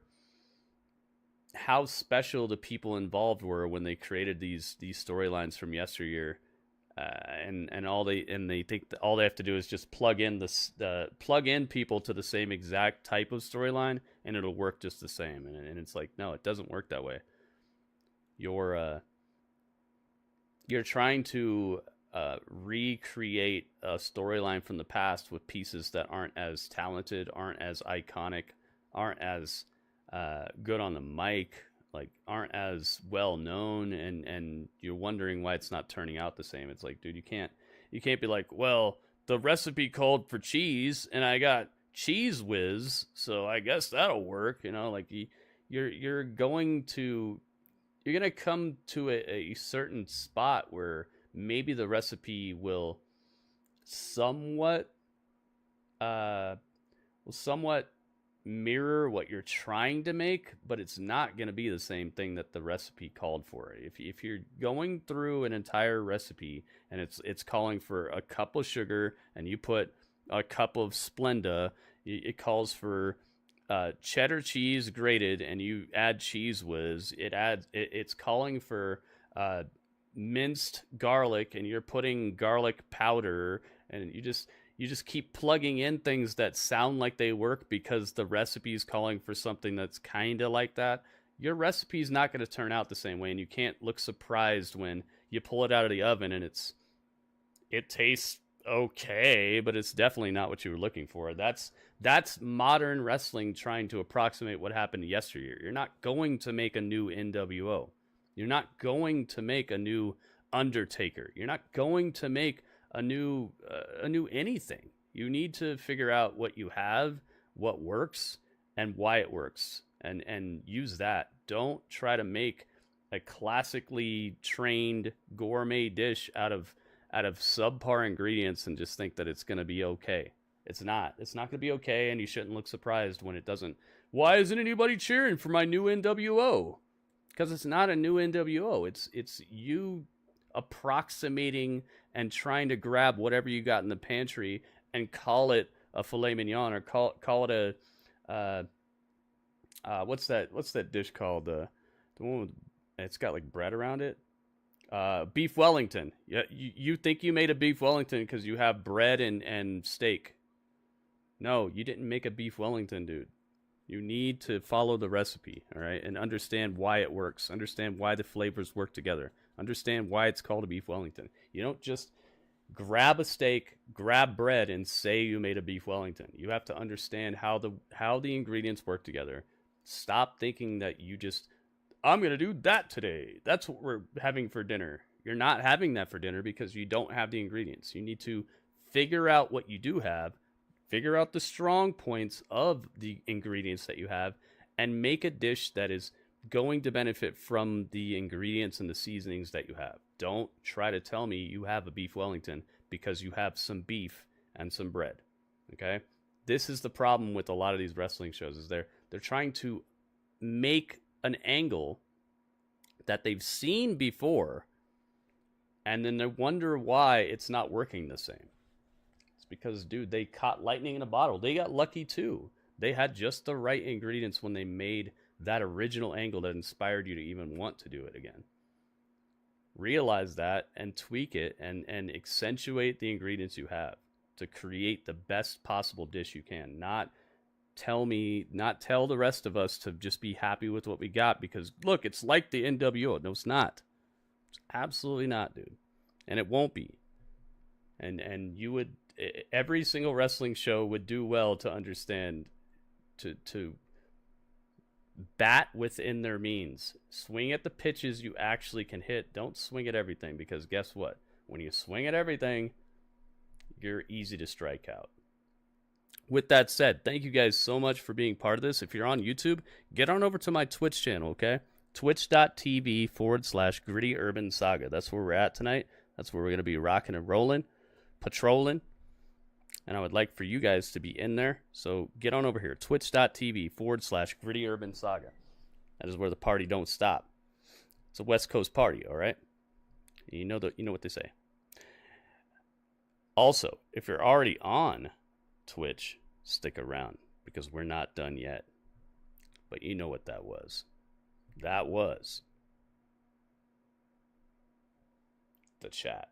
how special the people involved were when they created these storylines from yesteryear, and they think that all they have to do is just plug in people to the same exact type of storyline, and it'll work just the same. And it's like, no, it doesn't work that way. You're trying to recreate a storyline from the past with pieces that aren't as talented, aren't as iconic, aren't as good on the mic, aren't as well known, and you're wondering why it's not turning out the same. It's like, dude, you can't be like, well, the recipe called for cheese and I got cheese whiz, so I guess that'll work. Like you're going to come to a certain spot where maybe the recipe will somewhat mirror what you're trying to make, but it's not going to be the same thing that the recipe called for. If you're going through an entire recipe and it's calling for a cup of sugar and you put a cup of Splenda, it calls for cheddar cheese grated and you add cheese whiz, it's calling for minced garlic and you're putting garlic powder, and you just keep plugging in things that sound like they work because the recipe is calling for something that's kind of like that. Your recipe is not going to turn out the same way, and you can't look surprised when you pull it out of the oven and it tastes okay, but it's definitely not what you were looking for. That's modern wrestling trying to approximate what happened yesteryear. You're not going to make a new NWO. You're not going to make a new Undertaker. You're not going to make a new anything. You need to figure out what you have, what works, and why it works, and use that. Don't try to make a classically trained gourmet dish out of subpar ingredients and just think that it's going to be okay. It's not. It's not going to be okay, and you shouldn't look surprised when it doesn't. Why isn't anybody cheering for my new NWO? Because it's not a new NWO. It's you approximating and trying to grab whatever you got in the pantry and call it a filet mignon, or call it a what's that dish called, the one with, it's got like bread around it, beef Wellington. Yeah, you think you made a beef Wellington because you have bread and steak. No, you didn't make a beef Wellington, dude. You need to follow the recipe, all right, and understand why it works. Understand why the flavors work together. Understand why it's called a beef Wellington. You don't just grab a steak, grab bread, and say you made a beef Wellington. You have to understand how the ingredients work together. Stop thinking that I'm going to do that today. That's what we're having for dinner. You're not having that for dinner because you don't have the ingredients. You need to figure out what you do have, figure out the strong points of the ingredients that you have, and make a dish that is going to benefit from the ingredients and the seasonings that you have. Don't try to tell me you have a beef Wellington because you have some beef and some bread. Okay? This is the problem with a lot of these wrestling shows, is they're trying to make an angle that they've seen before, and then they wonder why it's not working the same. It's because, dude, they caught lightning in a bottle. They got lucky too. They had just the right ingredients when they made that original angle that inspired you to even want to do it again. Realize that and tweak it and accentuate the ingredients you have to create the best possible dish you can. Not tell the rest of us to just be happy with what we got because, look, it's like the NWO. No, it's not. It's absolutely not, dude. And it won't be. And you would, every single wrestling show would do well to understand, to bat within their means. Swing at the pitches you actually can hit. Don't swing at everything, because guess what? When you swing at everything, you're easy to strike out. With that said, thank you guys so much for being part of this. If you're on YouTube, get on over to my Twitch channel, okay? Twitch.tv/GrittyUrbanSaga. That's where we're at tonight. That's where we're going to be rocking and rolling, patrolling. And I would like for you guys to be in there. So get on over here. Twitch.tv/GrittyUrbanSaga. That is where the party don't stop. It's a West Coast party, all right? You know what they say. Also, if you're already on Twitch, stick around, because we're not done yet. But you know what that was. That was the chat.